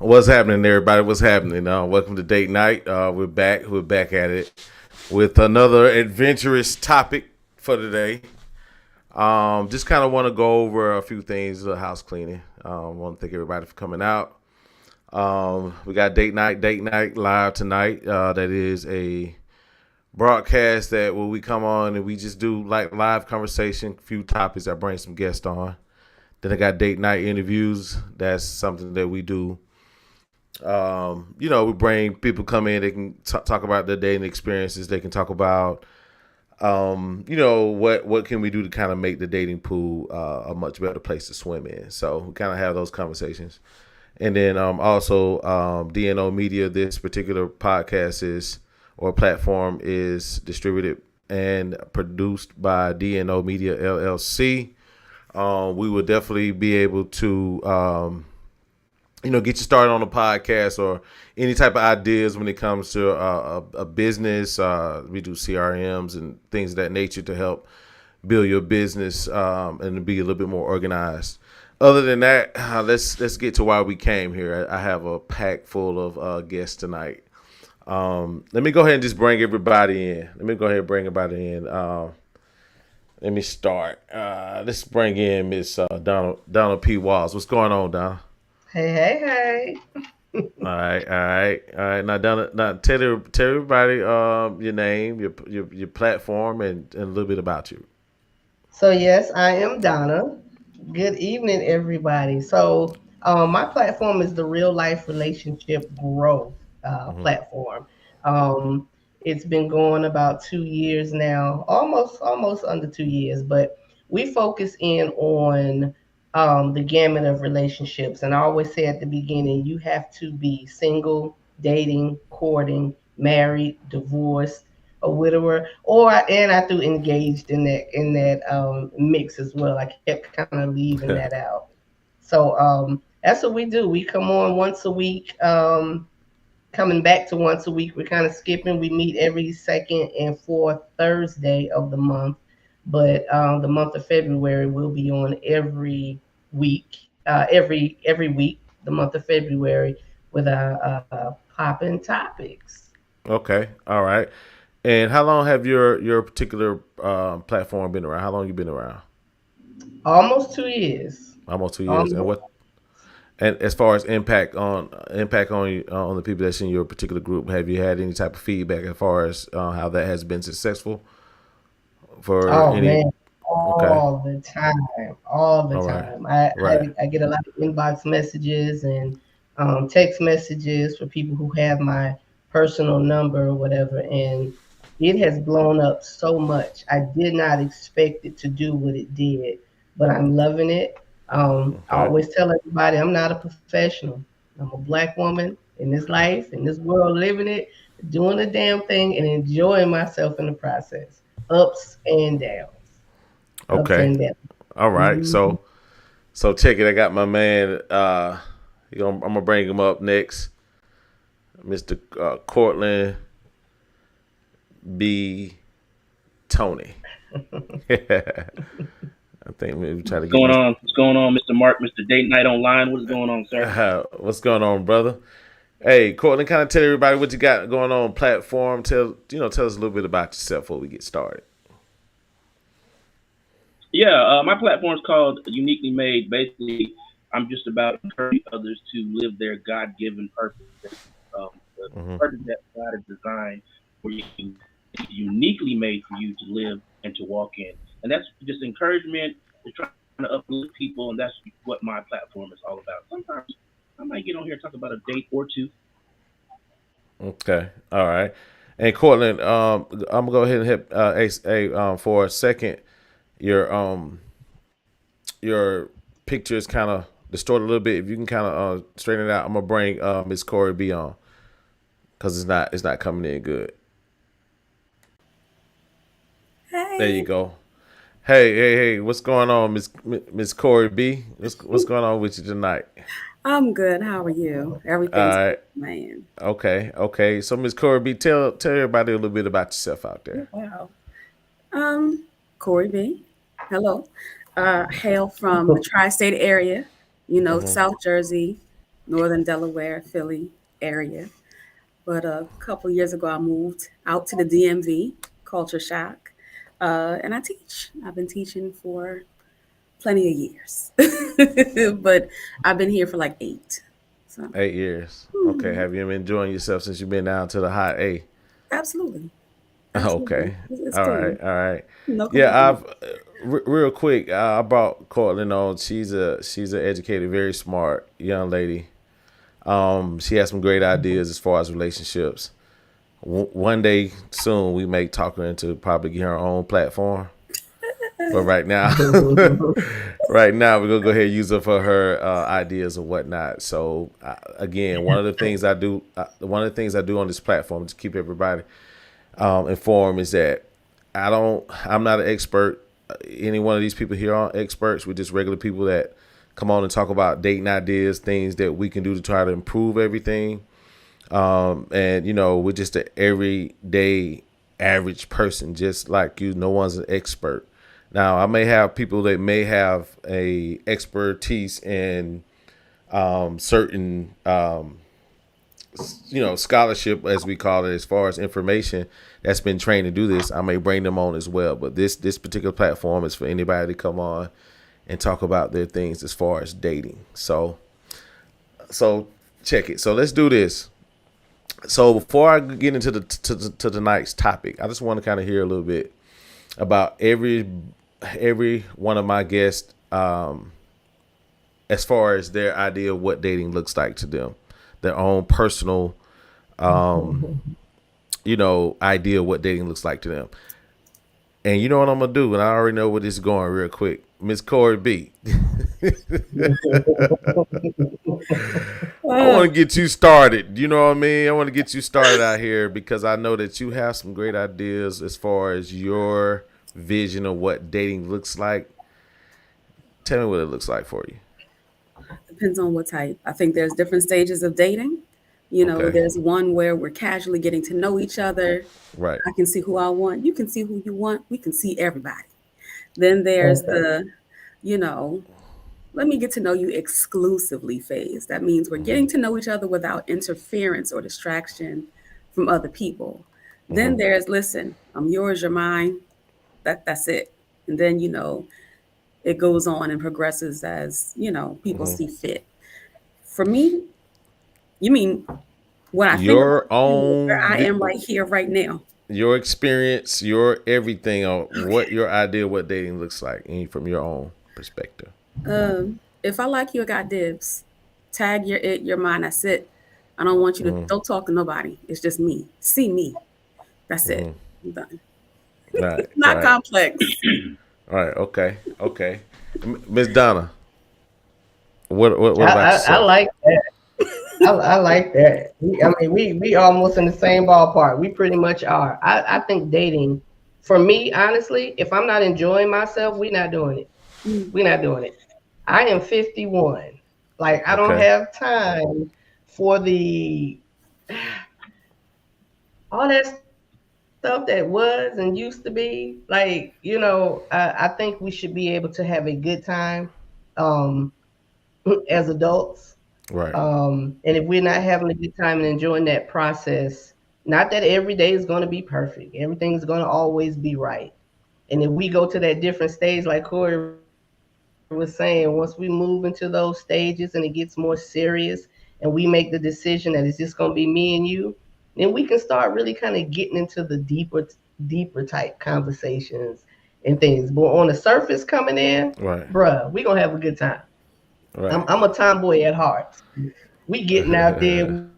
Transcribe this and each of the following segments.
What's happening, everybody? What's happening? Welcome to Date Night. We're back. We're back at it with another adventurous topic for today. Just kind of want to go over a few things, house cleaning. Want to thank everybody for coming out. We got Date Night live tonight. That is a broadcast that where we come on and we just do like live conversation, few topics. I bring some guests on. Then I got Date Night interviews. That's something that we do. We bring people come in. They can talk about their dating experiences. They can talk about, what can we do to kind of make the dating pool a much better place to swim in. So we kind of have those conversations. And then also DNO Media. This particular podcast platform is distributed and produced by DNO Media LLC. We will definitely be able to get you started on a podcast or any type of ideas when it comes to a business. We do CRMs and things of that nature to help build your business and be a little bit more organized. Other than that, let's get to why we came here. I have a pack full of guests tonight. Let me go ahead and just bring everybody in. Let me start. Let's bring in Miss Donald P. Walls. What's going on, Donna? Hey. All right. Now, Donna, tell everybody your name, your platform, and a little bit about you. So, yes, I am Donna. Good evening, everybody. So, my platform is the Real Life Relationship Growth Mm-hmm. platform. Um, it's been going about 2 years now, almost under 2 years, but we focus in on the gamut of relationships. And I always say at the beginning, you have to be single, dating, courting, married, divorced, a widower, and I threw engaged in that mix as well. I kept kind of leaving that out. So that's what we do. We come on once a week. Coming back to once a week. We're kind of skipping. We meet every second and fourth Thursday of the month, but the month of February will be on every week. Every week, the month of February with our popping topics. Okay. All right. And how long have your particular platform been around? How long you been around? Almost 2 years. Almost 2 years. And Almost. what? And as far as impact on the people that's in your particular group, have you had any type of feedback as far as how that has been successful for Oh any? man, Okay. all the All right. time. I, Right. I, I get a lot of inbox messages and text messages for people who have my personal number or whatever, and it has blown up so much. I did not expect it to do what it did, but I'm loving it. I Okay. always tell everybody I'm not a professional. I'm a black woman in this life, in this world, living it, doing the damn thing, and enjoying myself in the process. Ups and downs. Ups Okay. and downs. All right. Hmm. So check it. I got my man. I'm gonna bring him up next, Mr. Cortland B. Tony. I think maybe try to What's get going Mr. on? What's going on, Mr. Mark, Mr. Date Night Online? What's going on, sir? What's going on, brother? Hey, Cortland, kind of tell everybody what you got going on platform. Tell us a little bit about yourself before we get started. Yeah, my platform is called Uniquely Made. Basically, I'm just about encouraging others to live their God-given purpose, the Hmm. purpose that God has designed for you, uniquely made for you to live and to walk in. And that's just encouragement to try to uplift people, and that's what my platform is all about. Sometimes I might get on here and talk about a date or two. Okay, all right. And Cortland, I'm gonna go ahead and hit for a second. Your your picture is kind of distort a little bit. If you can kind of straighten it out, I'm gonna bring Miss Corey B on because it's not coming in good. There you Hey, go. Hey, what's going on, Miss Corey B? What's going on with you tonight? I'm good. How are you? All Everything's right. man. Okay. So Miss Corey B, tell everybody a little bit about yourself out Oh, there. wow. Um, Corey B. Hello. Hail from the tri-state area, Hmm. South Jersey, Northern Delaware, Philly area. But a couple years ago, I moved out to the DMV, culture shock, and I teach. I've been teaching for plenty of years, but I've been here for like 8. So, 8 years. Okay. hmm, Have you been enjoying yourself since you've been down to the hot A? absolutely. Absolutely. Okay. It's All right. cool. All right. No Yeah. complaints. I've real quick. I brought Cortland on. She's an educated, very smart young lady. She has some great ideas as far as relationships. One day soon, we may talk her into probably get her own platform. But right now, right now we're gonna go ahead and use her for her ideas and whatnot. So again, one of the things I do on this platform to keep everybody informed is that I'm not an expert. Any one of these people here aren't experts. We're just regular people that come on and talk about dating ideas, things that we can do to try to improve everything. And we're just an everyday average person, just like you. No one's an expert. Now, I may have people that may have a expertise in certain, scholarship, as we call it, as far as information that's been trained to do this. I may bring them on as well. But this particular platform is for anybody to come on and talk about their things as far as dating. So check it. So let's do this. So before I get into to tonight's topic, I just want to kind of hear a little bit about every one of my guests, as far as their idea of what dating looks like to them, their own personal, idea of what dating looks like to them. And you know what I'm gonna do, and I already know where this is going real quick. Miss Corey B, I Uh, want to get you started. You know what I mean? I want to get you started out here because I know that you have some great ideas as far as your vision of what dating looks like. Tell me what it looks like for you. depends on what type. I think there's different stages of dating. Okay. There's one where we're casually getting to know each other. Right. I can see who I want. You can see who you want. We can see everybody. Then there's Okay. the, you know, let me get to know you exclusively phase. That means we're Hmm. getting to know each other without interference or distraction from other people. Hmm. Then there's, listen, I'm yours, you're mine. That's it. And then, it goes on and progresses as, people Hmm. see fit. For me, you mean when I think about Your you, where own, I am right here, right now. your experience, your everything on what your idea of what dating looks like, and from your own perspective. If I like you, I got dibs. Tag your it, your mine. That's it. I don't want you to Hmm. don't talk to nobody. It's just me. See me. That's it. Hmm. I'm done. Right. Not Right. complex. Right. Okay. Okay. Miss Donna, what about I yourself? like that. I like that. We almost in the same ballpark. We pretty much are. I think dating, for me, honestly, if I'm not enjoying myself, we're not doing it. Mm, We're not doing it. I am 51. Like I don't Okay. have time for the all that stuff that was and used to be. Like, I think we should be able to have a good time um as adults. Right. And if we're not having a good time and enjoying that process, not that every day is going to be perfect, everything's going to always be right. And if we go to that different stage, like Corey was saying, once we move into those stages and it gets more serious and we make the decision that it's just going to be me and you, then we can start really kind of getting into the deeper type conversations and things. But on the surface coming in, Right. bruh, we going to have a good time. I'm, Right. I'm a tomboy at heart. We getting out there.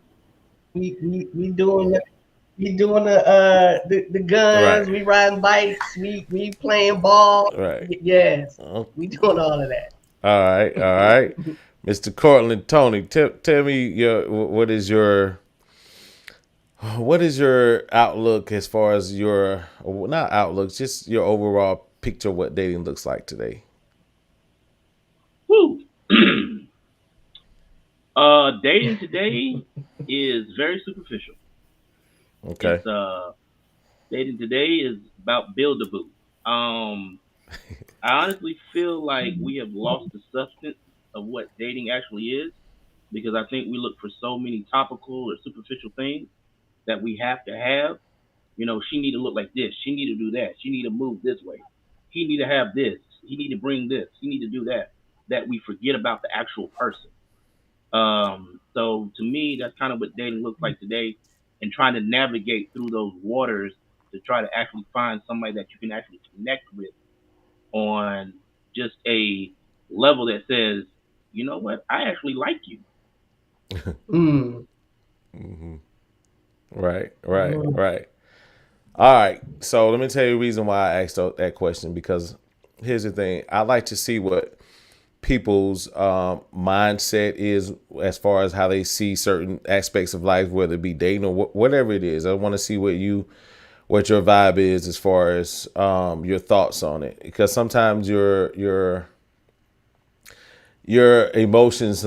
We doing the Right. guns. We riding bikes. We playing ball. Right. Yes, Oh, we doing all of that. all right. All right. Mr. Cortland Tony, tell me what is your outlook as far as your not outlook, just your overall picture of what dating looks like today? Woo. Dating today is very superficial. Okay. It's dating today is about build a boo. I honestly feel like we have lost the substance of what dating actually is because I think we look for so many topical or superficial things that we have to have. You know, she need to look like this. She need to do that. She need to move this way. He need to have this. He need to bring this. He need to do that. That we forget about the actual person. So to me, that's kind of what dating looks like today, and trying to navigate through those waters to try to actually find somebody that you can actually connect with on just a level that says, you know what, I actually like you. Mm. Hmm. Right, right, Mm. right. All right. So let me tell you the reason why I asked that question, because here's the thing. I like to see what people's mindset is as far as how they see certain aspects of life, whether it be dating or whatever it is. I want to see what your vibe is as far as your thoughts on it, because sometimes your emotions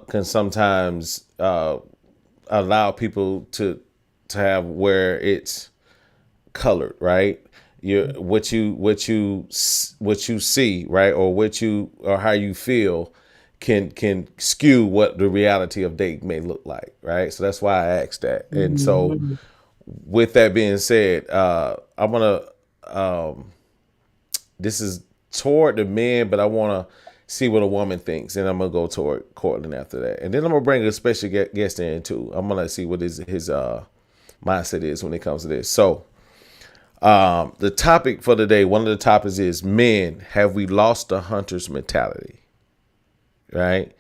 can sometimes allow people to have where it's colored, right? Your what you see, right, or or how you feel can skew what the reality of date may look like, right? So that's why I asked that. And so Mhm. with that being said, I want to this is toward the men, but I want to see what a woman thinks, and I'm gonna go toward Cortland after that, and then I'm gonna bring a special guest in too. I'm gonna see what his mindset is when it comes to this. So, the topic for today, one of the topics is men. Have we lost the hunter's mentality? Right?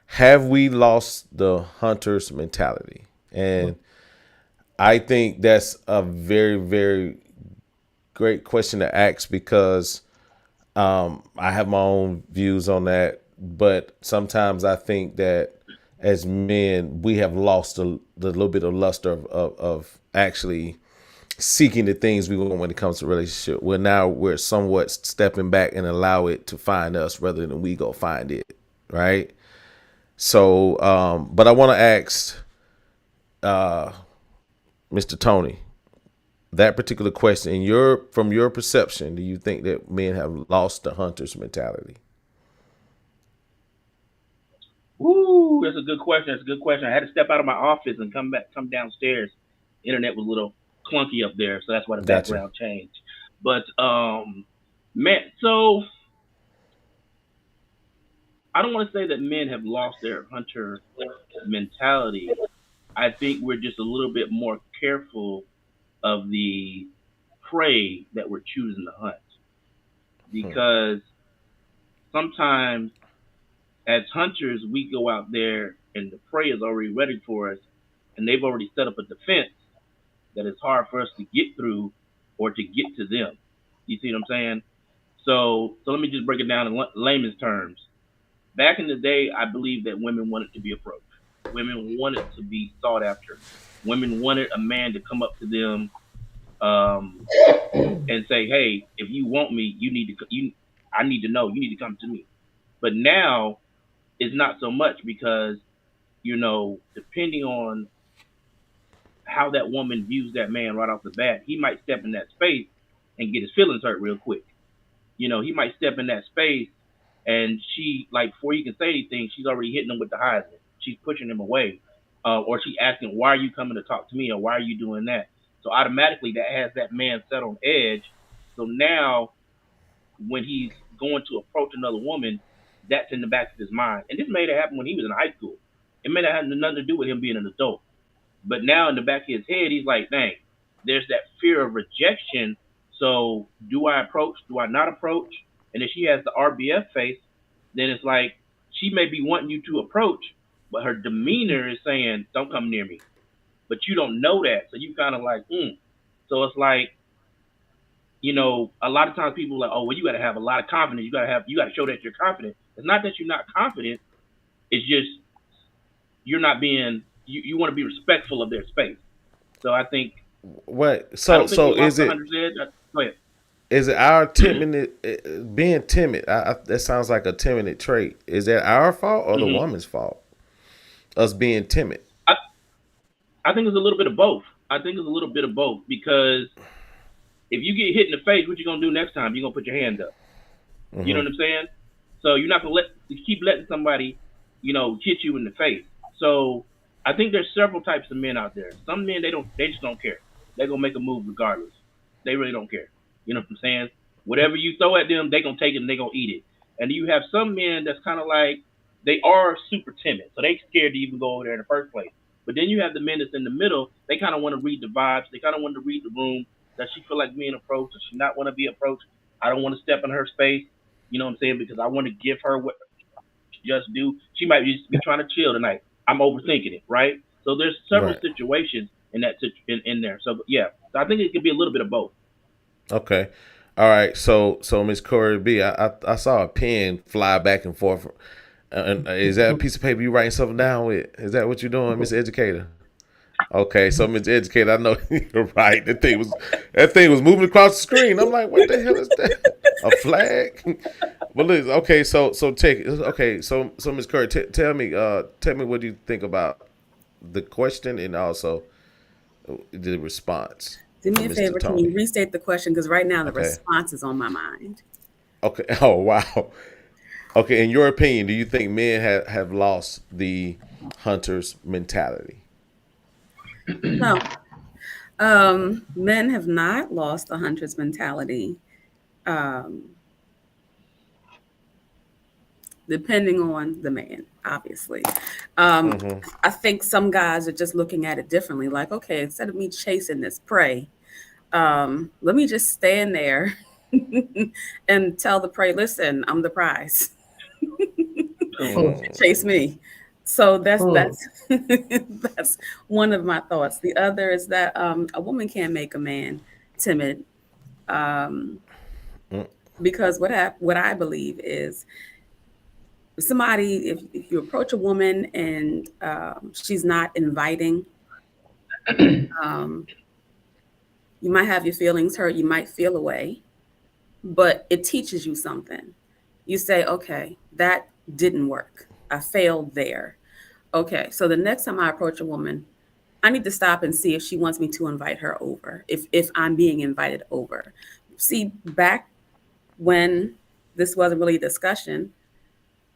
Have we lost the hunter's mentality? And I think that's a very, very great question to ask, because I have my own views on that, but sometimes I think that as men, we have lost the little bit of luster of actually seeking the things we want when it comes to relationship. Well, now we're somewhat stepping back and allow it to find us rather than we go find it, right? So, but I want to ask Mr. Tony that particular question. From your perception, do you think that men have lost the hunter's mentality? Ooh, that's a good question. That's a good question. I had to step out of my office and come downstairs. Internet was a little clunky up there, so that's why the Gotcha. background changed. But man, so I don't want to say that men have lost their hunter mentality. I think we're just a little bit more careful of the prey that we're choosing to hunt, Hmm. because sometimes as hunters we go out there and the prey is already ready for us, and they've already set up a defense that is hard for us to get through or to get to them. You see what I'm saying? So let me just break it down in layman's terms. Back in the day, I believe that women wanted to be approached. Women wanted to be sought after. Women wanted a man to come up to them, um, and say, "Hey, if you want me, you need to. I need to know. You need to come to me." But now it's not so much, because depending on how that woman views that man right off the bat, he might step in that space and get his feelings hurt real quick. He might step in that space, and she, like, before he can say anything, she's already hitting him with the Heisman. She's pushing him away, or she's asking, "Why are you coming to talk to me?" or "Why are you doing that?" So automatically that has that man set on edge. So now when he's going to approach another woman, that's in the back of his mind. And this may have happened when he was in high school. It may not have nothing to do with him being an adult. But now in the back of his head, he's like, dang, there's that fear of rejection. So do I approach? Do I not approach? And if she has the RBF face, then it's like she may be wanting you to approach, but her demeanor is saying, don't come near me. But you don't know that. So you kind of like, So it's like, a lot of times people are like, oh, well, you got to have a lot of confidence. You got to show that you're confident. It's not that you're not confident. It's just you're not being you want to be respectful of their space. So I think What? I So don't think we so lost is the it hunter's edge. Go ahead. is it our timid being timid? That sounds like a timid trait. Is that our fault or the hmm woman's fault? Us being timid. I I think it's a little bit of both. I think it's a little bit of both because if you get hit in the face, what you gonna do next time? You're gonna put your hand up. You know Hmm. what I'm saying? So you're not gonna keep letting somebody, hit you in the face. So I think there's several types of men out there. Some men they just don't care. They're gonna make a move regardless. They really don't care. You know what I'm saying? Whatever you throw at them, they gonna take it and they gonna eat it. And you have some men that's kind of like they are super timid, so they scared to even go over there in the first place. But then you have the men that's in the middle. They kind of want to read the vibes. They kind of want to read the room. Does she feel like being approached? Does she not want to be approached? I don't want to step in her space. You know what I'm saying? Because I want to give her what she just do. She might just be trying to chill tonight. I'm overthinking it, right? So there's several Right. situations in that in there. So yeah, so I think it could be a little bit of both. Okay. All right. So Miss Corey B, I saw a pen fly back and forth. And is that a piece of paper you writing something down with? Is that what you're doing, Miss Educator? Okay, so Miss Educator, I know you're right. That thing was moving across the screen. I'm like, what the hell is that? A flag? But listen, okay, so take it. Okay, so Miss Curry, tell me what you think about the question and also the response Do me from a Mr. favor, can you Tony. restate the question? Because right now the Okay. response is on my mind. Okay. Oh wow. Okay, in your opinion, do you think men have lost the hunter's mentality? No, men have not lost the hunter's mentality. Um, Depending on the man, obviously. Um, Mm-hmm. I think some guys are just looking at it differently. Like, okay, instead of me chasing this prey, let me just stand there and tell the prey, listen, I'm the prize. Hmm. Hmm. Chase me. So that's Hmm. that's that's one of my thoughts. The other is that a woman can't make a man timid, um, because what I believe is if you approach a woman and she's not inviting, um, you might have your feelings hurt, you might feel away, but it teaches you something. You say, okay, that didn't work, I failed there. Okay, so the next time I approach a woman, I need to stop and see if she wants me to invite her over, if I'm being invited over. See, back when this wasn't really a discussion,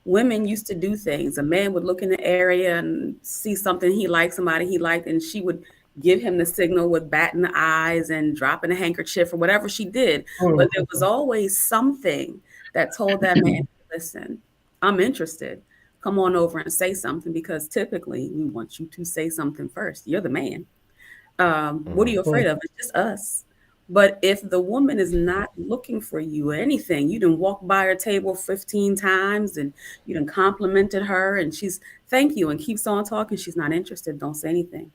women used to do things. A man would look in the area and see something he liked, somebody he liked, and she would give him the signal with batting the eyes and dropping a handkerchief or whatever she did. But there was always something that told that man, listen, I'm interested. Come on over and say something, because typically we want you to say something first. You're the man. What are Mm-hmm. you afraid of? It's just us. But if the woman is not looking for you or anything, you done walked by her table 15 times and you done complimented her and she's thank you and keeps on talking, she's not interested, don't say anything.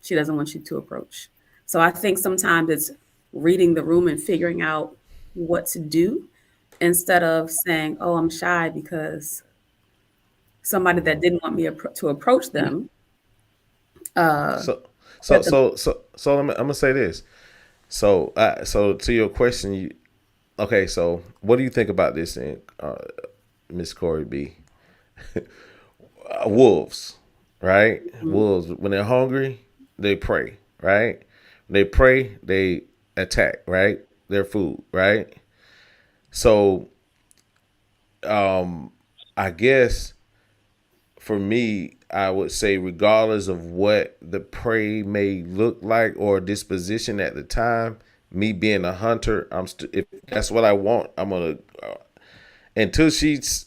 She doesn't want you to approach. So I think sometimes it's reading the room and figuring out what to do instead of saying, oh, I'm shy because somebody that didn't want me to approach them uh, So so said them. so so so I'm gonna say this. So to your question, okay? So what do you think about this, then, Miss Corey B? Wolves, right? Wolves when they're hungry, they prey, right? They prey, they attack, right? Their food, right? So I guess for me, I would say, regardless of what the prey may look like or disposition at the time, me being a hunter, if that's what I want, I'm gonna until she's,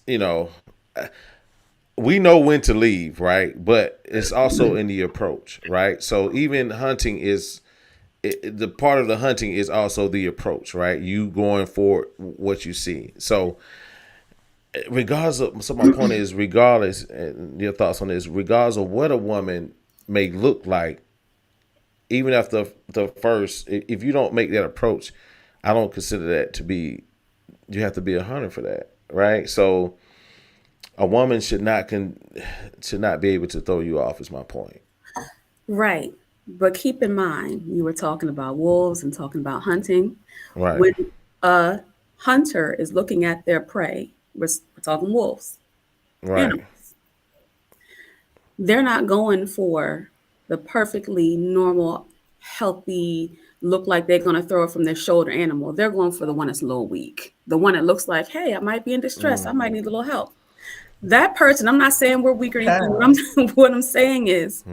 we know when to leave, right? But it's also in the approach, right? So even hunting the part of the hunting is also the approach, right? You going for what you see. So so my point is, regardless, and your thoughts on this, regardless of what a woman may look like, even after the first, if you don't make that approach, I don't consider that to be, you have to be a hunter for that, right? So a woman should not be able to throw you off. Is my point. Right. But keep in mind, you were talking about wolves and talking about hunting. Right. When a hunter is looking at their prey, we're talking wolves, Right. animals. They're not going for the perfectly normal, healthy, look like they're going to throw it from their shoulder animal. They're going for the one that's a little weak, the one that looks like, hey, I might be in distress. I might need a little help. That person, I'm not saying we're weak or anything. What I'm saying is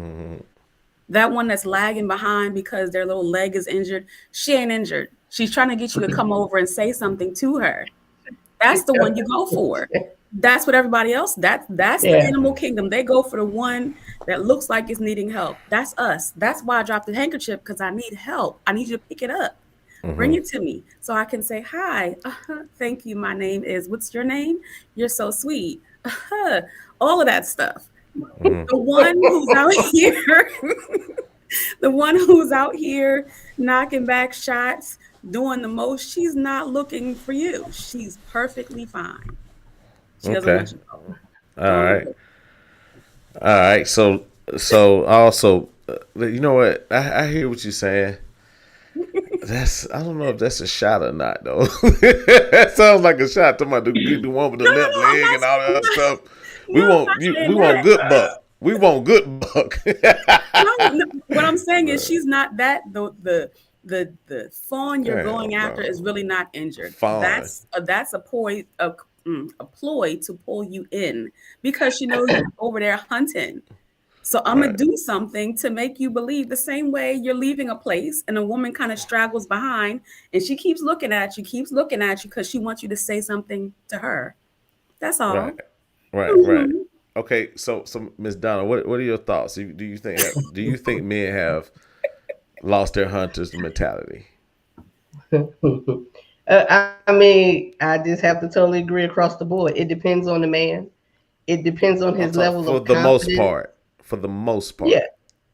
that one that's lagging behind because their little leg is injured, she ain't injured. She's trying to get you to come over and say something to her. That's the one you go for. That's what everybody else, that's the animal kingdom. They go for the one that looks like it's needing help. That's us. That's why I dropped the handkerchief, because I need help. I need you to pick it up. Bring it to me so I can say, hi, thank you. My name is, what's your name? You're so sweet. All of that stuff. The one who's out here, the one who's out here knocking back shots, doing the most, she's not looking for you. She's perfectly fine. She doesn't want you. All right. So also, you know what? I hear what you're saying. I don't know if that's a shot or not, though. That sounds like a shot. Talking about the one with the left leg and all that stuff. We want good buck. We want good buck. No, what I'm saying is she's not that. The fawn you're going after is really not injured. Fawn. That's a ploy to pull you in, because she knows you're over there hunting. So I'm going to do something to make you believe the same way you're leaving a place and a woman kind of straggles behind and she keeps looking at you because she wants you to say something to her. That's all. Right. Okay, so Ms. Donna, what are your thoughts? Do you think men have lost their hunter's mentality? I mean, I just have to totally agree across the board. It depends on the man. It depends on his level of confidence. For the most part. Yeah.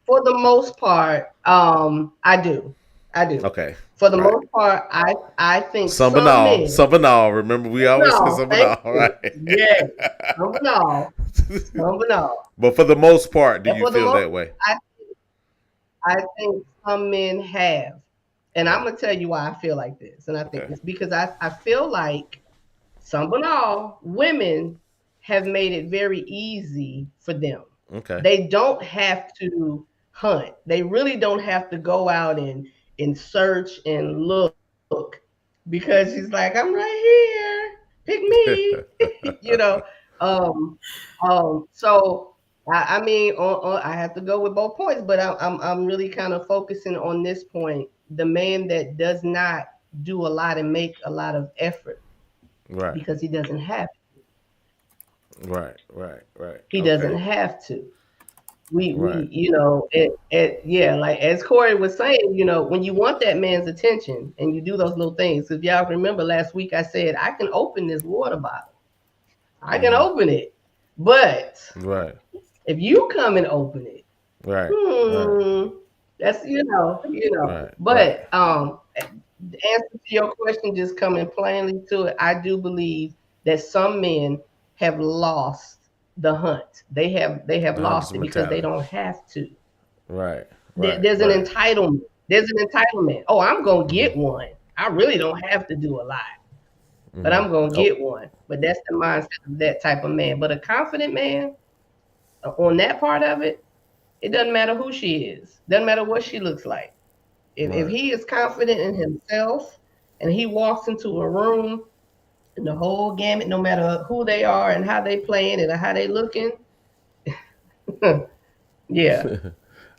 For the most part, I do. Okay. For the most part, I think some banal. Remember, we always say some banal, right? Yeah, some banal. But for the most part, do you feel that way? I think some men have, and I'm gonna tell you why I feel like this. And I think it's because I feel like some banal women have made it very easy for them. Okay. They don't have to hunt. They really don't have to go out and search and look, because she's like, I'm right here, pick me. You know. So I mean, I have to go with both points, but I'm really kind of focusing on this point: the man that does not do a lot and make a lot of effort, right? Because he doesn't have to. Right. He doesn't have to. We you know, like as Corey was saying, you know, when you want that man's attention and you do those little things. If y'all remember last week, I said I can open this water bottle. I can open it, but if you come and open it, that's you know. But the answer to your question, just coming plainly to it, I do believe that some men have lost the hunt. They have lost it because they don't have to. Right. There's an entitlement. There's an entitlement. Oh, I'm gonna get one. I really don't have to do a lot, but I'm gonna get one. But that's the mindset of that type of man. But a confident man, on that part of it, it doesn't matter who she is. Doesn't matter what she looks like. If he is confident in himself and he walks into a room, and the whole gamut, no matter who they are and how they playing and how they looking. Yeah.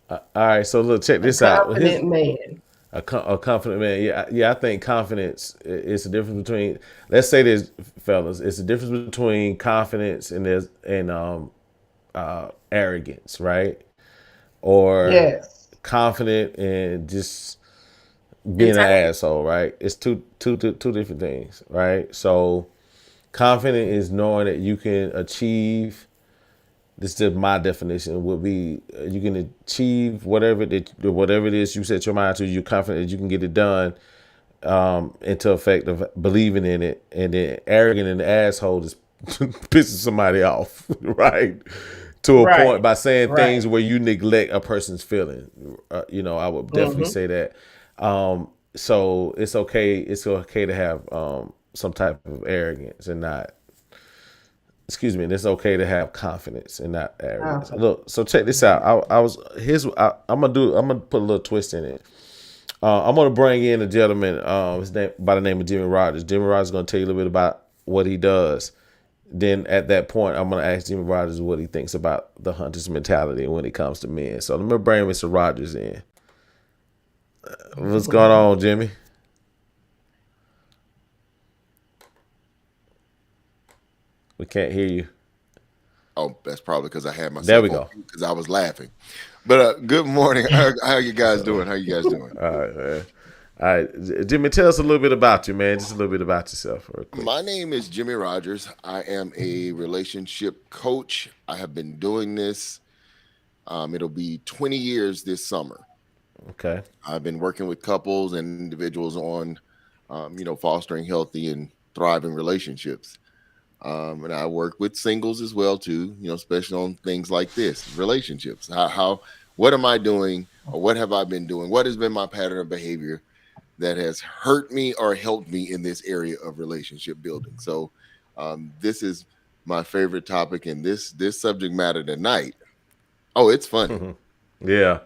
All right. So look, check this out. Confident man. A confident man. Yeah. I think confidence is the difference between. Let's say this, fellas. It's the difference between confidence and arrogance, right? Or confident and just being an asshole, right? It's two different things, right? So confident is knowing that you can achieve, this is just my definition, would be you can achieve whatever it is you set your mind to. You're confident that you can get it done, into effect of believing in it. And then arrogant and the asshole is pissing somebody off, right? To a Right. point by saying Right. things where you neglect a person's feeling. I would definitely say that. So it's okay. It's okay to have some type of arrogance and not. Excuse me. And it's okay to have confidence and not arrogance. Look. So check this out. I'm gonna put a little twist in it. I'm gonna bring in a gentleman. His name by the name of Jimmy Rogers. Jimmy Rogers is gonna tell you a little bit about what he does. Then at that point, I'm going to ask Jimmy Rogers what he thinks about the hunter's mentality when it comes to men. So let me bring Mr. Rogers in. What's going on, Jimmy? We can't hear you. Oh, that's probably because I had myself There we go. Because I was laughing. But good morning. How you guys doing? All right, man. All right, Jimmy, tell us a little bit about you, man. Just a little bit about yourself, real quick. My name is Jimmy Rogers. I am a relationship coach. I have been doing this. It'll be 20 years this summer. Okay. I've been working with couples and individuals on, fostering healthy and thriving relationships. And I work with singles as well too. Especially on things like this, relationships. What am I doing, or what have I been doing? What has been my pattern of behavior that has hurt me or helped me in this area of relationship building? So this is my favorite topic, and this subject matter tonight. Oh, it's funny. Yeah.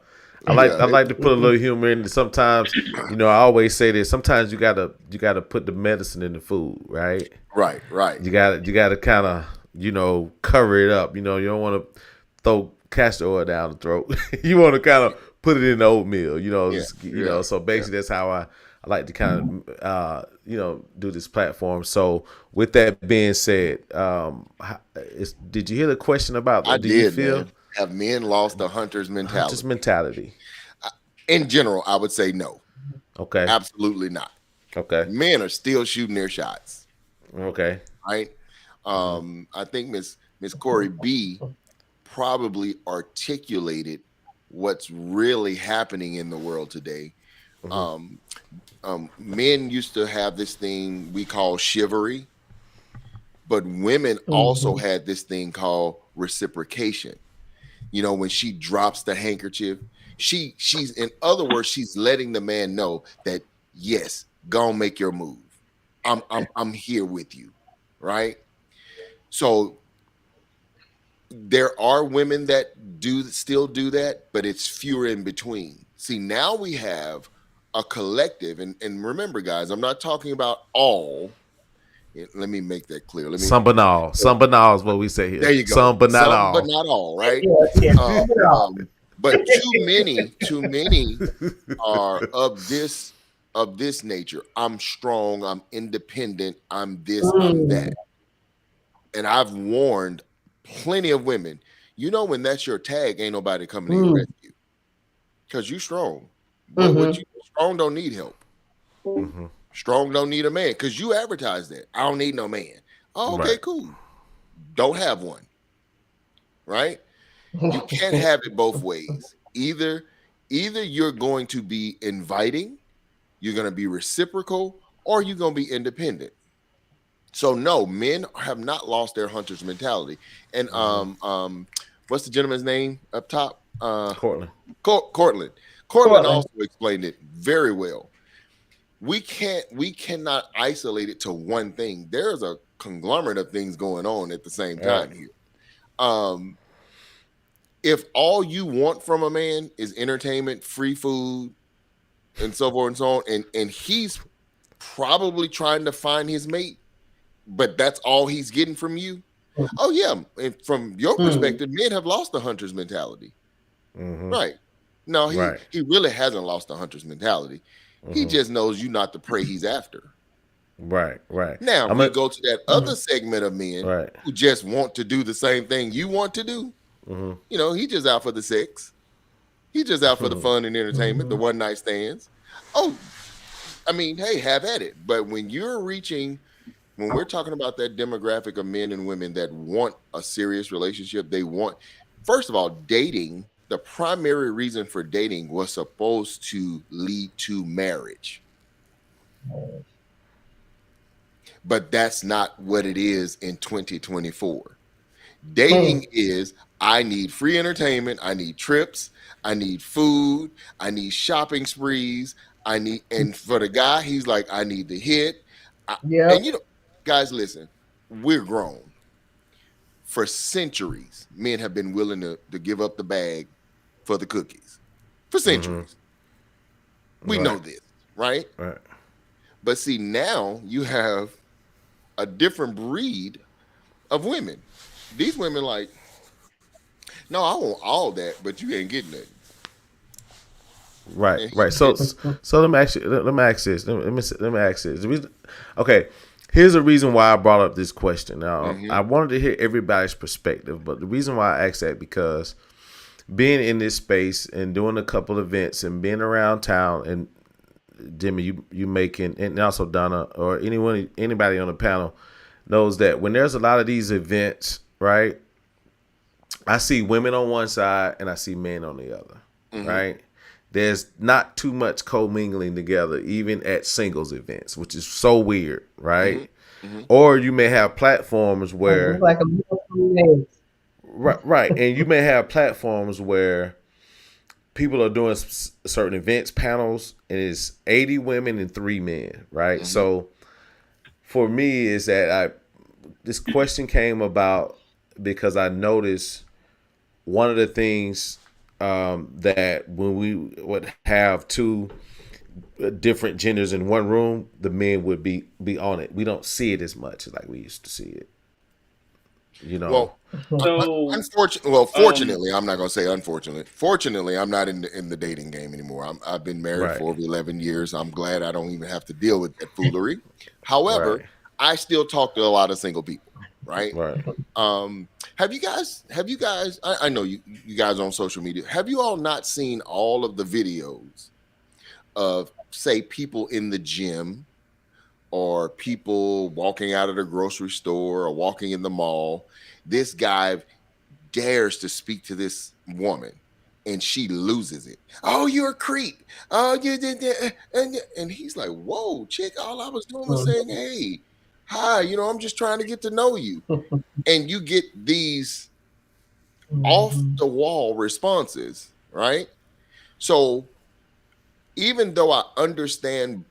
I like to put a little humor in it. Sometimes, I always say this. Sometimes you gotta put the medicine in the food, right? Right. You gotta kind of cover it up. You don't want to throw castor oil down the throat. You want to kind of put it in the oatmeal. So basically that's how I like to kind of do this platform. So with that being said, did you hear the question about I do did, you feel man. Have men lost the hunter's mentality? hunter's mentality? In general, I would say no. Okay. Absolutely not. Okay. Men are still shooting their shots. Okay. Right. I think Miss Corey B probably articulated what's really happening in the world today. Men used to have this thing we call chivalry, but women also had this thing called reciprocation. When she drops the handkerchief, she's in other words, she's letting the man know that yes, go make your move. I'm here with you, right? So there are women that still do that, but it's fewer in between. See, now we have a collective, and remember, guys, I'm not talking about all. Let me make that clear. Some but not all is what we say here. There you go. Some but not all. But not all, right? Yeah. But too many are of this nature. I'm strong. I'm independent. I'm this. I'm that. And I've warned plenty of women. When that's your tag, ain't nobody coming to your rescue because you strong. But strong don't need help. Strong don't need a man because you advertise that. I don't need no man. Oh, okay, Right. cool. Don't have one. Right? You can't have it both ways. Either you're going to be inviting, you're going to be reciprocal, or you're going to be independent. So no, men have not lost their hunter's mentality. And what's the gentleman's name up top? Cortland. Cortland also explained it very well. We cannot isolate it to one thing. There's a conglomerate of things going on at the same time here. If all you want from a man is entertainment, free food, and so forth and so on, and he's probably trying to find his mate, but that's all he's getting from you. Oh yeah, and from your perspective, men have lost the hunter's mentality. Right. No, he really hasn't lost the hunter's mentality. He just knows you're not the prey he's after. Right. Now we go to that other segment of men who just want to do the same thing you want to do. He just out for the sex. He just out for the fun and entertainment, the one night stands. Oh, I mean, hey, have at it. But when we're talking about that demographic of men and women that want a serious relationship, first of all, dating. The primary reason for dating was supposed to lead to marriage. but that's not what it is in 2024. Dating is, I need free entertainment, I need trips, I need food, I need shopping sprees, and for the guy, he's like, I need the hit. Yep. And guys, listen, we're grown. For centuries, men have been willing to give up the bag for the cookies. For centuries. We know this, right? Right. But see, now you have a different breed of women. These women like, no, I want all that, but you ain't getting nothing. Right, right. So let me ask you. Let me ask this. Let me ask this. Okay, here's the reason why I brought up this question. Now, I wanted to hear everybody's perspective, but the reason why I asked that because being in this space and doing a couple events and being around town, and Jimmy, you making, and also Donna or anybody on the panel knows that when there's a lot of these events, right? I see women on one side and I see men on the other, right? There's not too much commingling together, even at singles events, which is so weird, right? Or you may have platforms where, It's like a million right, and you may have platforms where people are doing certain events, panels, and it's 80 women and 3 men, right? So for me, is that this question came about because I noticed one of the things that when we would have 2 different genders in one room, the men would be on it. We don't see it as much like we used to see it. Well, fortunately, I'm not gonna say unfortunately. Fortunately, I'm not in the dating game anymore. I've been married for over 11 years. I'm glad I don't even have to deal with that foolery. However, I still talk to a lot of single people. Right. Have you guys? I know you guys on social media. Have you all not seen all of the videos of, say, people in the gym or people walking out of the grocery store or walking in the mall? This guy dares to speak to this woman and she loses it. Oh, you're a creep. Oh, you did that. And he's like, whoa, chick, all I was doing was saying, hey, hi, I'm just trying to get to know you. And you get these off the wall responses, right? So even though I understand,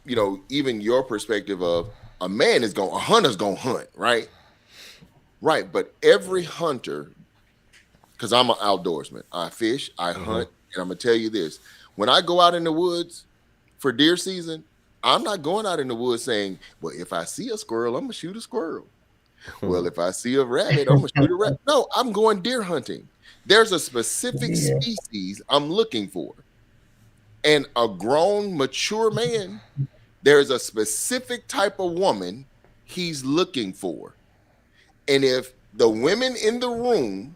even your perspective of a hunter's gonna hunt, right? Right. But every hunter, because I'm an outdoorsman, I fish, I hunt, and I'm gonna tell you this: when I go out in the woods for deer season, I'm not going out in the woods saying, well, if I see a squirrel, I'm gonna shoot a squirrel. Well, if I see a rabbit, I'm gonna shoot a rabbit. No, I'm going deer hunting. There's a specific species I'm looking for. And a grown, mature man, there's a specific type of woman he's looking for. And if the women in the room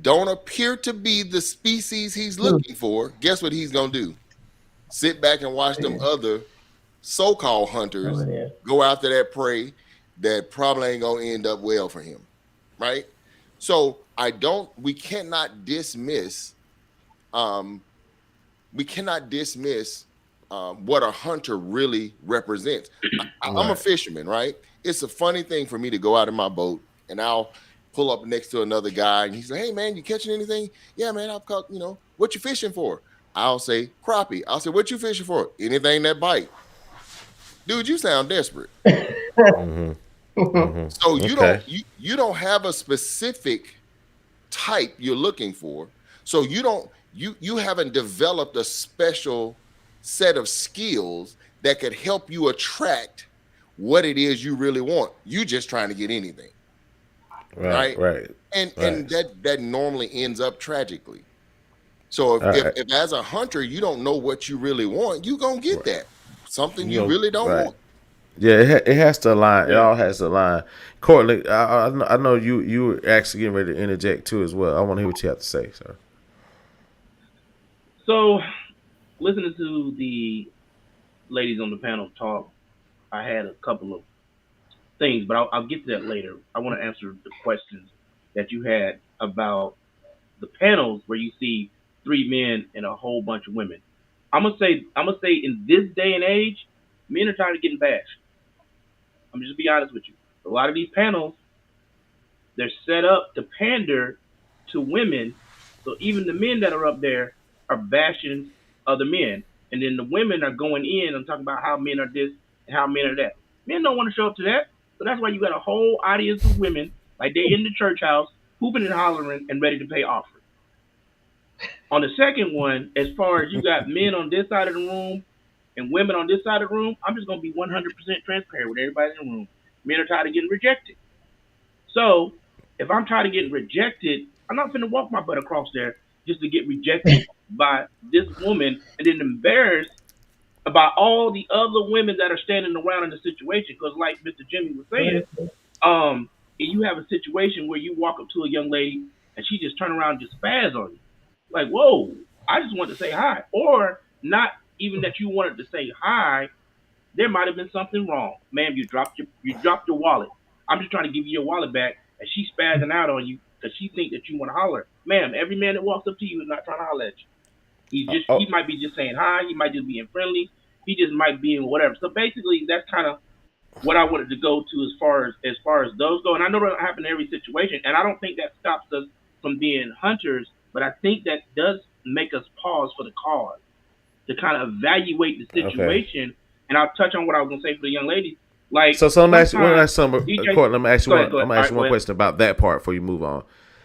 don't appear to be the species he's looking for, guess what he's gonna do? Sit back and watch them other so-called hunters go after that prey that probably ain't gonna end up well for him, right? So we cannot dismiss what a hunter really represents. I'm a fisherman, right? It's a funny thing for me to go out in my boat and I'll pull up next to another guy and he's like, hey man, you catching anything? Yeah, man, I've caught, what you fishing for? I'll say crappie. I'll say, what you fishing for? Anything that bite. Dude, you sound desperate. So you don't have a specific type you're looking for. So you haven't developed a special set of skills that could help you attract what it is you really want. You just trying to get anything. Right. And that normally ends up tragically. So if as a hunter you don't know what you really want, you gonna get that something you really don't want. Yeah, it has to align. It all has to align. Courtney, I know you were actually getting ready to interject too as well. I want to hear what you have to say, sir. So, listening to the ladies on the panel talk, I had a couple of things, but I'll get to that later. I want to answer the questions that you had about the panels where you see 3 men and a whole bunch of women. I'm gonna say in this day and age, men are tired of getting bashed. I'm just be honest with you. A lot of these panels, they're set up to pander to women. So even the men that are up there are bashing other men. And then the women are going in and talking about how men are this and how men are that. Men don't want to show up to that. So that's why you got a whole audience of women, like they in the church house, hooping and hollering and ready to pay offering. On the second one, as far as you got men on this side of the room and women on this side of the room, I'm just going to be 100% transparent with everybody in the room. Men are tired of getting rejected. So if I'm tired of getting rejected, I'm not finna walk my butt across there just to get rejected by this woman and then embarrassed about all the other women that are standing around in the situation. Because like Mr. Jimmy was saying, you have a situation where you walk up to a young lady and she just turn around and just spaz on you. Like, whoa, I just wanted to say hi. Or not even that you wanted to say hi, there might have been something wrong. Ma'am, you dropped your wallet. I'm just trying to give you your wallet back, and she's spazzing out on you because she thinks that you want to holler. Ma'am, every man that walks up to you is not trying to holler at you. He might be just saying hi. He might just being friendly. He just might be in whatever. So basically, that's kind of what I wanted to go to as far as those go. And I know that happen in every situation, and I don't think that stops us from being hunters, but I think that does make us pause for the cause to kind of evaluate the situation. Okay. And I'll touch on what I was going to say for the young lady. Like, so let me ask you one question about that part before you move on.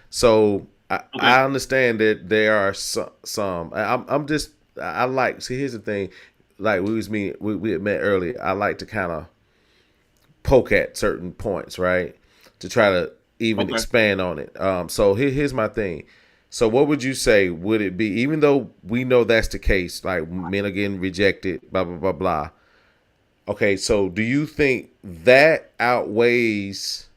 So I understand that there are some. I like. See, here's the thing. Like we had met earlier. I like to kind of poke at certain points, right, to try to even expand on it. So here's my thing. So what would you say would it be, even though we know that's the case, like men are getting rejected, blah, blah, blah, blah. Okay, so do you think that outweighs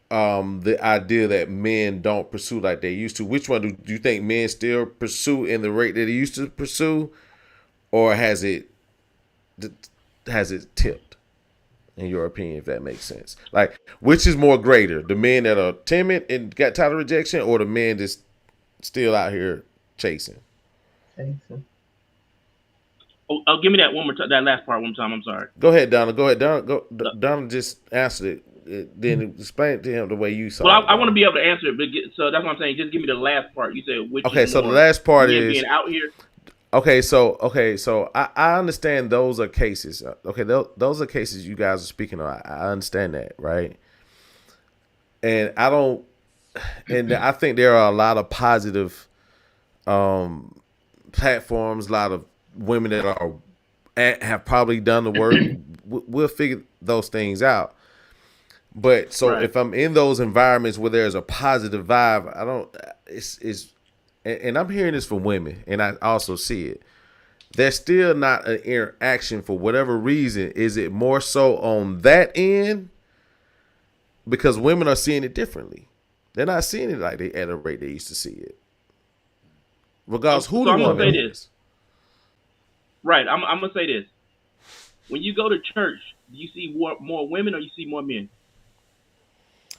the idea that men don't pursue like they used to? Which one do you think men still pursue in the rate that they used to pursue, or has it tipped, in your opinion, if that makes sense? Like, which is more greater, the men that are timid and got tired of rejection, or the men that's still out here chasing? Oh, give me that one more time. That last part one more time. I'm sorry. Go ahead, Donna. Donna just answered it. Then explain it to him the way you saw it. Well, I want to be able to answer it, so that's what I'm saying. Just give me the last part. You said which. Okay, so the last part is being out here. Okay, so I understand those are cases. Okay, those are cases you guys are speaking of. I understand that, right? And I think there are a lot of positive platforms, a lot of women that have probably done the work. We'll figure those things out. But so if I'm in those environments where there's a positive vibe, and I'm hearing this from women, and I also see it. There's still not an interaction for whatever reason. Is it more so on that end? Because women are seeing it differently. They're not seeing it like at a rate they used to see it. Regardless who the woman is. Right, I'm gonna say this. When you go to church, do you see more women or you see more men?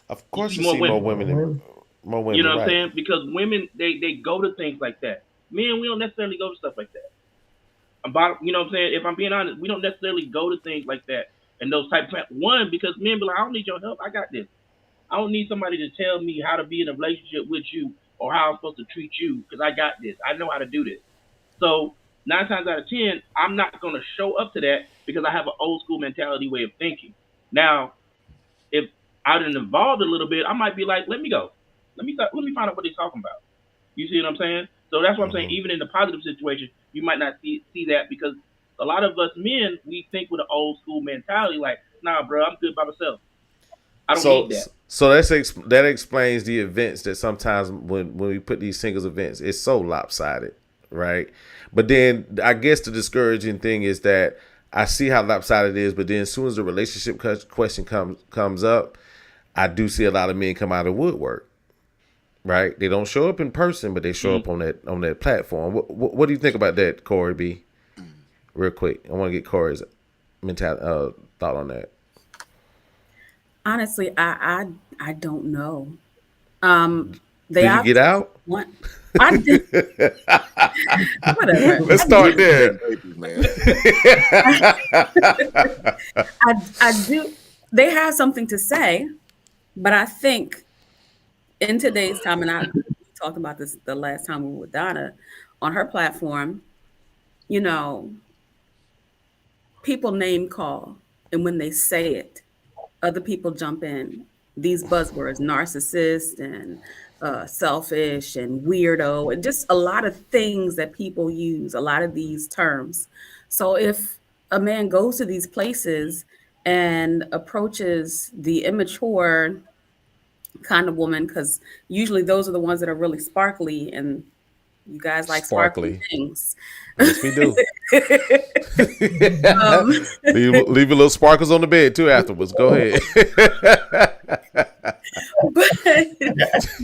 Of course, you see more women. More women, you know what I'm saying? Because women, they go to things like that. Men, we don't necessarily go to stuff like that. You know what I'm saying? If I'm being honest, we don't necessarily go to things like that and those type of one, because men be like, I don't need your help. I got this. I don't need somebody to tell me how to be in a relationship with you or how I'm supposed to treat you, because I got this. I know how to do this. So 9 times out of 10, I'm not going to show up to that because I have an old school mentality way of thinking. Now, if I've been involved a little bit, I might be like, let me go. Let me find out what they're talking about. You see what I'm saying? So that's what I'm saying. Even in the positive situation, you might not see that, because a lot of us men, we think with an old school mentality, like, nah, bro, I'm good by myself. I don't need that. So that explains the events that sometimes when we put these singles events, it's so lopsided, right? But then I guess the discouraging thing is that I see how lopsided it is, but then as soon as the relationship question comes up, I do see a lot of men come out of woodwork. Right, they don't show up in person, but they show up on that platform. What do you think about that, Corey B? Real quick, I want to get Corey's thought on that. Honestly, I don't know. Did you get out? I did. Whatever. Let's start there. Papers, man. I do. They have something to say, but I think in today's time, and we talked about this the last time we were with Donna on her platform, you know, people name call, and when they say it, other people jump in. These buzzwords, narcissist and selfish and weirdo, and just a lot of things that people use, a lot of these terms. So if a man goes to these places and approaches the immature kind of woman, because usually those are the ones that are really sparkly, and you guys like sparkly things. Yes, we do. Um, leave a little sparkles on the bed too afterwards. Go ahead.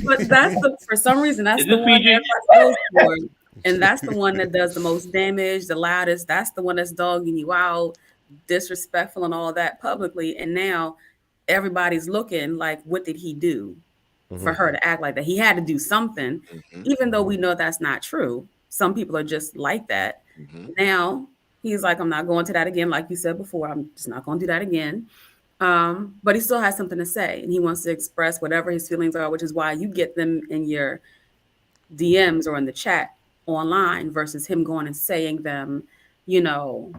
but for some reason that's Is the this one PG? everybody goes for, and that's the one that does the most damage, the loudest. That's the one that's dogging you out, disrespectful, and all that publicly. And now everybody's looking like, what did he do for her to act like that? He had to do something, even though we know that's not true. Some people are just like that. Now he's like, I'm not going to that again. Like you said before, I'm just not going to do that again. But he still has something to say, and he wants to express whatever his feelings are, which is why you get them in your DMs or in the chat online versus him going and saying them, you know,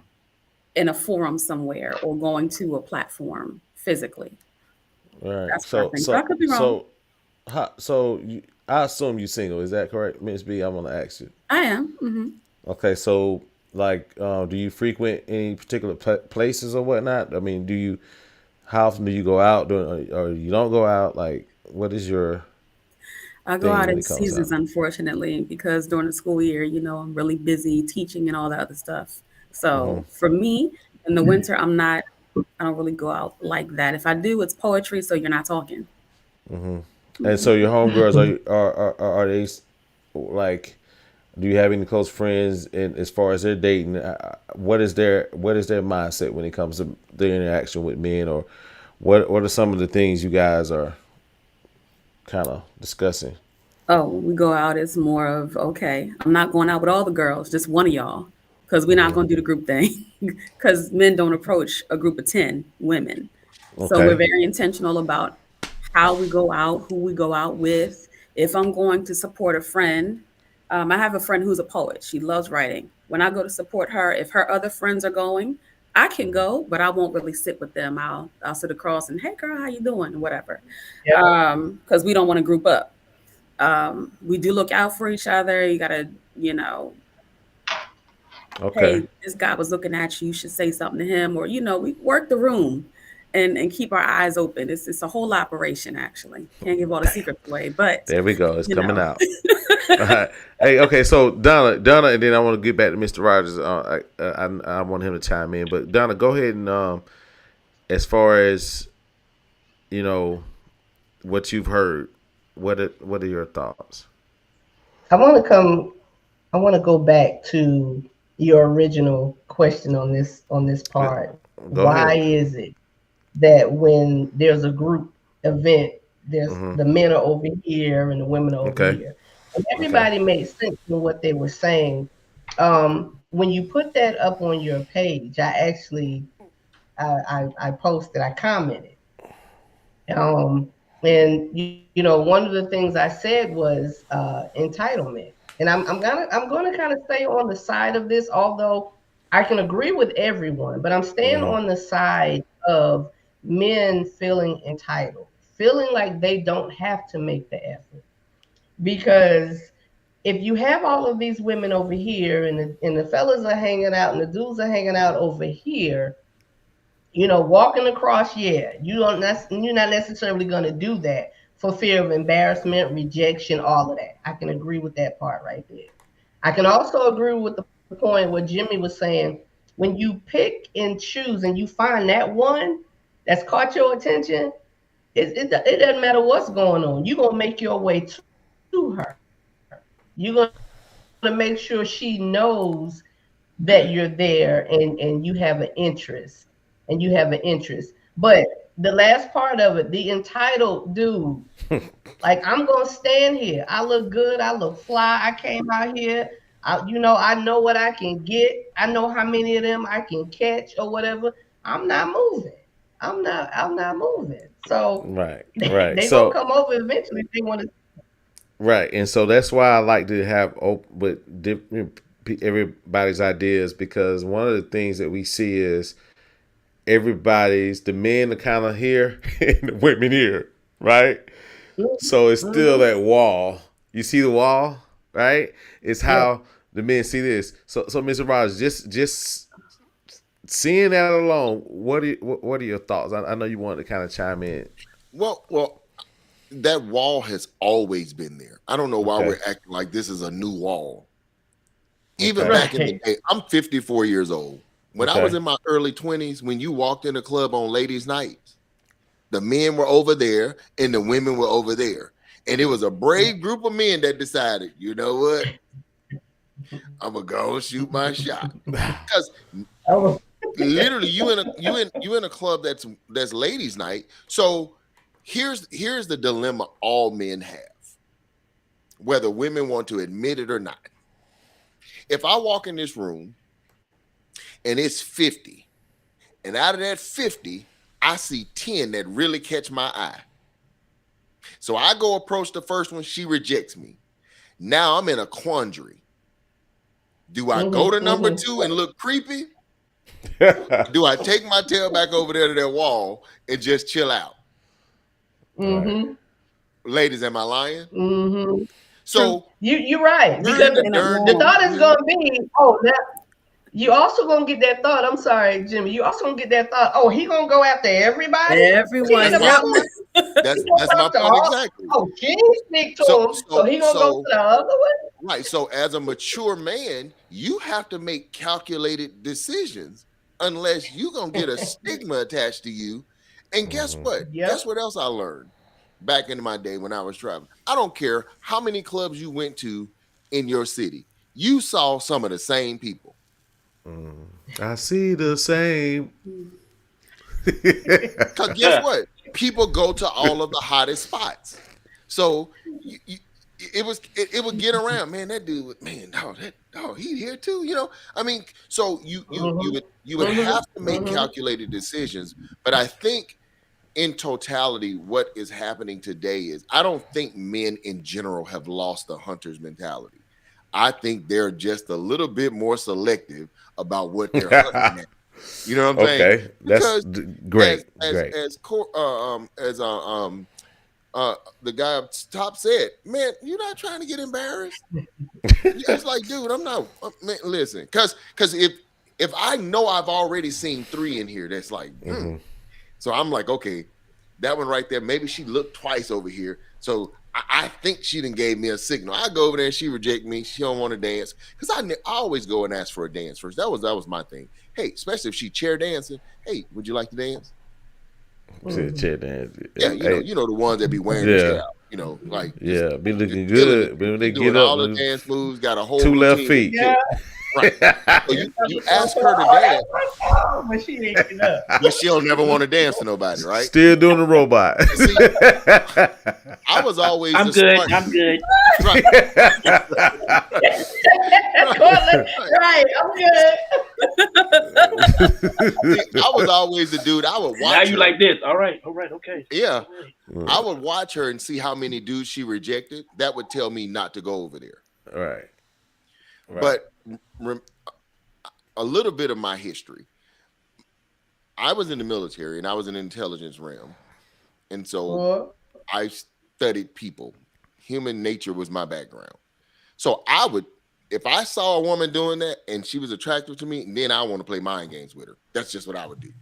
in a forum somewhere or going to a platform physically. All right. That's what I think. So I could be wrong. I assume you single. Is that correct, Miss B? I'm gonna ask you. I am. Okay, so like, do you frequent any particular places or whatnot? I mean, how often do you go out, or you don't go out? Like, what is your? I go out in seasons, unfortunately, because during the school year, you know, I'm really busy teaching and all that other stuff. So for me, in the winter, I don't really go out like that. If I do, it's poetry, so you're not talking. And so your homegirls are they like? Do you have any close friends? And as far as their dating, what is their mindset when it comes to their interaction with men, or what are some of the things you guys are kind of discussing? Oh, we go out. It's more of, okay, I'm not going out with all the girls, just one of y'all, because we're not going to do the group thing, because men don't approach a group of 10 women. Okay. So we're very intentional about how we go out, who we go out with. If I'm going to support a friend, I have a friend who's a poet. She loves writing. When I go to support her, if her other friends are going, I can go, but I won't really sit with them. I'll sit across and, hey girl, how you doing? Whatever. Because we don't want to group up. We do look out for each other. You gotta, you know, hey, this guy was looking at you. You should say something to him, or, you know, we work the room and keep our eyes open. It's a whole operation, actually. Can't give all the secrets away, but there we go. It's coming out. All right. Hey, okay. So Donna, and then I want to get back to Mr. Rogers. I want him to chime in, but Donna, go ahead and as far as, you know, what you've heard, what are your thoughts? I want to go back to your original question on this part. Why is it that when there's a group event, there's the men are over here and the women are over here? And everybody made sense in what they were saying. When you put that up on your page, I posted, I commented. And you know, one of the things I said was entitlement. And I'm gonna kind of stay on the side of this, although I can agree with everyone, but I'm staying on the side of men feeling entitled, feeling like they don't have to make the effort. Because if you have all of these women over here and the fellas are hanging out and the dudes are hanging out over here, you know, walking across, you're not necessarily going to do that for fear of embarrassment, rejection, all of that. I can agree with that part right there. I can also agree with the point where Jimmy was saying, when you pick and choose and you find that one that's caught your attention, it doesn't matter what's going on. You're going to make your way to her. You're going to make sure she knows that you're there and you have an interest. But the last part of it, the entitled dude, like, I'm going to stand here. I look good. I look fly. I came out here. I know what I can get. I know how many of them I can catch or whatever. I'm not moving. I'm not moving. So Right, right. they gonna So come over eventually if they want to. right, and so that's why I like to have with different everybody's ideas, because one of the things that we see is the men are kind of here and the women here, right? So it's still that wall. You see the wall, right? It's Yeah. how the men see this. So Mr. Rogers, just seeing that alone, what are your thoughts? I know you wanted to kind of chime in. Well, that wall has always been there. I don't know why Okay. we're acting like this is a new wall. Even Okay. back in the Right. day, I'm 54 years old. When I was Okay. in my early 20s, when you walked in a club on ladies' nights, the men were over there and the women were over there. And it was a brave group of men that decided, you know what? I'm gonna go and shoot my shot. Because Oh, literally you in a club that's ladies' night. So here's the dilemma all men have, whether women want to admit it or not. If I walk in this room and it's 50, and out of that 50, I see 10 that really catch my eye. So I go approach the first one, she rejects me. Now I'm in a quandary. Do I go to number 2 and look creepy? Do I take my tail back over there to that wall and just chill out? mm-hmm. Ladies, am I lying? Mm-hmm. So You're right, we're because in the darn the thought is different- gonna be, oh, that you also gonna get that thought. I'm sorry, Jimmy. You also gonna get that thought. Oh, he gonna go after everybody. Everyone. That's Yep. my- that's my point exactly. Oh, she didn't speak to him, so he gonna go to the other one. Right. So as a mature man, you have to make calculated decisions unless you're going to get a stigma attached to you. And guess what? Yep. Guess what else I learned back in my day when I was traveling? I don't care how many clubs you went to in your city. You saw some of the same people. I see the same. Because guess what? People go to all of the hottest spots. So it would get around, man. That dude, he here too. You know, I mean, so you would have to make calculated decisions. But I think in totality, what is happening today is I don't think men in general have lost the hunter's mentality. I think they're just a little bit more selective about what they're hunting at. You know what I'm saying? Okay, that's great. Great. The guy up top said, "Man, you're not trying to get embarrassed." It's like, dude, I'm not. Man, listen, because if I know I've already seen 3 in here, that's like, so I'm like, okay, that one right there. Maybe she looked twice over here, so I think she done gave me a signal. I go over there and she reject me. She don't want to dance because I always go and ask for a dance first. That was my thing. Hey, especially if she chair dancing. Hey, would you like to dance? Chair dance. Yeah, you know the ones that be wearing the chair out. You know, like be looking good. But when they doing get up, all the dance moves, got a whole 2 left routine. feet. Yeah. Right. So you ask her to dance, But she ain't get up. but she'll never want to dance to nobody, right? Still doing the robot. See, I was always I'm the good. smart- I'm good. Right. Right, I'm good. See, I was always the dude. I would watch. Now you her. like this. All right. Okay. Yeah. I would watch her and see how many dudes she rejected. That would tell me not to go over there. Right. But a little bit of my history. I was in the military and I was in the intelligence realm. And so I studied people. Human nature was my background. So if I saw a woman doing that and she was attractive to me, then I want to play mind games with her. That's just what I would do.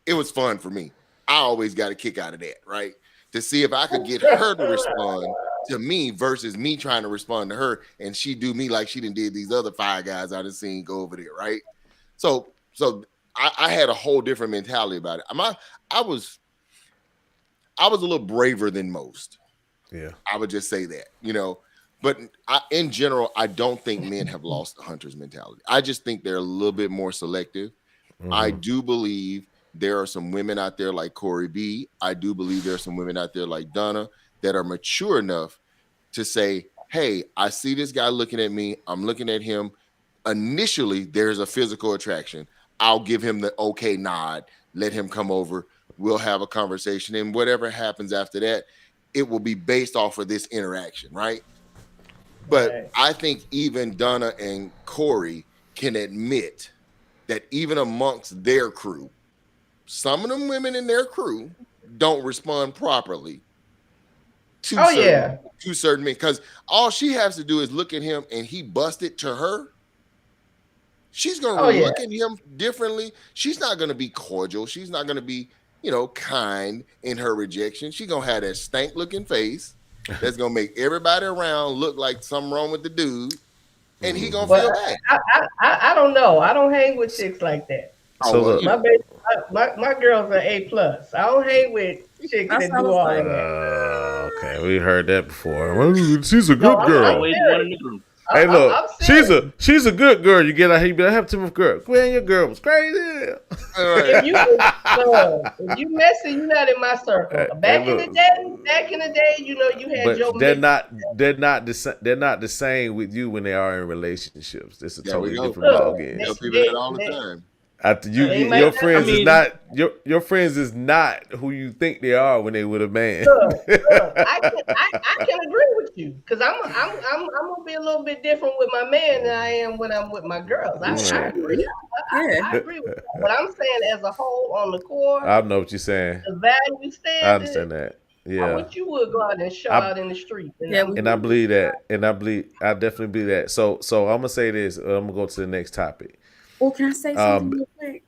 It was fun for me. I always got a kick out of that, right? To see if I could get her to respond to me versus me trying to respond to her and she do me like she done did these other 5 guys I done seen go over there, right? So I had a whole different mentality about it. I was a little braver than most. Yeah. I would just say that, but in general, I don't think men have lost the hunter's mentality. I just think they're a little bit more selective. I do believe there are some women out there like Corey B. I do believe there are some women out there like Donna that are mature enough to say, hey, I see this guy looking at me. I'm looking at him. Initially, there's a physical attraction. I'll give him the okay nod, let him come over. We'll have a conversation. And whatever happens after that, it will be based off of this interaction, right? But Right. I think even Donna and Corey can admit that even amongst their crew, some of them women in their crew don't respond properly to Oh yeah. certain men. Because all she has to do is look at him and he busted to her. She's going to Oh, yeah. look at him differently. She's not going to be cordial. She's not going to be, kind in her rejection. She's going to have that stank looking face that's going to make everybody around look like something wrong with the dude. And he going to feel But bad. I don't know. I don't hang with chicks like that. So look, My girls are A+. I don't hang with chicks That's that what I do was all like. of that. okay, we heard that before. Well, she's a No, good I'm girl. Always serious. one in the group. Hey, look, I'm serious. she's a good girl. You get out here, you better have to girl. Man, your girl was crazy. All right. If you messy, you're not in my circle. Hey, Back in look. the day, you had your But they're mix. not the same with you when they are in relationships. It's a There we totally go. different Look, ballgame. Tell people that all the time. After They might your not- friends I mean- is not your friends is not who you think they are when they with a man. Look, I can agree with you because I'm gonna be a little bit different with my man than I am when I'm with my girls. I agree. I agree with that. But I'm saying as a whole on the core, I know what you're saying. the value standard. I understand that. I Yeah. wish you would go out and show out in the street. Yeah, And I believe that. And I definitely believe that. So I'm gonna say this. I'm gonna go to the next topic. Oh, can I say something real quick?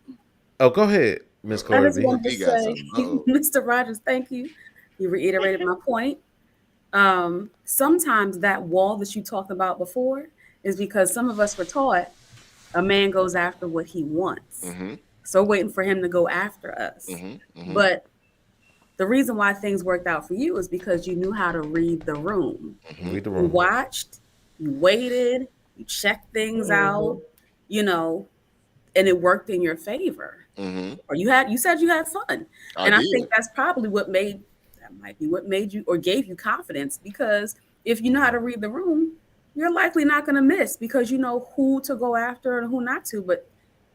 Oh, go ahead, Miss I just Corby. wanted to He got say, something. Uh-oh. Mr. Rogers, thank you. You reiterated my point. Sometimes that wall that you talked about before is because some of us were taught a man goes after what he wants. Mm-hmm, So we're waiting for him to go after us. mm-hmm, mm-hmm. But the reason why things worked out for you is because you knew how to read the room. Read the You room. watched, you waited, you checked things out, and it worked in your favor. Mm-hmm. Or you said you had fun. I did. think that's probably what made you or gave you confidence, because if you know how to read the room, you're likely not going to miss because you know who to go after and who not to, but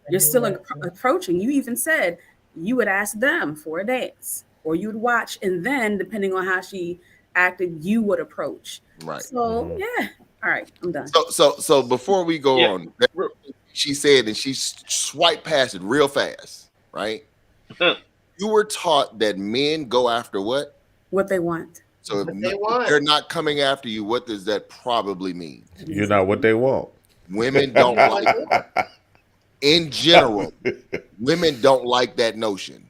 you're still approaching. You even said you would ask them for a dance or you would watch, and then depending on how she acted, you would approach. Right. So yeah. All right, I'm done. So before we go Yeah. on, she said, and she swiped past it real fast, right? You were taught that men go after what? What they want. So What if they want. they're not coming after you, what does that probably mean? You're not what they want. Women don't like, in general, women don't like that notion.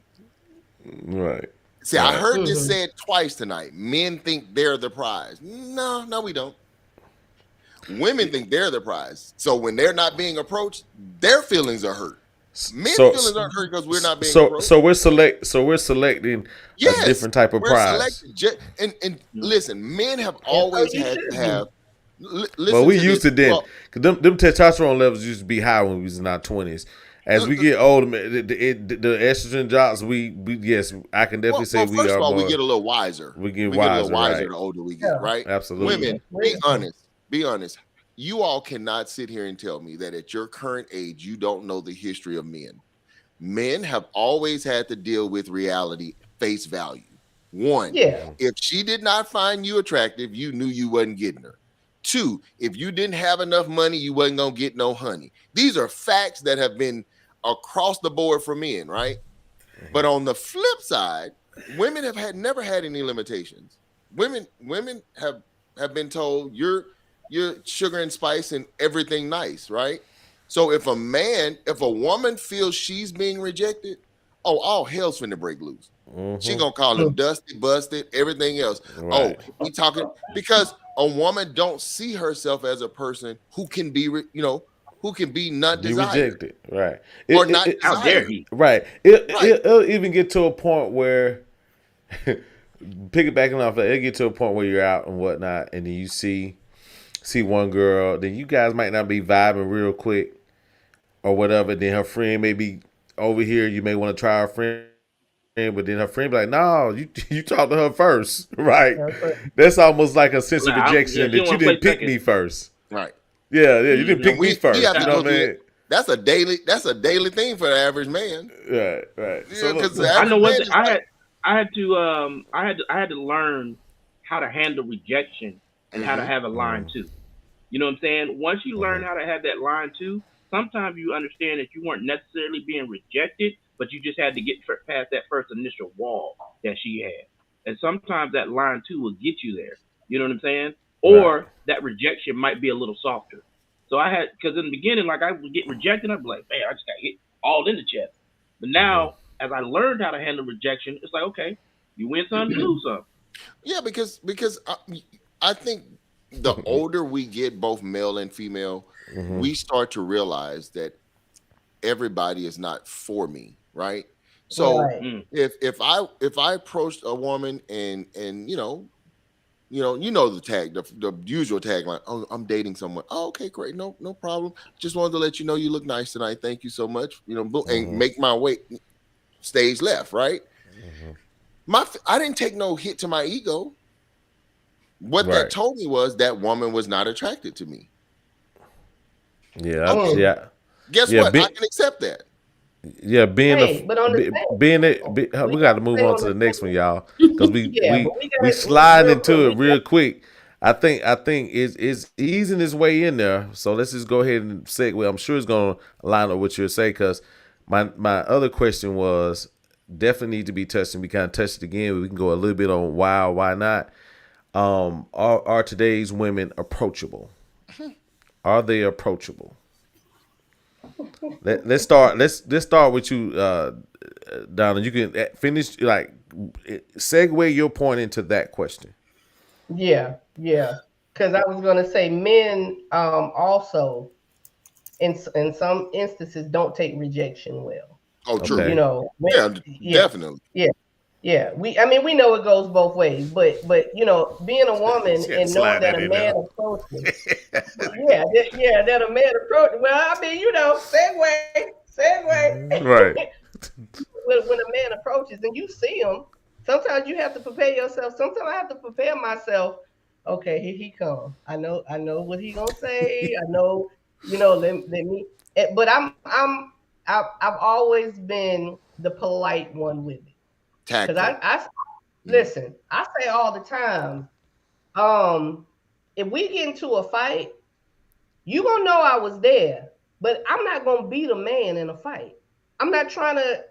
Right. See, I heard Mhm. this said twice tonight. Men think they're the prize. No, we don't. Women think they're the prize. So when they're not being approached, their feelings are hurt. Men's feelings aren't hurt because we're not being approached. So we're selecting a different type of we're prize. selecting. And listen, men have always you had should to be. have. Well, we used to then. Well, 'Cause them testosterone levels used to be high when we was in our 20s. As we get older, man, the estrogen drops. We yes, I can definitely say we first are of all, more. we get a little wiser. We get a wiser, little wiser right. the older we get, Yeah. right? Absolutely. Women, be honest. Be honest. You all cannot sit here and tell me that at your current age, you don't know the history of men. Men have always had to deal with reality, face value. One, Yeah. if she did not find you attractive, you knew you wasn't getting her. Two, if you didn't have enough money, you wasn't gonna get no honey. These are facts that have been across the board for men, right? But on the flip side, women have never had any limitations. Women have been told you're sugar and spice and everything nice, right? So if a woman feels she's being rejected, all hell's finna break loose. Mhm. She gonna call him dusty, busted, everything else. Right. Oh, we talking because a woman don't see herself as a person who can be, who can be not Be desired rejected, right? or not How dare desired. he? Right. It'll even get to a point where, piggybacking off that, it'll get to a point where you're out and whatnot, and then you see one girl, then you guys might not be vibing real quick or whatever. Then her friend may be over here. You may want to try her friend but then her friend be like, "No, you talk to her first, right?" That's right. That's almost like a sense of Like, rejection she that you wanna play didn't pick second. me first. Right. Yeah, you didn't pick We me first. have to You know go what I through mean? it. That's a daily thing for the average man. Right. Yeah, So because look, the I know average one man thing. is like, I had to learn how to handle rejection and how to have a line too. You know what I'm saying? Once you learn how to have that line too, sometimes you understand that you weren't necessarily being rejected, but you just had to get past that first initial wall that she had. And sometimes that line too will get you there. You know what I'm saying? Or that rejection might be a little softer. So because in the beginning, like I would get rejected, I'd be like, man, I just got hit all in the chest. But now, as I learned how to handle rejection, it's like, okay, you win some, you lose some. yeah, because I think the older we get, both male and female, we start to realize that everybody is not for me, right? So Right. if I approached a woman and the tag, the usual tagline. Oh, I'm dating someone. Oh, okay, great. No problem. Just wanted to let you know you look nice tonight. Thank you so much. And make my way stage left, right? I didn't take no hit to my ego. What that told me was that woman was not attracted to me. Yeah. Guess what? I can accept that. Yeah, but on the we got to move on to the next one, y'all, because we we slide into it real quick. I think it's easing its way in there. So let's just go ahead and segue. I'm sure it's going to line up with what you're saying, because my other question was definitely need to be touched, and we kind of touched it again. We can go a little bit on why or why not. Are today's women approachable? Are they approachable? Let's start with you, Donna. You can finish, segue your point into that question. Yeah. Because I was gonna say men also in some instances don't take rejection well. Oh, true. Okay. Definitely. Yeah. We know it goes both ways, but being a woman and knowing that a man approaches, that a man approaches. Well, segue. Right. when a man approaches and you see him, sometimes you have to prepare yourself. Sometimes I have to prepare myself. Okay, here he comes. I know what he gonna say. I know, let me. But I've always been the polite one with it. Because I listen, I say all the time, if we get into a fight, you gonna know I was there, but I'm not gonna beat a man in a fight. I'm not trying to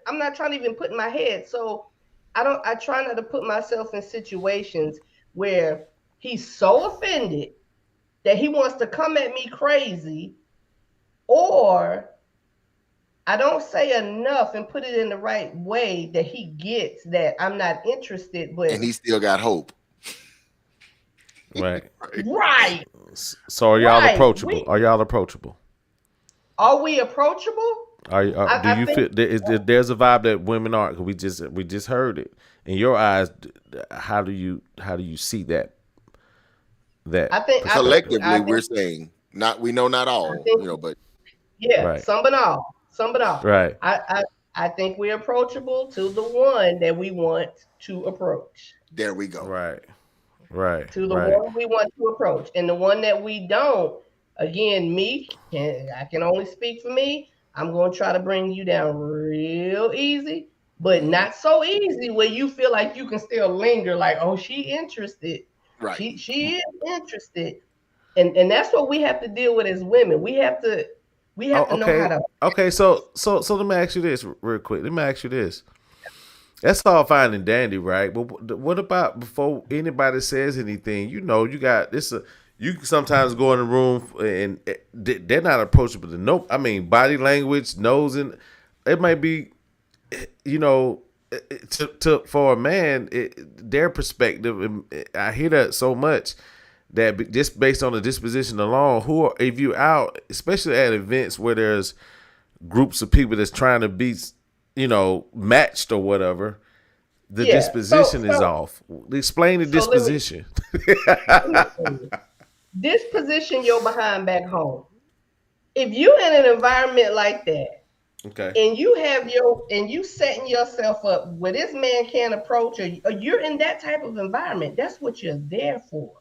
even put in my head. So I try not to put myself in situations where he's so offended that he wants to come at me crazy, or I don't say enough and put it in the right way that he gets that I'm not interested, and he still got hope. Right. Right. So are y'all approachable? Are y'all approachable? Are we approachable? Do you feel there's a vibe that women aren't? We just heard it in your eyes. How do you see that? I think collectively we're saying not all, but right. Some but all. Right. I think we're approachable to the one that we want to approach. There we go. Right. To the one we want to approach, and the one that we don't. Again, I can only speak for me. I'm going to try to bring you down real easy, but not so easy where you feel like you can still linger. Like, oh, she interested. Right. She is interested, and that's what we have to deal with as women. We have to know how to. Okay, so let me ask you this real quick. That's all fine and dandy, right? But what about before anybody says anything? You got this. You can sometimes go in the room and they're not approachable. Body language, nose, and it might be, for a man, their perspective. And I hear that so much that just based on the disposition alone, if you're out, especially at events where there's groups of people that's trying to be, matched or whatever, the disposition is off. Explain the disposition. Disposition your behind back home. If you're in an environment like that Okay. and you setting yourself up where this man can't approach, or you're in that type of environment, that's what you're there for.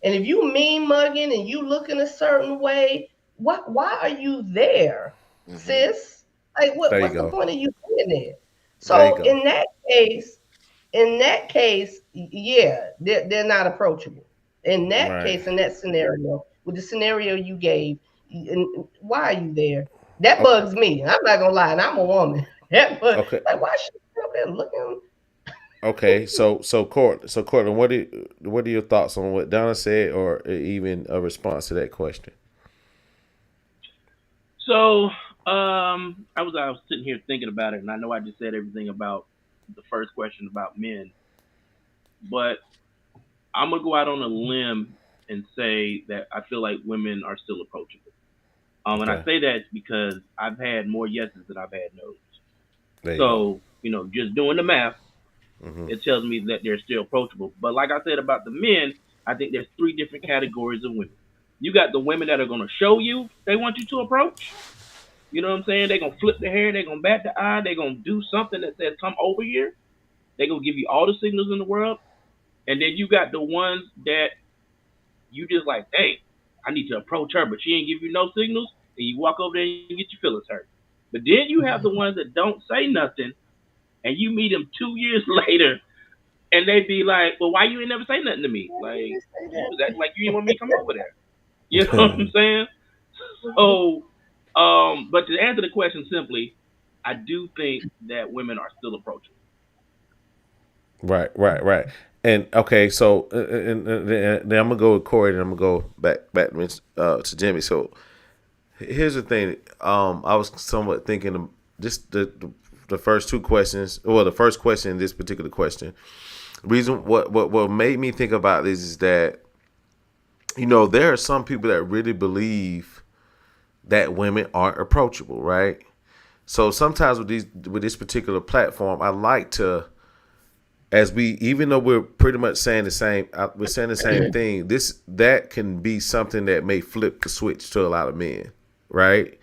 And if you mean mugging and you looking a certain way, why are you there, Mm-hmm. sis? Like There you what's the go. point of you being there? There you So go. in that case, yeah, they're not approachable. In that Right. case, in that scenario, with the scenario you gave, why are you there? That Okay. bugs me. I'm not gonna lie, and I'm a woman. That bug, Okay. like, why should you up there looking? Okay. Courtland, what are your thoughts on what Donna said, or even a response to that question? So I was sitting here thinking about it, and I know I just said everything about the first question about men, but I'm gonna go out on a limb and say that I feel like women are still approachable. And I Okay. say that because I've had more yeses than I've had nos. There you go. So, just doing the math, Hmm. it tells me that they're still approachable. But like I said about the men, I think there's three different categories of women. You got the women that are going to show you they want you to approach. You know what I'm saying? They're going to flip their hair. They're going to bat the eye. They're going to do something that says, come over here. They're going to give you all the signals in the world. And then you got the ones that you just like, hey, I need to approach her, but she ain't give you no signals. And you walk over there and you get your feelings hurt. But then you have the ones that don't say nothing, and you meet them 2 years later, and they be like, "Well, why you ain't never say nothing to me? Like you was acting like you didn't want me to come over there." You know what I'm saying? So, but to answer the question simply, I do think that women are still approachable. Right. And okay, so and then I'm gonna go with Corey, and I'm gonna go back to Jimmy. So here's the thing. I was somewhat thinking of just the first two questions. Well, the first question in this particular question. Reason what made me think about this is that there are some people that really believe that women aren't approachable, right? So sometimes with this particular platform, I like to, as we, even though we're pretty much saying the same, we're saying the same thing. That can be something that may flip the switch to a lot of men, right?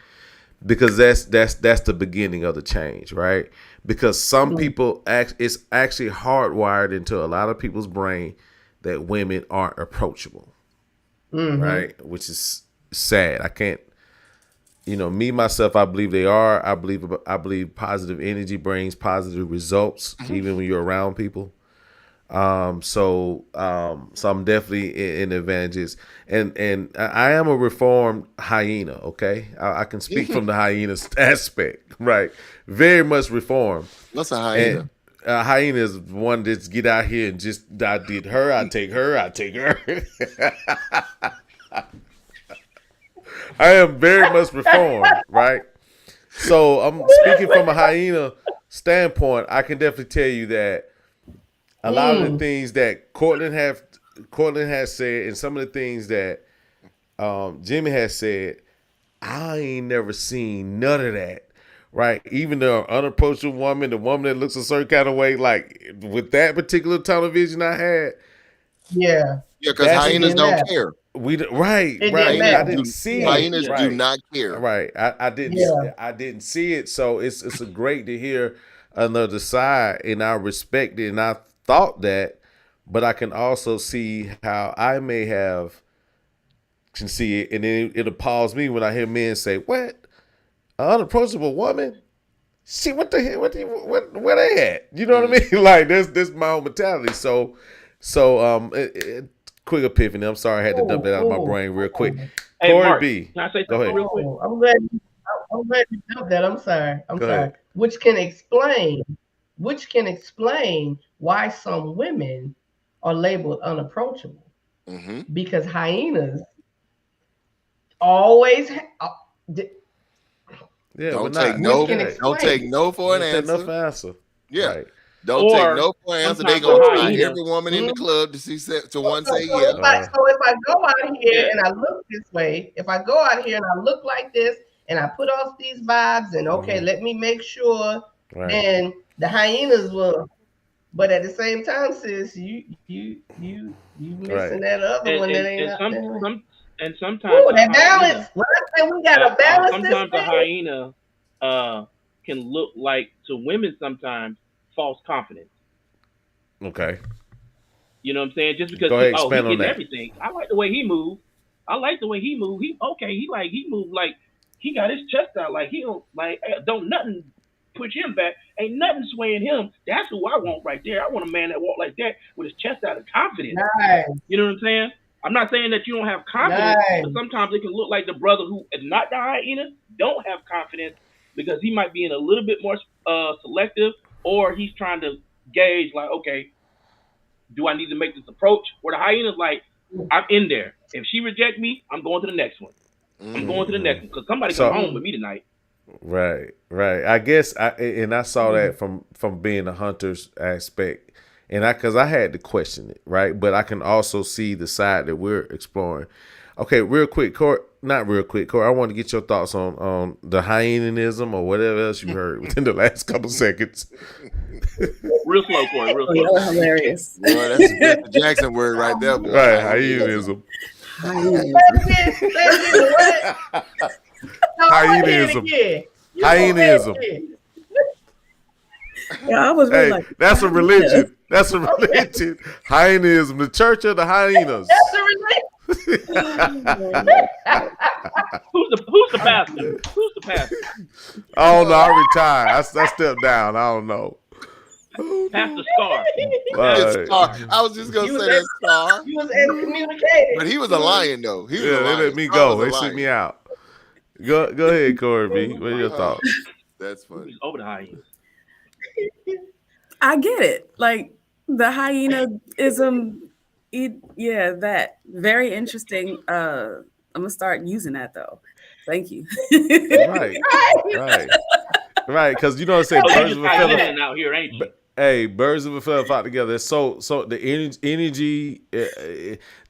Because that's the beginning of the change, right? Because some people it's actually hardwired into a lot of people's brain that women aren't approachable, Mm-hmm. right? Which is sad. I can't, me myself, I believe they are. I believe positive energy brings positive results, even when you're around people. So I'm definitely in advantages, and I am a reformed hyena. Okay, I can speak from the hyena aspect, right? Very much reformed. What's a And hyena? hyena is one that's get out here and just I did her, I take her, I take her. I am very much reformed, right? So I'm speaking from a hyena standpoint. I can definitely tell you that a lot of the things that Cortland has said, and some of the things that Jimmy has said, I ain't never seen none of that. Right? Even the unapproachable woman, the woman that looks a certain kind of way, like with that particular tunnel vision I had, Yeah, Yeah, because that's it hyenas didn't don't matter. care. right. It didn't Hyenas I matter. didn't do see Yeah, it. hyenas yeah. do Right. not care. Right. I didn't Yeah. I didn't see it. So it's a great to hear another side, and I respect it, and I thought that, but I can also see how I may have can see it, and then it appalls me when I hear men say, "What? An unapproachable woman? See what the hell? Where they at? You know what I mean? Like this my own mentality. So quick epiphany. I'm sorry I had to dump Oh, that out of my oh, brain real quick. oh, Hey, Corey Mark, B, can I say go something ahead. real quick? oh. I'm glad you know that. I'm sorry. I'm Go sorry. ahead. Which can explain why some women are labeled unapproachable, Mm-hmm. because hyenas always Yeah, we're Don't take not. which no. can Right. Don't take explain. no for an Don't take no answer. for answer. Yeah. Right. Don't take Or no for an answer. They sometimes a gonna try Ooh. hyena. every woman in the Mm. club to see to So, one so, say so yeah. if I go out here Yeah, and I look this way, if I go out here and I look like this and I put off these vibes and okay, Mm-hmm. let me make sure, Right. then the hyenas will. But at the same time, sis, you Right. missing that other and one that and, ain't and out some there. some and sometimes Ooh, a that balance. hyena. When I say we gotta balance this Sometimes a thing. hyena can look like to women sometimes false confidence. Okay. You know what I'm saying? Just because Go ahead, he expand on getting that. everything. I like the way he moved. I like the way he moved. He moved like he got his chest out. Like he don't nothing push him back. Ain't nothing swaying him. That's who I want right there. I want a man that walk like that with his chest out and confidence. Nice. You know what I'm saying? I'm not saying that you don't have confidence, Nice. but sometimes it can look like the brother who is not the hyena don't have confidence because he might be in a little bit more selective, or he's trying to gauge like, okay, do I need to make this approach? Where the hyena's like, I'm in there. If she reject me, I'm going to the next one. I'm going to the next one because somebody come home with me tonight. Right. I guess I saw that from being a hunter's aspect, and because I had to question it, right? But I can also see the side that we're exploring. Okay, real quick, Court. Not real quick, Court. I want to get your thoughts on the hyenanism or whatever else you heard within the last couple seconds. Real slow, Corey. Real Oh, slow. y'all are hilarious. Boy, that's a Mr. Jackson word right there. Boy. Right, hyenanism. Hyenas. Hyenaism. Hyenaism. Yeah, I was really Hey, like, that's a religion. That's a religion. Hyenaism, the church of the hyenas. That's a religion. Who's the pastor? Who's the pastor? I don't know. I retired. I stepped down. I don't know. Pastor Scar. Right. I was just gonna You say was that Scar, You was excommunicated. but he was a lion though. He was Yeah, a they lion. let me Scar go. was a They sent lion. me out. Go ahead, Corey B. What are your thoughts? That's funny. He's over the hyenas. I get it. Like the hyenaism, that very interesting. I'm gonna start using that though. Thank you. Right. Because you know what I'm saying. Oh, Birds you of just a feather. hyena out here, ain't you? Hey, birds of a feather flock together. So the energy.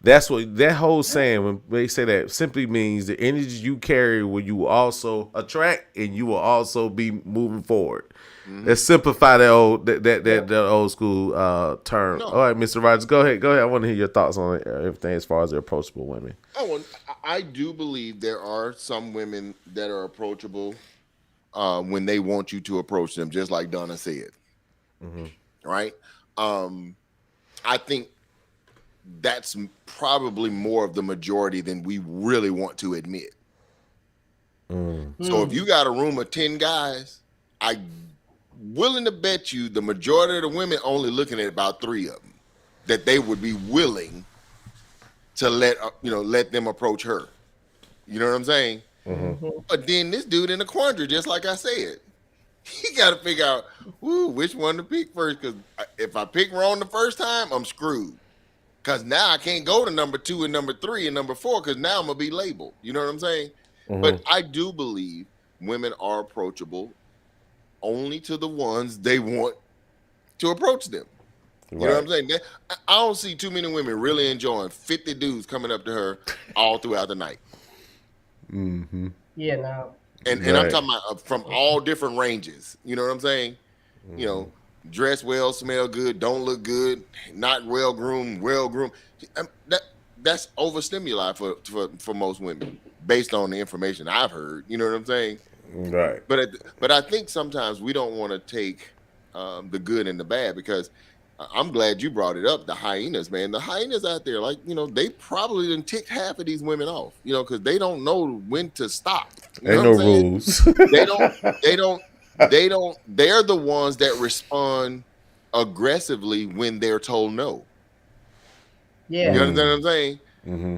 That's what that whole saying when they say that simply means the energy you carry will you also attract and you will also be moving forward. Let's simplify that old school term. No. All right, Mr. Rogers, go ahead. I want to hear your thoughts on everything as far as the approachable women. I do believe there are some women that are approachable when they want you to approach them, just like Donna said. Right? I think that's probably more of the majority than we really want to admit. So if you got a room of 10 guys, I'm willing to bet you the majority of the women only looking at about 3 of them that they would be willing to let them approach her. You know what I'm saying? But then this dude in a quandary, just like I said, he got to figure out which one to pick first. Because if I pick wrong the first time, I'm screwed. Because now I can't go to number 2 and number 3 and number 4 because now I'm going to be labeled. You know what I'm saying? But I do believe women are approachable only to the ones they want to approach them. You know what I'm saying? I don't see too many women really enjoying 50 dudes coming up to her all throughout the night. Yeah, no. And I'm talking about from all different ranges. You know what I'm saying? You know, dress well, smell good, don't look good, not well groomed, well groomed. That's overstimuli for most women, based on the information I've heard. You know what I'm saying? Right. But I think sometimes we don't want to take the good and the bad, because I'm glad you brought it up. The hyenas, man. The hyenas out there, like, you know, they probably done ticked half of these women off, you know, because they don't know when to stop. You Ain't know no what I'm saying? rules. They're the ones that respond aggressively when they're told no. Yeah. You understand what I'm saying?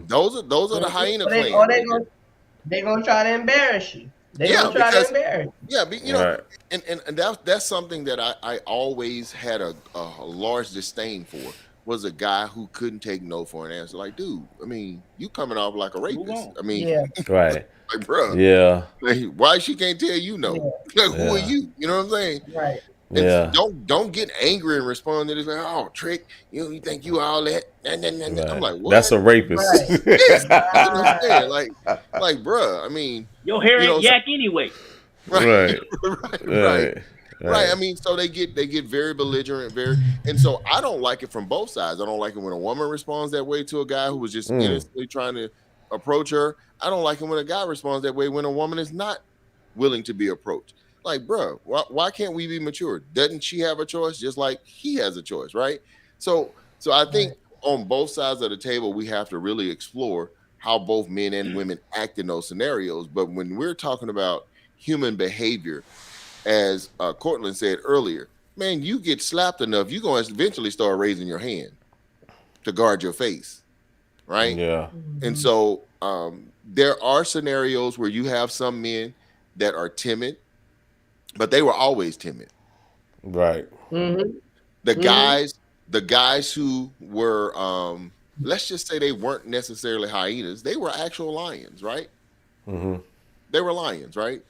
Those are the hyena clans. They're gonna try to embarrass you. Gonna try to embarrass you. Yeah, but, you know, and that's something that I always had a large disdain for, was a guy who couldn't take no for an answer. Like, dude, I mean, you coming off like a rapist. I mean, Right. like, bro, Yeah. like, why she can't tell you no? Like, who are you? You know what I'm saying? Right. And don't get angry and respond to this. Like, oh, trick, you think you all that? Nah. I'm like, what? That's a rapist. Right. Yes, you know what I'm saying? Like, bruh, I mean, your hair ain't yak anyway. Right. Right. I mean, so they get very belligerent, and so I don't like it from both sides. I don't like it when a woman responds that way to a guy who was just innocently trying to approach her. I don't like it when a guy responds that way when a woman is not willing to be approached. Like, bro, why can't we be mature? Doesn't she have a choice just like he has a choice, right? So I think on both sides of the table, we have to really explore how both men and women act in those scenarios. But when we're talking about human behavior, as Cortland said earlier, man, you get slapped enough, you're going to eventually start raising your hand to guard your face, right? Yeah. And so there are scenarios where you have some men that are timid, but they were always timid. Right. Mm-hmm. The guys who were let's just say they weren't necessarily hyenas, they were actual lions, right? Mm-hmm. They were lions, right?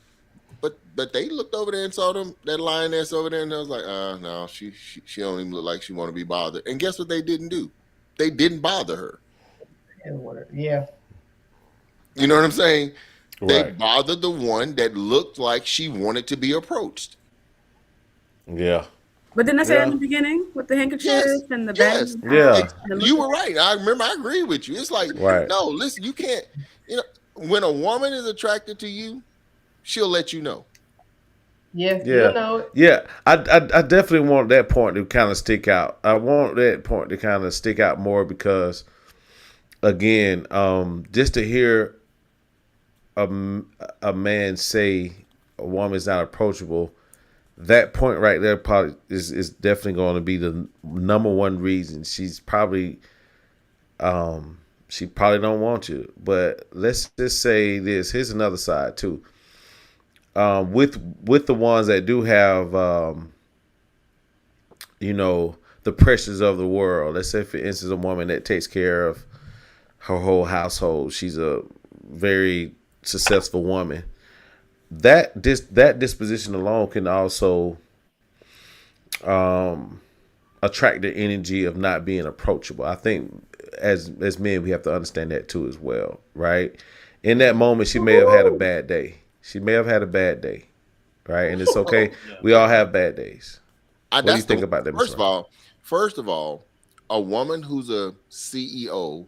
But they looked over there and saw that lioness over there, and I was like, no, she don't even look like she want to be bothered. And guess what they didn't do? They didn't bother her. Yeah. You know what I'm saying? They Right. bothered the one that looked like she wanted to be approached. Yeah. But didn't I say that in Yeah. the beginning with the handkerchief Yes. and the Yes. bag? Yeah. You were right. I remember. I agree with you. It's like, Right. no, listen, you can't. You know, when a woman is attracted to you, she'll let you know. Yeah. Yeah. You know it. Yeah, I definitely want that point to kind of stick out. I want that point to kind of stick out more because, again, just to hear a man say a woman's not approachable, that point right there probably is definitely going to be the number one reason she probably don't want you. But let's just say this. Here's another side too. With the ones that do have, the pressures of the world. Let's say, for instance, a woman that takes care of her whole household. She's a very successful woman. That disposition alone can also attract the energy of not being approachable. I think as men we have to understand that too as well, right? In that moment, she may have had a bad day. Right? And it's okay. We all have bad days. What do you think about that, Mr. First of all, a woman who's a CEO,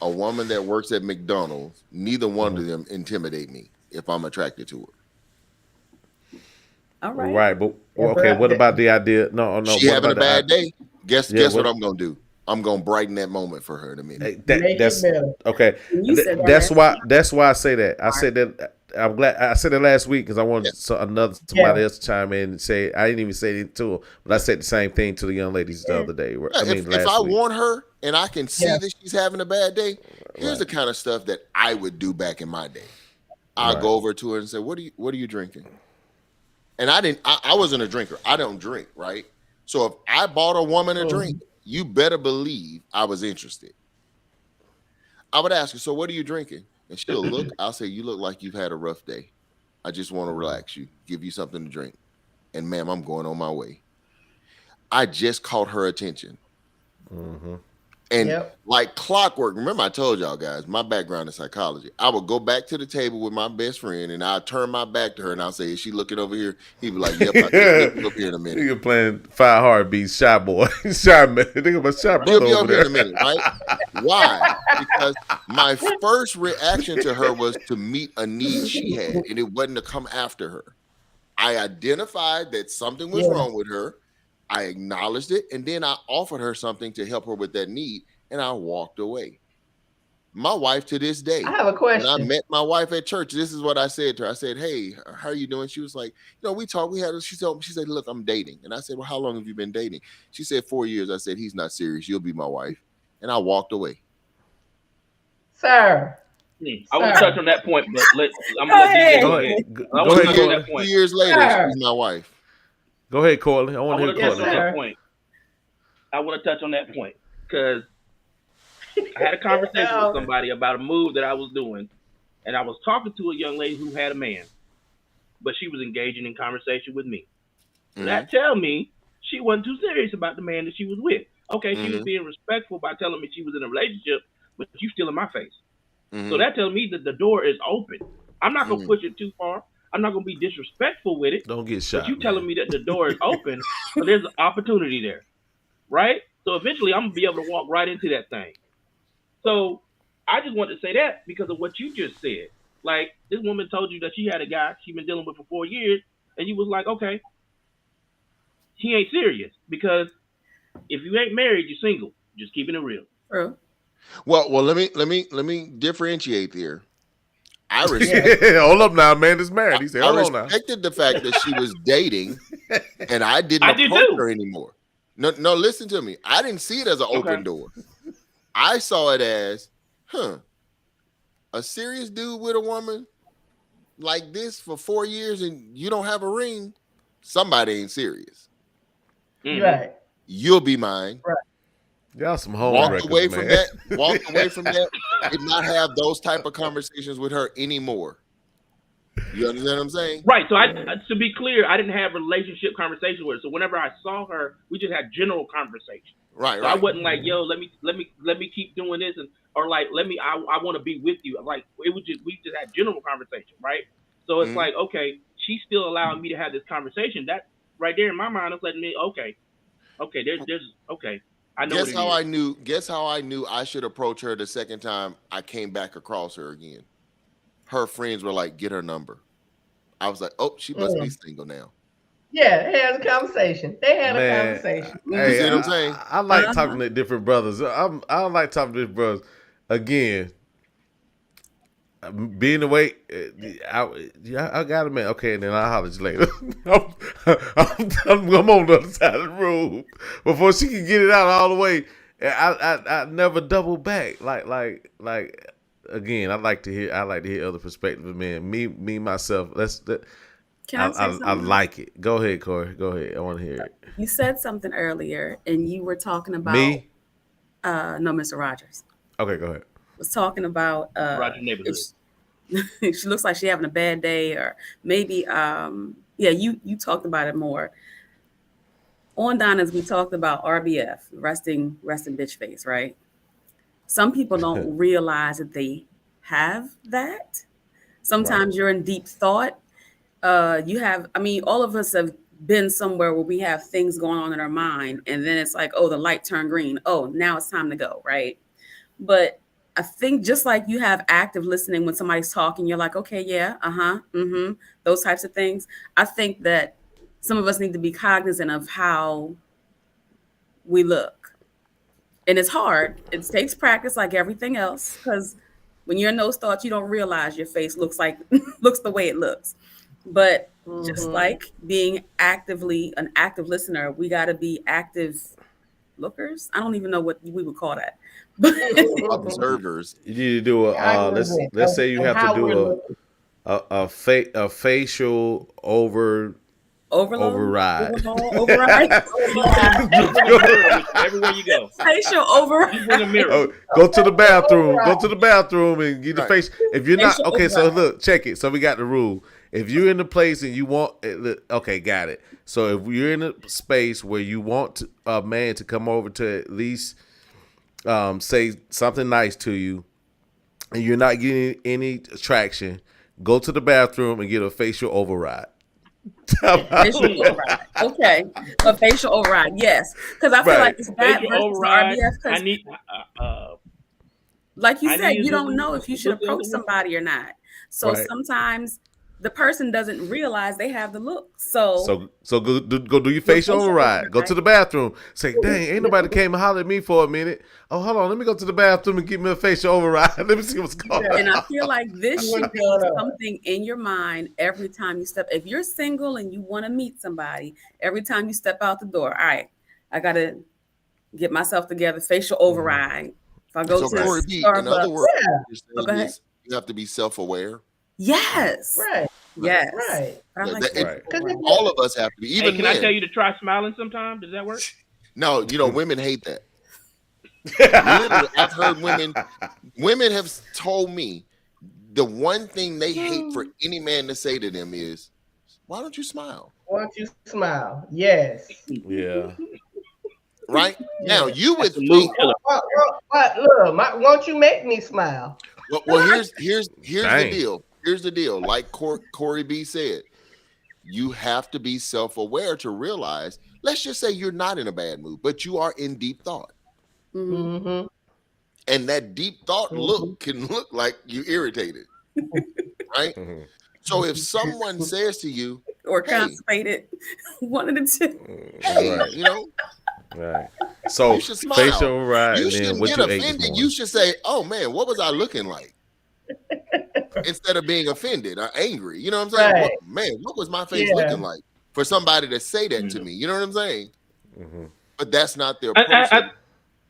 a woman that works at McDonald's, neither one of them intimidate me if I'm attracted to her. All right. Right, but okay. What about the idea? No. She what having a about bad day? Guess what what- I'm gonna do? I'm gonna brighten that moment for her in a minute. Make That's it better. okay. You said that That's last why. That's why I say that. I said that. I'm glad I said it last week because I wanted somebody else to chime in and say I didn't even say it to her, but I said the same thing to the young ladies the other day. Yeah, if I want her and I can see that she's having a bad day, here's the kind of stuff that I would do back in my day. I'll go over to her and say, "What are you drinking?" And I wasn't a drinker. I don't drink, right? So if I bought a woman a drink, you better believe I was interested. I would ask her, "So what are you drinking?" And she'll look. I'll say, "You look like you've had a rough day. I just want to relax you, give you something to drink." And ma'am, I'm going on my way. I just caught her attention. Mm-hmm. And like clockwork, remember I told y'all guys, my background is psychology. I would go back to the table with my best friend and I'd turn my back to her and I'll say, "Is she looking over here?" He'd be like, "Yep, I'll be up here in a minute." You're playing 5 Heartbeats, Shy Boy, Shy Man. Think about Shy He'll Brother be over up here in a there. minute, right? Why? Because my first reaction to her was to meet a need she had, and it wasn't to come after her. I identified that something was wrong with her. I acknowledged it, and then I offered her something to help her with that need, and I walked away. My wife to this day, I have a question. when I met my wife at church, this is what I said to her. I said, "Hey, how are you doing?" She was like, "We talked. She said, "Look, I'm dating." And I said, "Well, how long have you been dating?" She said, 4 years. I said, "He's not serious. You'll be my wife." And I walked away. Sir. I want to touch on that point, but I'm going to let DJ go ahead. I want to touch on that 2 point. years later, she's my wife. Go ahead, Corley. I want to hear touch on Corley. that point. I want to touch on that point because I had a conversation with somebody about a move that I was doing, and I was talking to a young lady who had a man, but she was engaging in conversation with me. So that tell me she wasn't too serious about the man that she was with. Okay, she was being respectful by telling me she was in a relationship, but you still in my face. So that tells me that the door is open. I'm not gonna push it too far. I'm not gonna be disrespectful with it. Don't get shot. But you telling me that the door is open, so there's an opportunity there, right? So eventually, I'm gonna be able to walk right into that thing. So I just wanted to say that because of what you just said. Like, this woman told you that she had a guy she's been dealing with for 4 years. and you was like, okay, he ain't serious because if you ain't married, you're single. Just keeping it real. True. Well, let me differentiate there. I Hold up now, man. Is married. He said, I hold on now. respected the fact that she was dating, and I didn't I did approach too. her anymore. No, listen to me. I didn't see it as an open Okay. door. I saw it as, a serious dude with a woman like this for 4 years and you don't have a ring. Somebody ain't serious. Mhm. Right. You'll be mine. Y'all some home Walked records, away man. from that. Walked away from that. Did not have those type of conversations with her anymore. You understand what I'm saying? Right. So to be clear, I didn't have relationship conversation with her. So whenever I saw her, we just had general conversation. Right, So I right. wasn't like, yo, let me keep doing this, or like, I want to be with you. Like, it was just, we just had general conversation, right? So it's Mhm. like, okay, she's still allowing me to have this conversation. That right there in my mind is letting me, okay, there's okay, I know Guess what it is. Guess how I knew I should approach her the second time I came back across her again. Her friends were like, "Get her number." I was like, "Oh, she must be single now." Yeah, they had a conversation. They had a Man, conversation. hey, see what I'm saying? I like Uh-huh. talking to different brothers. I don't like talking to different brothers. Again, being away, I got a man. Okay, and then I'll holler at you later. I'm on the other side of the room before she can get it out all the way. I never double back. Like again, I like to hear other perspectives, man. Me myself. Can I say something? I like it. Go ahead, Corey. Go ahead. I want to hear it. You said something earlier, and you were talking about Me? no, Mr. Rogers Okay, go ahead. was talking about Roger neighborhood. if she looks like she having a bad day, or maybe you talked about it more. On Donna's, we talked about RBF, resting bitch face, right? Some people don't realize that they have that. Sometimes you're in deep thought. All of us have been somewhere where we have things going on in our mind, and then it's like, oh, the light turned green. Oh, now it's time to go, right? But I think just like you have active listening when somebody's talking, you're like, okay, yeah, those types of things. I think that some of us need to be cognizant of how we look. And it's hard. It takes practice like everything else, because when you're in those thoughts, you don't realize your face looks the way it looks. But just like being an active listener, we got to be active lookers. I don't even know what we would call that. Observers. You need to do a let's say you have to do a facial override. Override. Everywhere you go. Facial override. You bring a mirror. Go to the bathroom. Go to the bathroom and get the face. If you're not Facial okay, so override. look, check it. So we got the rule. If you're in the place and you want, okay, got it. So if you're in a space where you want a man to come over to at least say something nice to you, and you're not getting any traction, go to the bathroom and get a facial override. Facial override. Okay. A facial override, yes. Because I feel like it's that Facial versus override. RBF. I Because, need. like you I said, need you to don't know if you should look the approach other way. somebody or not. So Right. sometimes the person doesn't realize they have the look. So go do your facial override. Go to the bathroom. Say, dang, ain't nobody came and hollered at me for a minute. Oh, hold on, let me go to the bathroom and give me a facial override. Let me see what's going on. and I feel like this should be something in your mind every time you step. If you're single and you want to meet somebody, every time you step out the door, all right, I got to get myself together, facial override. If I go So to Corey B, Starbucks, in other words, you're saying go ahead. is you have to be self-aware. Yes. Right. Yes. Right. I like That- that. Right. All of us have to be. Hey, Even can I men. tell you to try smiling sometime? Does that work? No, women hate that. Literally, I've heard women have told me the one thing they hate for any man to say to them is, "Why don't you smile?" Why don't you smile? Yes. Yeah. Right now, you would That's a mood think. killer. Won't you make me smile? Well, here's the Dang. deal. Here's the deal. Like Corey B said, you have to be self-aware to realize. Let's just say you're not in a bad mood, but you are in deep thought, Mhm. Mm-hmm. and that deep thought look can look like you irritated, right? Mhm. So if someone says to you, or Hey. constipated. One of the two. Hey, Right. you know, Right. So you should smile. facial right, You and then shouldn't what get you ate this offended. morning. You should say, "Oh man, what was I looking like?" Instead of being offended or angry. You know what I'm saying? Right. What was my face Yeah. looking like? For somebody to say that to Mhm. me, you know what I'm saying? Mhm. But that's not the I, approach I, that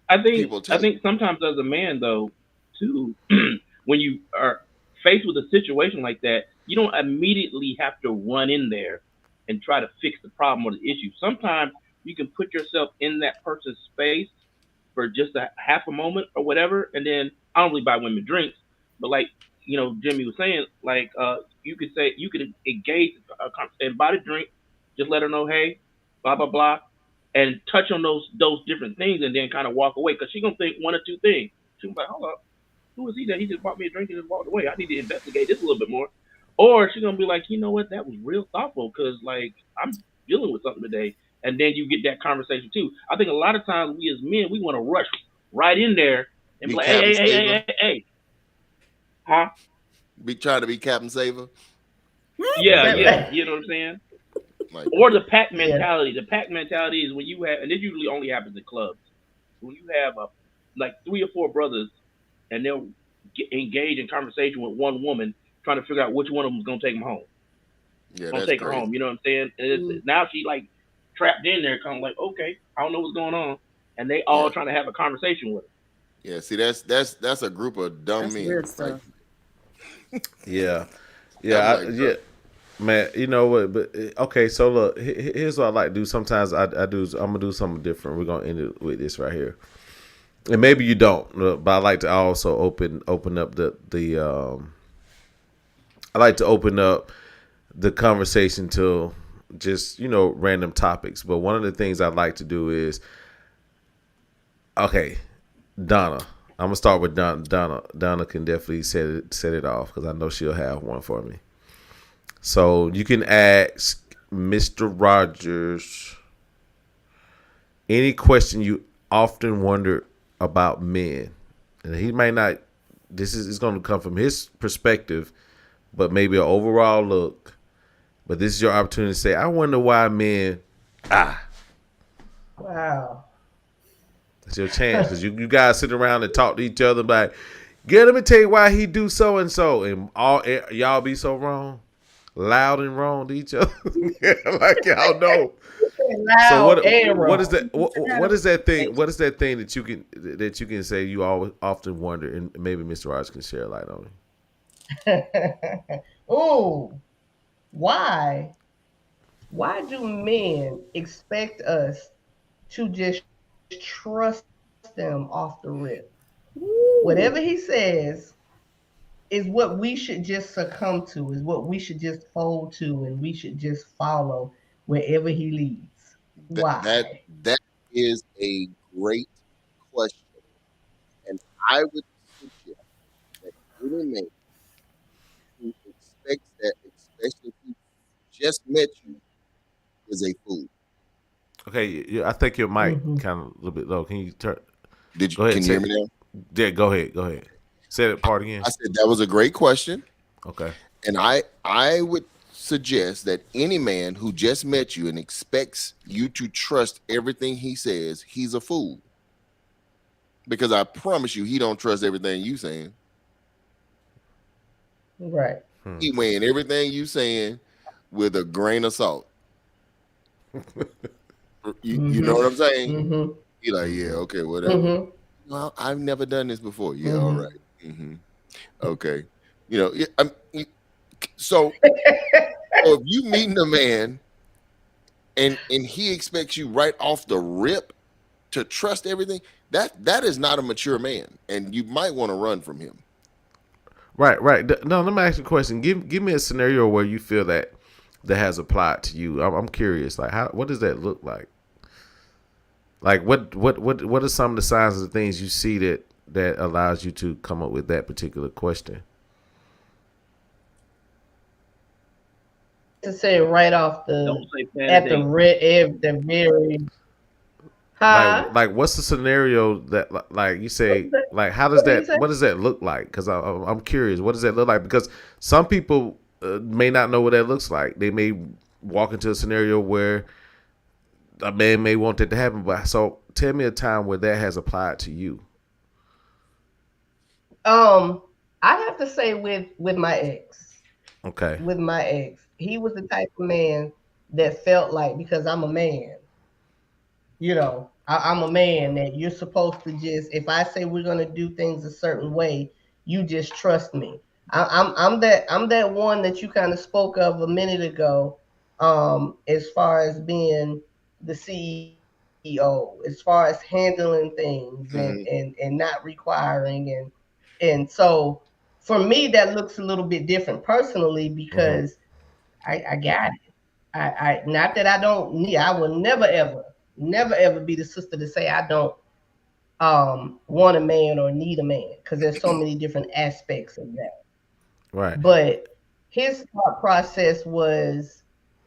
I think people I take. think sometimes as a man though, too, when you are faced with a situation like that, you don't immediately have to run in there and try to fix the problem or the issue. Sometimes you can put yourself in that person's space for just a half a moment or whatever, and then I don't really buy women drinks, but like Jimmy was saying, like you could engage and buy the drink, just let her know, hey, blah blah blah, and touch on those different things, and then kind of walk away because she's gonna think one or two things. She's gonna be like, hold up, who is he that he just bought me a drink and just walked away? I need to investigate this a little bit more. Or she's gonna be like, you know what, that was real thoughtful because like I'm dealing with something today, and then you get that conversation too. I think a lot of times we as men we want to rush right in there and be Be like, Captain Saver. hey, huh? Be trying to be Captain Saver. Yeah, you know what I'm saying? Like, Or the pack Yeah. mentality. The pack mentality is when you have, and this usually only happens in clubs. When you have like 3 or 4 brothers, and they'll engage in conversation with one woman, trying to figure out which one of them is gonna take them home. yeah, Gonna that's take her crazy. home. You know what I'm saying? And now she like trapped in there, kind of like, okay, I don't know what's going on, and they all Yeah. trying to have a conversation with her. Yeah, see, that's a group of dumb That's men. weird Like, stuff. Yeah. I'm Yeah. like, bro. Man, you know what? But okay, so look, here's what I like to do. Sometimes I'm gonna do something different. We're gonna end it with this right here, and maybe you don't, but I like to also open up I like to open up the conversation to just random topics. But one of the things I like to do is, okay, Donna. I'm gonna start with Donna. Donna can definitely set it off because I know she'll have one for me. So you can ask Mr. Rogers any question you often wonder about men, and he might not. This is going to come from his perspective, but maybe an overall look. But this is your opportunity to say, "I wonder why men." Wow. It's your chance because you guys sit around and talk to each other like, "Get let me tell you why he do so and so," and all y'all be so wrong. Loud and wrong to each other, like y'all know. So what is that? What is that thing? What is that thing that you can say you always often wonder, and maybe Mr. Rogers can share a light on it. Oh, why? Why do men expect us to just trust them off the rip? Whatever he says is what we should just succumb to, is what we should just fold to, and we should just follow wherever he leads. Why? That is a great question, and I would suggest that any man who expects that, especially if he just met you, is a fool. Okay, I think your mic Mhm. kind of a little bit low. Can you turn? Did you? Go ahead. Can you hear me now? Yeah, go ahead. Say that part again. I said that was a great question, Okay. and I would suggest that any man who just met you and expects you to trust everything he says, he's a fool. Because I promise you, he don't trust everything you saying. Right. He weighing everything you saying with a grain of salt. You know what I'm saying? Mm-hmm. He like, yeah, okay, whatever. Mm-hmm. Well, I've never done this before. Yeah, Mhm. all right. Okay. So if you meeting a man and he expects you right off the rip to trust everything, that is not a mature man, and you might want to run from him. Right. No, let me ask you a question. Give me a scenario where you feel that has applied to you. I'm curious. Like, what does that look like? Like, what are some of the signs of the things you see that allows you to come up with that particular question? To say right off Don't the say at the very huh? Like what's the scenario that like you say like how does What do you that say? what does that look like? Because I'm curious. What does that look like? Because some people may not know what that looks like. They may walk into a scenario where a man may want that to happen. But so tell me a time where that has applied to you. I have to say with my ex. Okay. With my ex, he was the type of man that felt like, because I'm a man, I'm a man, that you're supposed to just, if I say we're gonna do things a certain way, you just trust me. I'm that one that you kind of spoke of a minute ago, as far as being the CEO, as far as handling things and not requiring, and so for me that looks a little bit different personally, because I got it. I not that I don't need. I will never ever be the sister to say I don't want a man or need a man, because there's so many different aspects of that. Right. But his thought process was,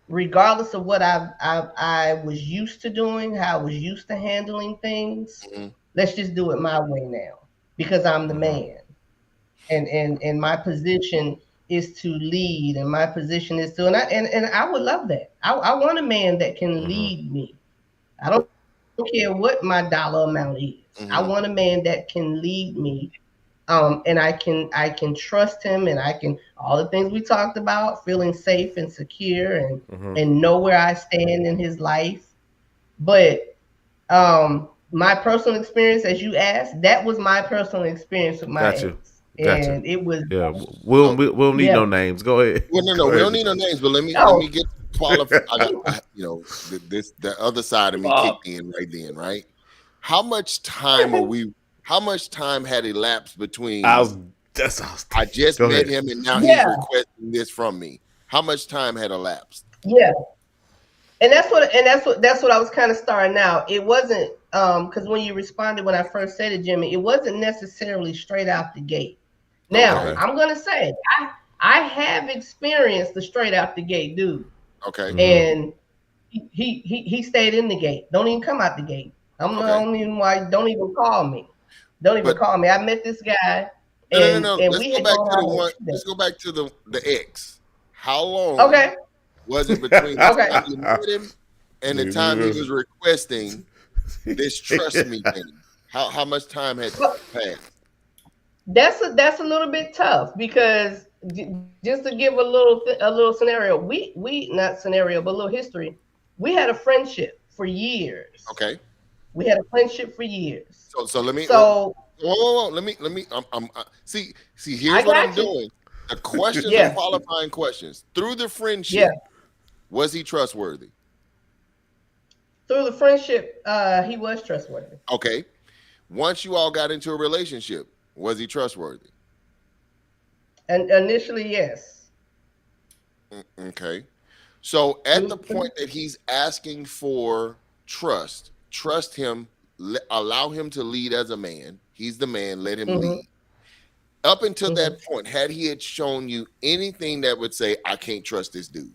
regardless of what I was used to doing, how I was used to handling things, let's just do it my way now, because I'm the man, and my position is to lead, and my position is to, and I would love that. I want a man that can lead me. I don't care what my dollar amount is. I want a man that can lead me, and I can trust him, and I can, all the things we talked about, feeling safe and secure, and know where I stand in his life. But my personal experience, as you asked, that was my personal experience with my ex. Gotcha. And it was, we'll need no names. Go ahead. Well, no, we don't need no names, but let me get qualified. The other side of me kicked in right then, right? How much time how much time had elapsed between I just met him and now he's requesting this from me? How much time had elapsed? Yeah. And that's what I was kind of starting out. It wasn't because when you responded when I first said it, Jimmy, it wasn't necessarily straight out the gate. Now, I'm gonna say I have experienced the straight out the gate dude. Okay. And he stayed in the gate. Don't even come out the gate. Don't even call me. Don't even call me. I met this guy. No. Let's go back to the ex. How long was it between the time you met him and the time he was requesting this trust me thing? How much time had passed? That's a little bit tough, because just to give a little scenario, we not scenario, but a little history. We had a friendship for years. Okay. We had a friendship for years. So let me. So let me. See. Here's what I'm doing. The questions are qualifying questions. Through the friendship, was he trustworthy? Through the friendship, he was trustworthy. Okay. Once you all got into a relationship, was he trustworthy? And initially, yes. Okay. So at the point that he's asking for trust him, allow him to lead as a man. He's the man, let him lead. Up until that point, had he had shown you anything that would say, I can't trust this dude?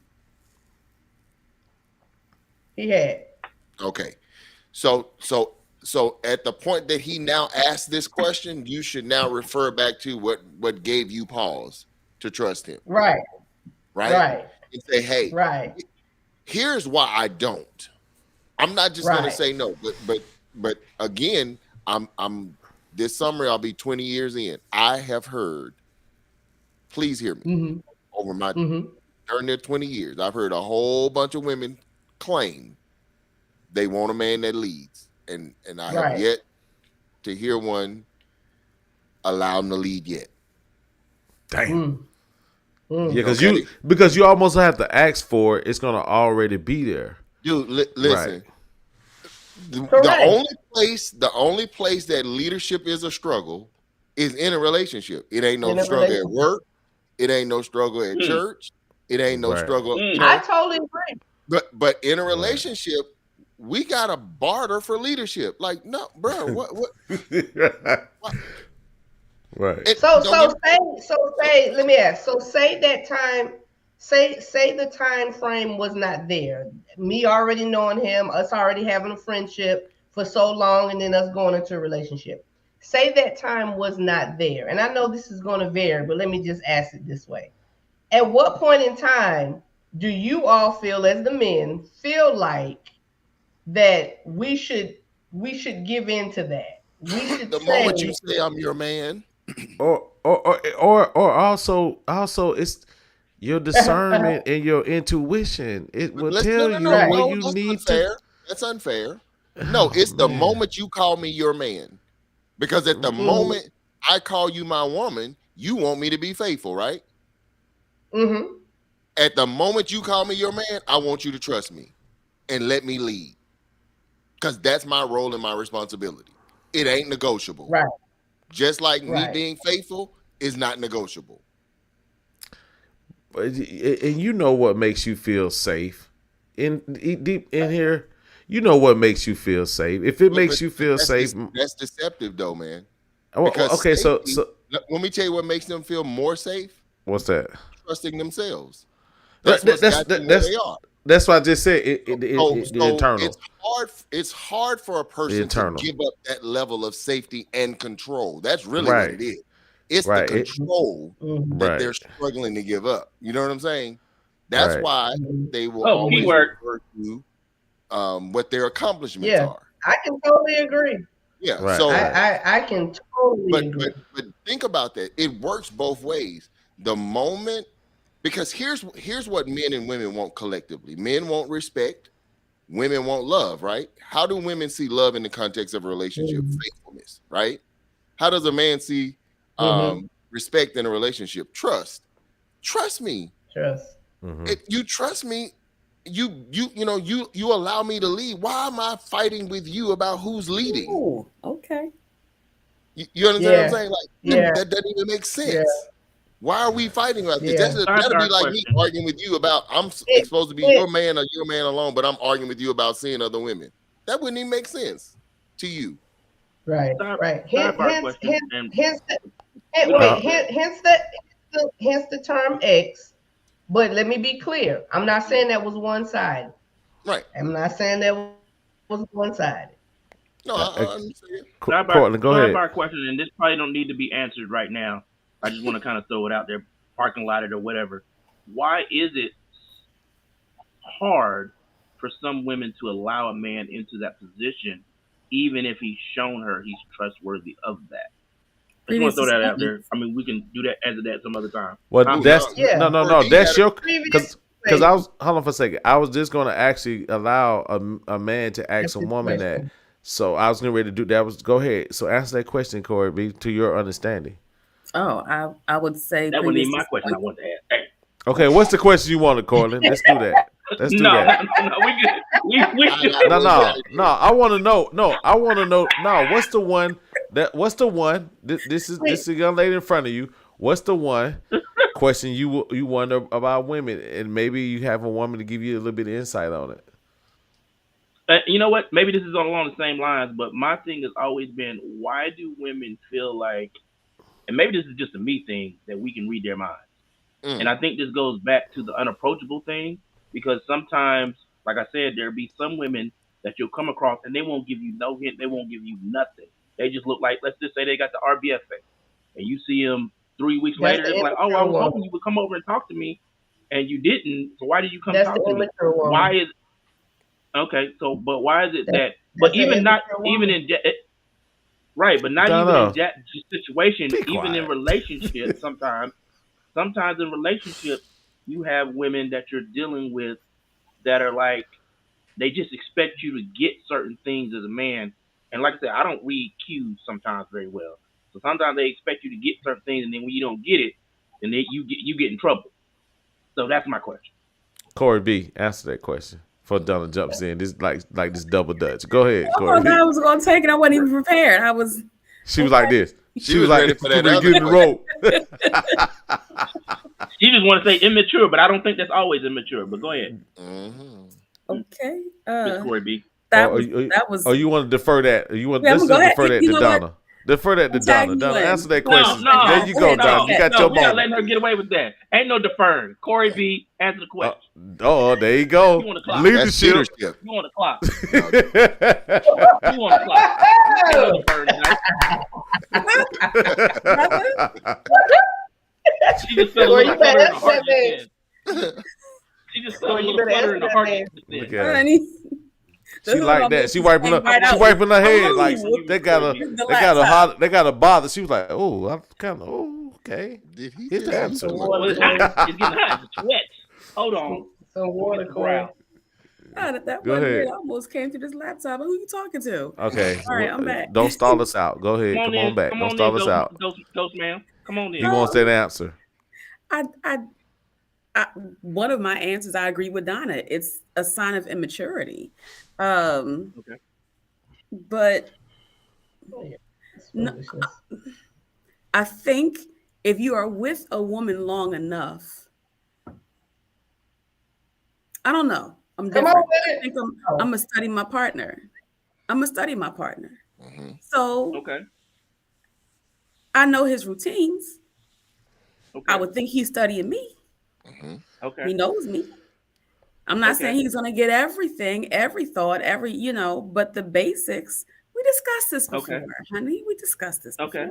He had. Okay. So at the point that he now asked this question, you should now refer back to what gave you pause to trust him. Right. And say, hey, here's why I don't. I'm not just gonna say no, but again, I'm this summer I'll be 20 years in. I have heard, please hear me, over my during their 20 years, I've heard a whole bunch of women claim they want a man that leads. And I have yet to hear one allow them to lead yet. Damn. Yeah, because you almost have to ask for it. It's gonna already be there. Dude, listen. The only place that leadership is a struggle is in a relationship. It ain't no struggle at work. It ain't no struggle at church. It ain't no struggle. I totally agree. But in a relationship, we gotta barter for leadership. Like, no, bro, what? Right. Let me ask. So say that time, say the time frame was not there. Me already knowing him, us already having a friendship for so long, and then us going into a relationship. Say that time was not there. And I know this is going to vary, but let me just ask it this way. At what point in time do you all feel, as the men, feel like that we should give in to that? We should The say, moment you say I'm your man, or also it's your discernment and your intuition. It will tell you Right. when you that's need unfair. to. That's unfair. No, it's the Man. moment you call me your man. Because at the moment I call you my woman, you want me to be faithful, right? mm-hmm. At the moment you call me your man, I want you to trust me and let me lead. Because that's my role and my responsibility. It ain't negotiable. Right. Just like me Right. being faithful is not negotiable. And you know what makes you feel safe in deep in here. You know what makes you feel safe. If it makes you feel safe, That's deceptive though, man. okay. So let me tell you what makes them feel more safe. what's that? Trusting themselves. That's That's what's got them where they are. That's what I just said. The internal. It's hard for a person to give up that level of safety and control. That's really what it is. It's the control that they're struggling to give up. You know what I'm saying? That's why they will always refer to what their accomplishments are. I can totally agree. Yeah. Right. So I can totally agree. But think about that. It works both ways. The moment, because here's what men and women want collectively. Men want respect. Women want love, right? How do women see love in the context of a relationship? Faithfulness, right? How does a man see respect in a relationship? Trust. Trust me. Trust. If you trust me, you allow me to lead. Why am I fighting with you about who's leading? Oh, okay. You understand what I'm saying? Like that doesn't even make sense. Yeah. Why are we fighting about this? That'll be like me arguing with you about I'm supposed to be your man or your man alone, but I'm arguing with you about seeing other women. That wouldn't even make sense to you. Right. Right. Hence the term X. But let me be clear. I'm not saying that was one-sided. Right. I'm not saying that was one-sided. No, I understand. Courtland, go ahead. Our question, and this probably don't need to be answered right now. I just want to kind of throw it out there, parking lot it or whatever. Why is it hard for some women to allow a man into that position, even if he's shown her he's trustworthy of that? I just want to throw that out there. I mean, we can do that as that some other time. Well, no. That's your because I was hold on for a second. I was just going to actually allow a man to ask a woman that. So I was getting ready to do that. Go ahead. So answer that question, Corey B, to your understanding. Oh, I would say that wouldn't be my question. I want to ask. Hey. Okay, what's the question you wanted, Cortland? Let's do that. Let's do that. No. I want to know. No, I want to know. No, what's the one? What's the one? This is a young lady in front of you. What's the one question you wonder about women, and maybe you have a woman to give you a little bit of insight on it. You know what? Maybe this is along the same lines, but my thing has always been, why do women feel like, and maybe this is just a me thing, that we can read their minds. And I think this goes back to the unapproachable thing, because sometimes, like I said, there'll be some women that you'll come across and they won't give you no hint. They won't give you nothing. They just look like, let's just say they got the RBF face. And you see them 3 weeks later, it's like, oh, I was hoping you would come over and talk to me. And you didn't. So why did you come talk to me? Why is, okay, so, but why is it that, but even not, even in, right, but not even in that situation, even in relationships sometimes in relationships, you have women that you're dealing with that are like, they just expect you to get certain things as a man. And like I said, I don't read cues sometimes very well. So sometimes they expect you to get certain things, and then when you don't get it, then you get in trouble. So that's my question. Corey B, answer that question before Donna jumps in. This like this double dutch. Go ahead, Corey. I was going to take it. I wasn't even prepared. She was like this. She was ready like, for that. Get in the rope. She just want to say immature, but I don't think that's always immature. But go ahead. Okay. Ms. Corey B. That was. Oh, you want to defer that? You want let's just defer that to Donna. Defer that to Donna. Donna, answer that question. No, there you go, Donna. You got your moment. We're not letting her get away with that. Ain't no deferring. Corey B, answer the question. Oh, there you go. You want the clock. Leadership. You want the clock. You want the clock. Ain't no deferring tonight. She just fell in the heart. She just put a Well, you little better flutter in answer the that, heart. man. Look at her. Honey. She like that. She wiping her. Right She out. wiping her head Oh, like they got a. the They got a laptop. hot. They got a bother. She was like, "Oh, I'm kind of. Oh, okay. Did he Hit just the use answer. the Well, Well, word? it's hot. It's getting hot. It's sweat. Hold on. Some water, Get the Corey. brow. God, that Go one ahead. minute I almost came to this laptop. Who you talking to? Okay. All right, I'm back. Don't stall us out. Go ahead. Come on Come in. on back. Come Don't on stall in, us out. Ghost man. Come on in. He wants that answer. I one of my answers, I agree with Donna. It's a sign of immaturity. Okay. But Oh, yeah. It's No. foolishness. I think if you are with a woman long enough, I don't know. I'm Come different. on with I it. think I'm gonna study my partner. I'm gonna study my partner. Mhm. So Okay. I know his routines. Okay. I would think he's studying me. Mhm. Okay. He knows me. I'm not Okay. saying he's gonna get everything, every thought, but the basics. We discussed this before, Okay. honey. We discussed this Okay.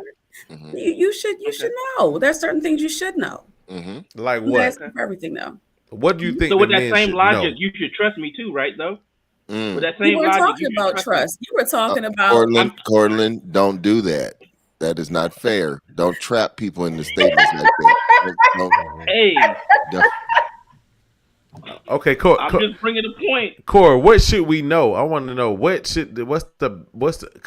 before. Mhm. You should know. There's certain things you should know. Mhm. Like I'm what? asking for everything though. What do you think So the with that men same should logic, know? you should trust me too, right? Though with Mm. that You same weren't logic, talking you should about trust trust. You were talking about Cortland, don't do that. That is not fair. Don't trap people into statements like that. Don't- me. Hey, don't- Okay, I'm just bringing a point. Cora, what should we know? I want to know what's the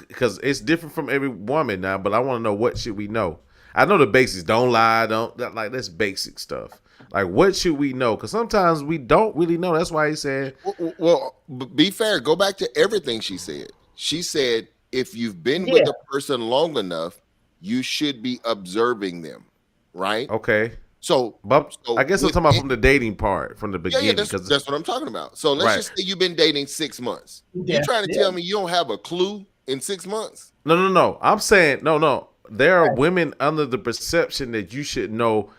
because it's different from every woman now, but I want to know what should we know. I know the basics. Don't lie. That's basic stuff. Like what should we know? Because sometimes we don't really know. That's why he said, Well, be fair. Go back to everything she said. She said if you've been with Yeah. a person long enough, you should be observing them, right? okay, So, but so I guess I'm with talking about it- from the dating part, from the yeah, beginning. that's Because what I'm talking about. So let's Right. just say you've been dating 6 months. Yeah. You trying to tell me you don't have a clue in 6 months? no. I'm saying no. There are women under the perception that you should know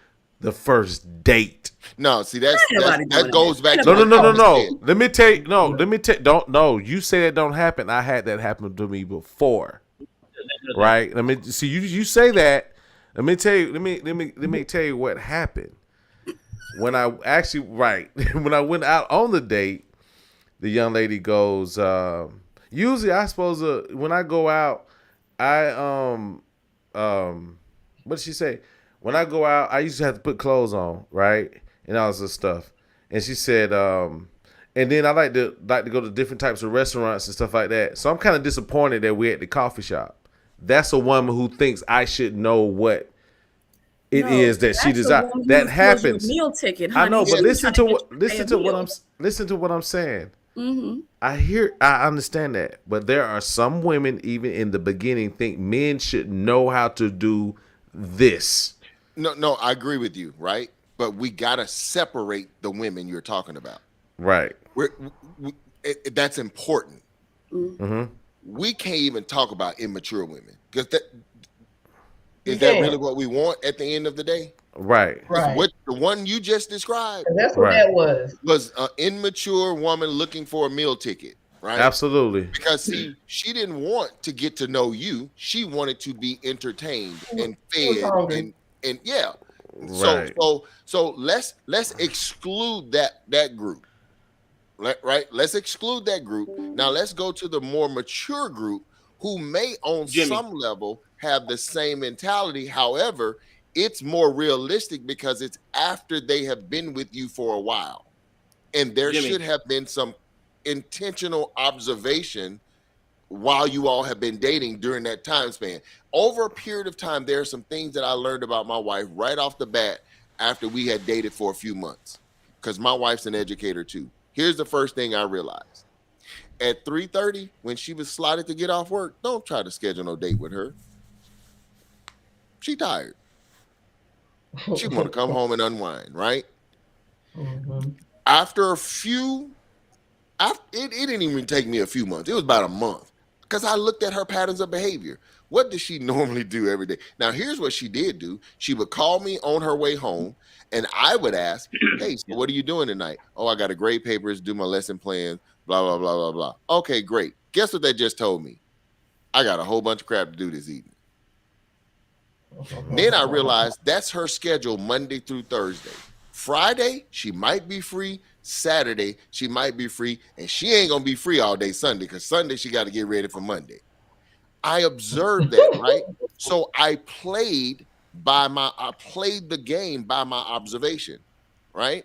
the first date. No, see Ain't nobody that doing goes that. back to No. what Thomas said. Let me tell you. No, let me tell. Don't. No, you say it don't happen. I had that happen to me before. Right. Let me see. You say that. Let me tell you. Let me tell you what happened. When I actually when I went out on the date, the young lady goes. Usually, I suppose when I go out, I what did she say? When I go out, I used to have to put clothes on, right, and all this stuff. And she said, and then I like to go to different types of restaurants and stuff like that. So I'm kind of disappointed that we're at the coffee shop. That's a woman who thinks I should know what it is that she desires. That happens. Meal ticket, I honey. know, but She's listen trying to get you to pay a meal. listen to what I'm saying. Mhm. I understand that, but there are some women even in the beginning think men should know how to do this. No, I agree with you, right? But we gotta separate the women you're talking about. Right. That's important. Mm-hmm. We can't even talk about immature women because is You that can't. really what we want at the end of the day? Right. 'Cause Right. What the one you just described And that's what Right. that was. an immature woman looking for a meal ticket, right? Absolutely. Because see, she didn't want to get to know you. She wanted to be entertained and She was fed hungry. and yeah. Right. So let's exclude that group. Right? Let's exclude that group. Now let's go to the more mature group who may on Jimmy. some level have the same mentality. However, it's more realistic because it's after they have been with you for a while. And there Jimmy. should have been some intentional observation while you all have been dating during that time span. Over a period of time, there are some things that I learned about my wife right off the bat after we had dated for a few months, because my wife's an educator too. Here's the first thing I realized. At 3:30, when she was slotted to get off work, don't try to schedule no date with her. She tired. She want to come home and unwind, right? Mhm. After a few, it didn't even take me a few months. It was about a month because I looked at her patterns of behavior. What does she normally do every day? Now, here's what she did do. She would call me on her way home, and I would ask, hey, so what are you doing tonight? Oh, I got to grade papers, do my lesson plans, blah, blah, blah, blah, blah. Okay, great. Guess what they just told me? I got a whole bunch of crap to do this evening. Then I realized that's her schedule Monday through Thursday. Friday, she might be free. Saturday, she might be free. And she ain't going to be free all day Sunday because Sunday, she got to get ready for Monday. I observed that, right? So I played the game by my observation, right?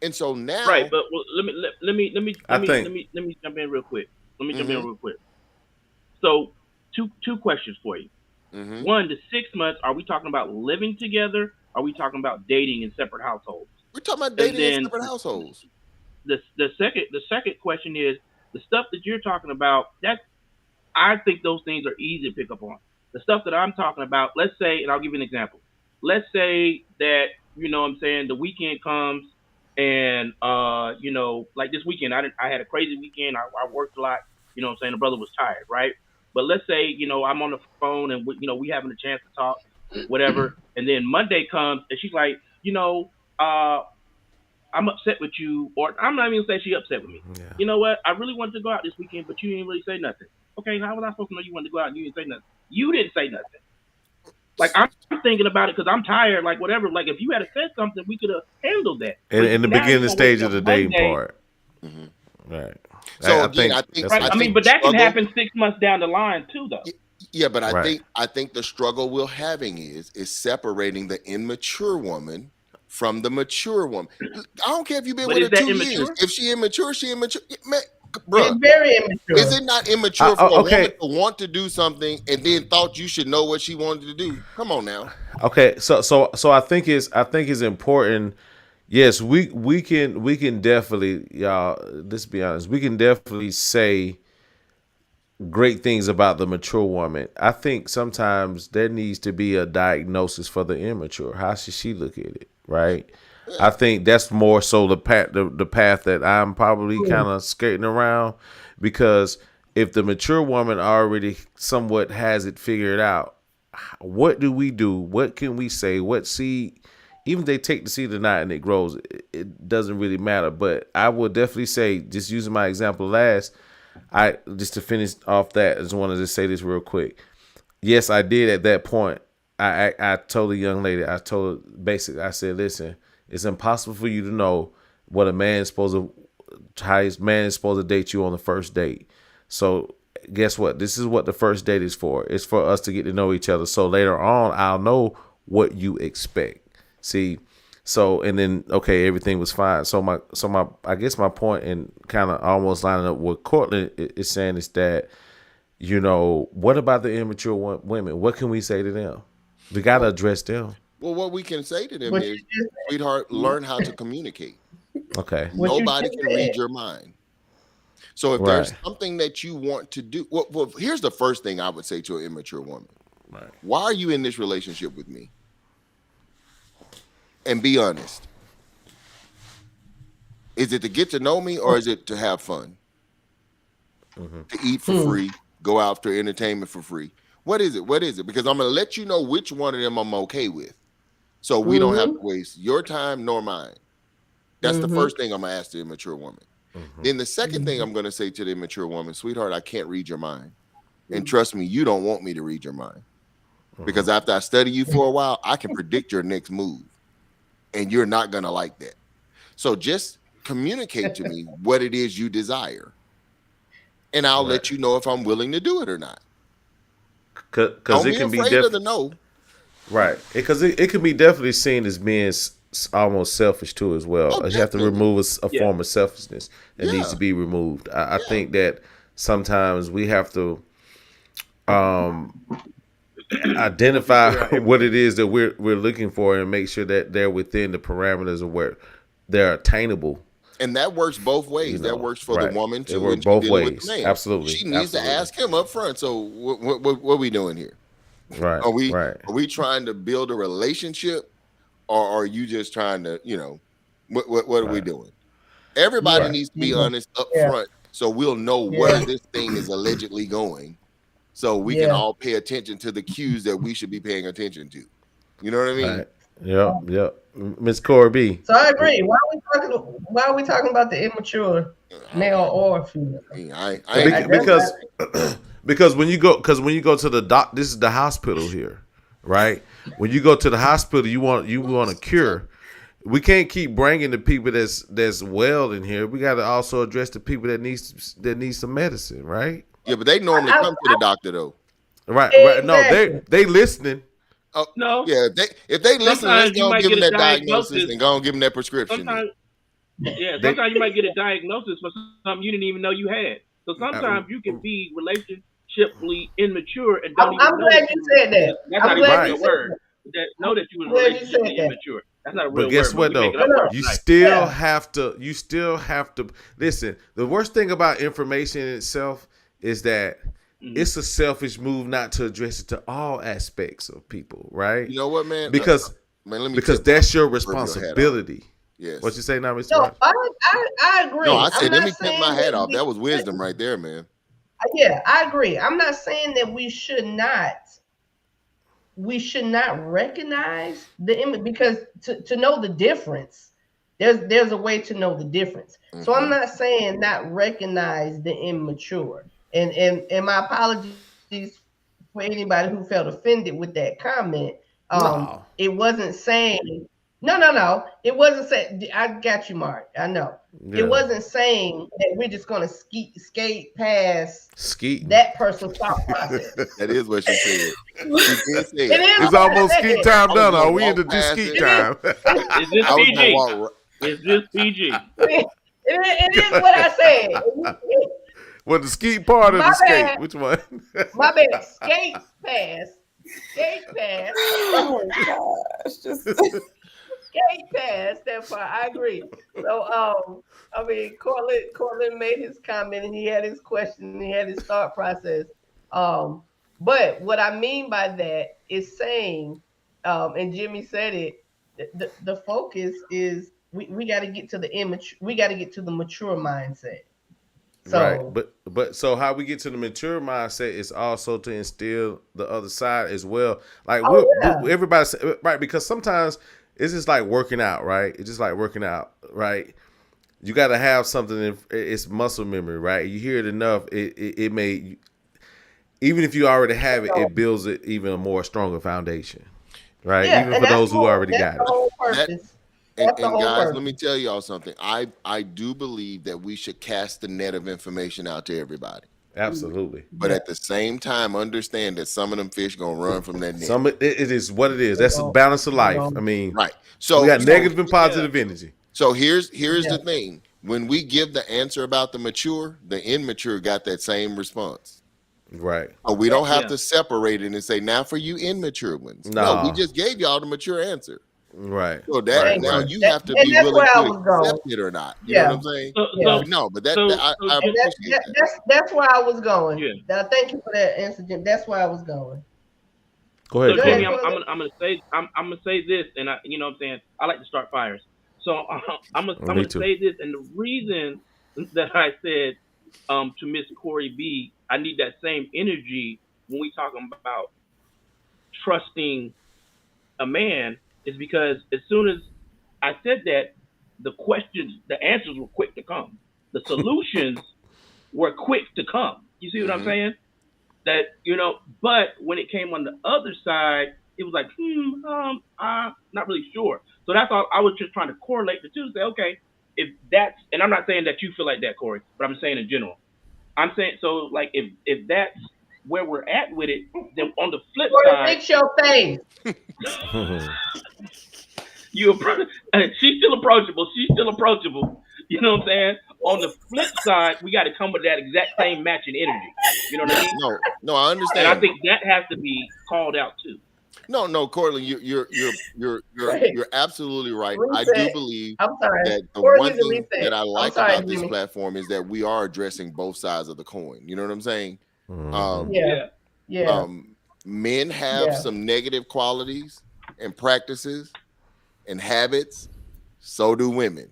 And so now, right. But well, let me jump in real quick. So two questions for you. Mhm. One, the 6 months, are we talking about living together? Are we talking about dating in separate households? we're talking about dating in separate households. The second question is the stuff that you're talking about. I think those things are easy to pick up on. The stuff that I'm talking about, let's say, and I'll give you an example. Let's say that, you know what I'm saying, the weekend comes and, you know, like this weekend, I had a crazy weekend. I worked a lot, you know what I'm saying? The brother was tired, right? But let's say, you know, I'm on the phone and, we having a chance to talk, whatever. And then Monday comes and she's like, you know, I'm upset with you, or I'm not even gonna say she upset with me. Yeah. You know what? I really wanted to go out this weekend, but you didn't really say nothing. Okay, how was I supposed to know you wanted to go out and you didn't say nothing? You didn't say nothing. Like, I'm thinking about it because I'm tired, like whatever. Like, if you had said something, we could have handled that. In the Now beginning you stage wake of the up dating Monday, part. Right. So again, I think right? I mean, but that can happen 6 months down the line too, though. Yeah, but I think the struggle we're having is separating the immature woman from the mature woman. I don't care if you've been But with is her that 2 immature? years. If she immature, she immature. Man, bro, It's very immature. is it not immature for a okay. woman to want to do something and then thought you should know what she wanted to do? Come on now. Okay, so I think it's important. Yes, we can definitely, y'all. Let's be honest. We can definitely say great things about the mature woman. I think sometimes there needs to be a diagnosis for the immature. How should she look at it, right? I think that's more so the path that I'm probably kind of skating around, because if the mature woman already somewhat has it figured out, what do we do? What can we say? What seed? Even if they take the seed or not and it grows, it doesn't really matter. But I would definitely say, just using my example last, just to finish off that, I just wanted to say this real quick. Yes, I did at that point. I told the young lady, I said, listen, it's impossible for you to know what how his man is supposed to date you on the first date. So guess what? This is what the first date is for. It's for us to get to know each other. So later on, I'll know what you expect. See, so, and then, okay, everything was fine. So I guess my point, and kind of almost lining up what Cortland is saying, is that, you know, what about the immature women? What can we say to them? We got to address them. Well, what we can say to them is, sweetheart, learn how to communicate. Okay. Nobody can read your mind. So if there's something that you want to do, well, here's the first thing I would say to an immature woman. Right. Why are you in this relationship with me? And be honest. Is it to get to know me, or is it to have fun? To eat for free, go out for entertainment for free? What is it? Because I'm going to let you know which one of them I'm okay with. So we don't have to waste your time nor mine. That's the first thing I'm going to ask the immature woman. Then the second thing I'm going to say to the immature woman, sweetheart, I can't read your mind. And trust me, you don't want me to read your mind. Because after I study you for a while, I can predict your next move. And you're not going to like that. So just communicate to me what it is you desire. And I'll let you know if I'm willing to do it or not. Because it can be definitely no. Right. Because it can be definitely seen as being almost selfish too as well. You have to remove a form of selfishness that needs to be removed. I think that sometimes we have to identify what it is that we're looking for and make sure that they're within the parameters of where they're attainable. And that works both ways. You know, that works for the woman too. It works both ways. Absolutely. She needs to ask him up front. So what are we doing here? Right. Are we trying to build a relationship, or are you just trying to, you know, what are we doing? Everybody needs to be honest up front, so we'll know where this thing is allegedly going, so we can all pay attention to the cues that we should be paying attention to. You know what I mean? Right. Yep. Miss Corby. So I agree. Why are we talking about the immature male or female? Because when you go to the doc, this is the hospital here, right? When you go to the hospital, you want a cure. we can't keep bringing the people that's well in here. We got to also address the people that need some medicine, right? Yeah, but they normally come to the doctor though. Right. No, Exactly. they listening. Oh, No. yeah. If they listen, let's Sometimes you go might give them get that a diagnosis diagnosis. and go and give them that prescription. Sometimes They- sometimes you might get a diagnosis for something you didn't even know you had. So sometimes you can be relationshiply immature and don't even I'm know glad that you said that. That's I'm not glad even a you real said word. that. Know that you were Glad you said relationshiply that. immature. That's not a real But guess word. what We make though? it up all You the time. still have to listen. The worst thing about information in itself is that it's a selfish move not to address it to all aspects of people, right? You know what, man? Because man, let me because tip that's your your hat off. responsibility. Yes. What you say now, Mr. No, Ross? I agree. No, I said I'm let not me tip saying my hat that off. we That was should- wisdom right there, man. Yeah, I agree. I'm not saying that we should not recognize the image, because to know the difference, there's a way to know the difference. So I'm not saying not recognize the immature. And my apologies for anybody who felt offended with that comment. No. It wasn't saying no. It wasn't saying, I got you, Mark. I know. Yeah. It wasn't saying that we're just gonna skate past Skeeting. that person's thought process. That is what she said. She did say It is It's what I almost said. skeet time I was done. gonna Are we walk into past skeet it. time? Is this I was gonna PG? walk. Is this PG? It is what I said. Well, the skeet part or My the skate? bad. Which one? My bad. Skate pass. Oh gosh, just Skate pass. That part, I agree. So, I mean, Cortland made his comment and he had his question and he had his thought process. But what I mean by that is saying, and Jimmy said it, the focus is we got to get to the image. We got to get to the mature mindset. So, Right, but so how we get to the mature mindset is also to instill the other side as well. Like everybody, right? Because sometimes it's just like working out, right? It's just like working out, right? You got to have something. It's muscle memory, right? You hear it enough, it may, even if you already have it, it builds it even a more stronger foundation, right? yeah, Even and for that's those the who whole- already that's got the it. whole purpose. And That's the whole guys, purpose. let me tell y'all something. I do believe that we should cast the net of information out to everybody. Absolutely. But at the same time, understand that some of them fish gonna run from that net. Some it is what it is. That's the balance of life. I mean, Right. So we got negative and positive energy. So here's the thing. When we give the answer about the mature, the immature got that same response. Right. So we don't have to separate it and say, now for you immature ones. No, we just gave y'all the mature answer. Right. So that right, now right. you have to and be that's willing where I to was going. accept it or not. You know what I'm saying? No, but I And appreciate that. that's where I was going. Yeah. Thank you for that answer, Jim. That's where I was going. Go ahead. So Go Jimmy, ahead. I'm gonna say this, and you know what I'm saying, I like to start fires. So I'm gonna say this, and the reason that I said to Miss Corey B, I need that same energy when we talking about trusting a man is because as soon as I said that, the answers were quick to come. The solutions were quick to come. You see what I'm saying? That, but when it came on the other side, it was like, I'm not really sure. So that's all. I was just trying to correlate the two and say, okay, if that's, and I'm not saying that you feel like that, Corey, but I'm saying in general. I'm saying, so like, if that's where we're at with it, then on the flip side, Fix your face. She's still approachable. You know what I'm saying? On the flip side, we got to come with that exact same matching energy. You know what I mean? No, I understand. And I think that has to be called out too. No, Cortland, you're absolutely right. I do believe that the one thing that I like about this platform is that we are addressing both sides of the coin. You know what I'm saying? Men have some negative qualities and practices and habits. So do women.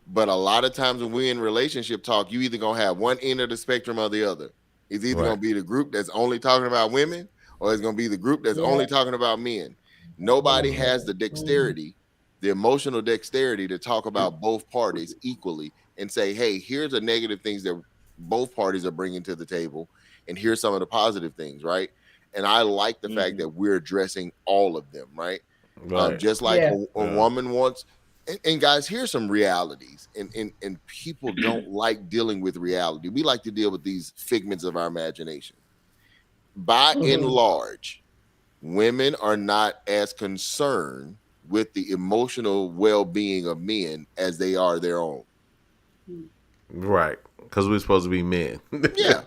But a lot of times when we're in relationship talk, you either gonna have one end of the spectrum or the other. It's either gonna be the group that's only talking about women, or it's gonna be the group that's only talking about men. Nobody has the dexterity, the emotional dexterity to talk about both parties equally and say, hey, here's the negative things that both parties are bringing to the table, and here's some of the positive things, right? And I like the fact that we're addressing all of them, right? Right. Just like Yeah. a woman wants. And guys, here's some realities, and people don't like dealing with reality. We like to deal with these figments of our imagination. By and Mhm. large, women are not as concerned with the emotional well-being of men as they are their own. Right. Because we're supposed to be men. Yeah.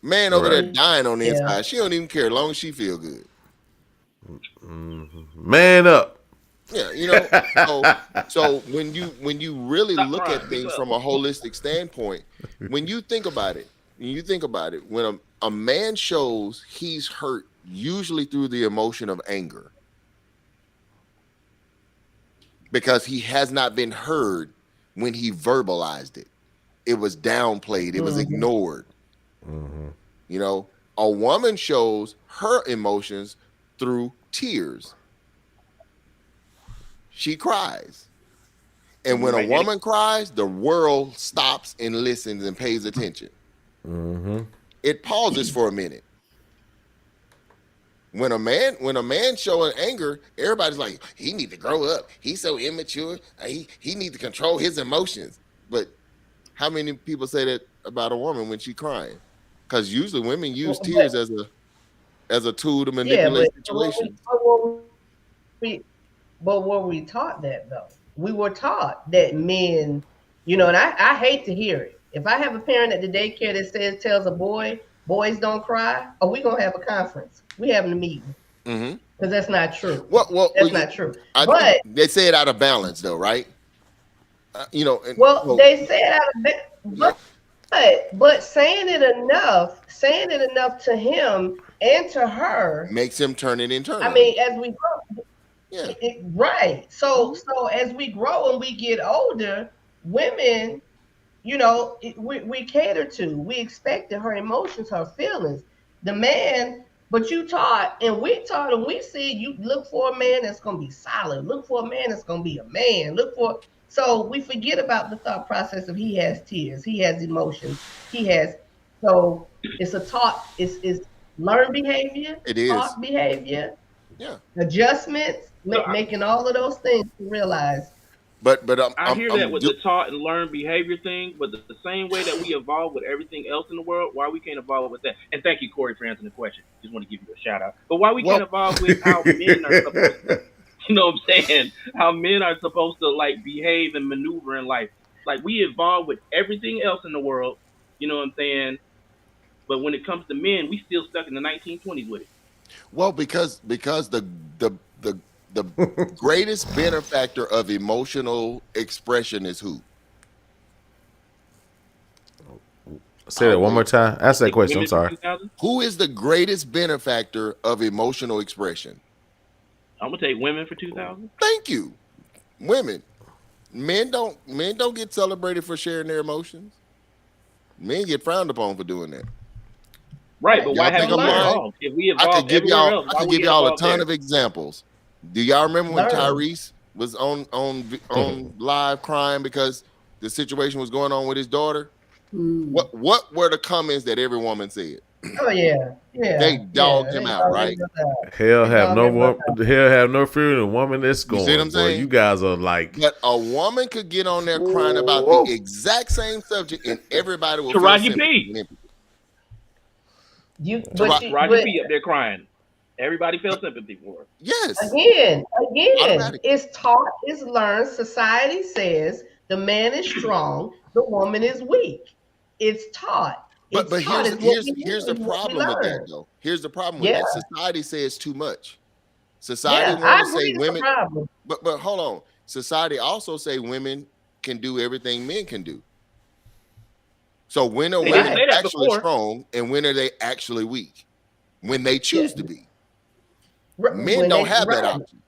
Man over there Right. dying on the Yeah. inside. She don't even care as long as she feel good. Man up. Yeah, so when you really Stop look crying. at Be things tough. from a holistic standpoint, when you think about it, when a man shows he's hurt, usually through the emotion of anger, because he has not been heard when he verbalized it. It was downplayed, it was Mhm. ignored. Mm-hmm. A woman shows her emotions through tears. She cries. And when a Right, Eddie? woman cries, the world stops and listens and pays attention. Mm-hmm. It pauses for a minute. When a man showing anger, everybody's like, he need to grow up. He's so immature. He need to control his emotions. But how many people say that about a woman when she's crying? Because usually women use Well, tears as a tool to Yeah, manipulate but situations. we but were we taught that though? We were taught that men, and I hate to hear it. If I have a parent at the daycare that tells a boy, boys don't cry, are we gonna have a conference? We having a meeting Mm-hmm. because that's not true. Well, That's not true. I But think they say it out of balance, though, right? they say it out of but saying it enough to him and to her makes him turn it internally. I mean, as we grow, yeah. Right. So as we grow and we get older, women, we cater to, we expect her emotions, her feelings. The man, but you taught and we taught and we see you look for a man that's gonna be solid. Look for a man that's gonna be a man. So we forget about the thought process of he has tears, he has emotions, so it's a taught, it's learned behavior, It is. taught behavior. Yeah. Adjustments, making all of those things to realize. But I hear that with the taught and learned behavior thing, but the same way that we evolve with everything else in the world, why we can't evolve with that? And thank you, Corey, for answering the question. Just want to give you a shout out. But why we can't evolve with how men are supposed to, you know what I'm saying? How men are supposed to like behave and maneuver in life. Like we evolve with everything else in the world, you know what I'm saying? But when it comes to men, we still stuck in the 1920s with it. Well, because the greatest benefactor of emotional expression is who? Say that one more time. Ask that question. I'm sorry. Who is the greatest benefactor of emotional expression? I'm gonna take women for 2000. Thank you. Women. Men don't get celebrated for sharing their emotions. Men get frowned upon for doing that. Right, but why haven't we evolved? If we evolved, I could give y'all a ton of examples. Do y'all remember when Tyrese was on live crying because the situation was going on with his daughter? What were the comments that every woman said? Oh yeah. They dogged him out, right? Hell have no fear in a woman that's going. You see what I'm saying? You guys are like. But a woman could get on there crying about the exact same subject, and everybody will. Taraji P. Taraji P. up there crying. Everybody felt sympathy for her. Yes. Again, it's taught, it's learned. Society says the man is strong, the woman is weak. It's taught. But here's the problem with that, though. Here's the problem with that. Society says too much. Society wants to say women. But hold on. Society also say women can do everything men can do. So when are women actually strong and when are they actually weak? When they choose to be. Men don't have that option.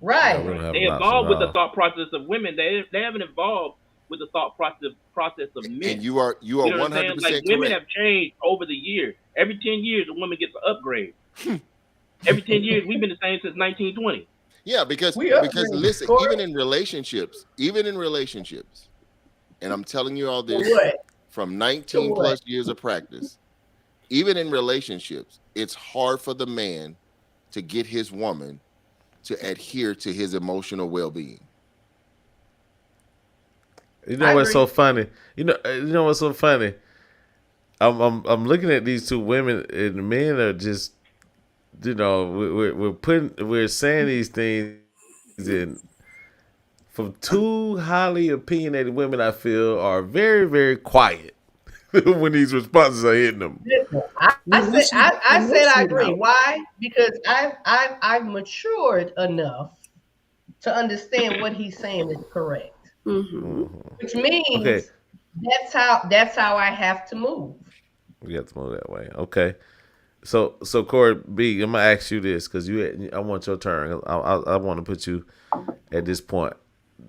Right. They evolved with the thought process of women. They haven't evolved with the thought process of men. And you are 100% correct. Women have changed over the years. Every 10 years, a woman gets an upgrade. Every 10 years, we've been the same since 1920. Yeah, because listen, even in relationships, and I'm telling you all this from 19 plus years of practice, even in relationships, it's hard for the man to get his woman to adhere to his emotional well-being. You I know what's agree. so funny? You know what's so funny? I'm looking at these two women, and the men are just, we're saying these things, and from two highly opinionated women, I feel are very, very quiet when these responses are hitting them. Listen, We I said wish you, I we said wish I you agree. out. Why? Because I've matured enough to understand what he's saying is correct, Mm-hmm. which Okay, means that's how I have to move. we have to move that way. Okay, so Corey B, I'm gonna ask you this because I want your turn. I want to put you at this point.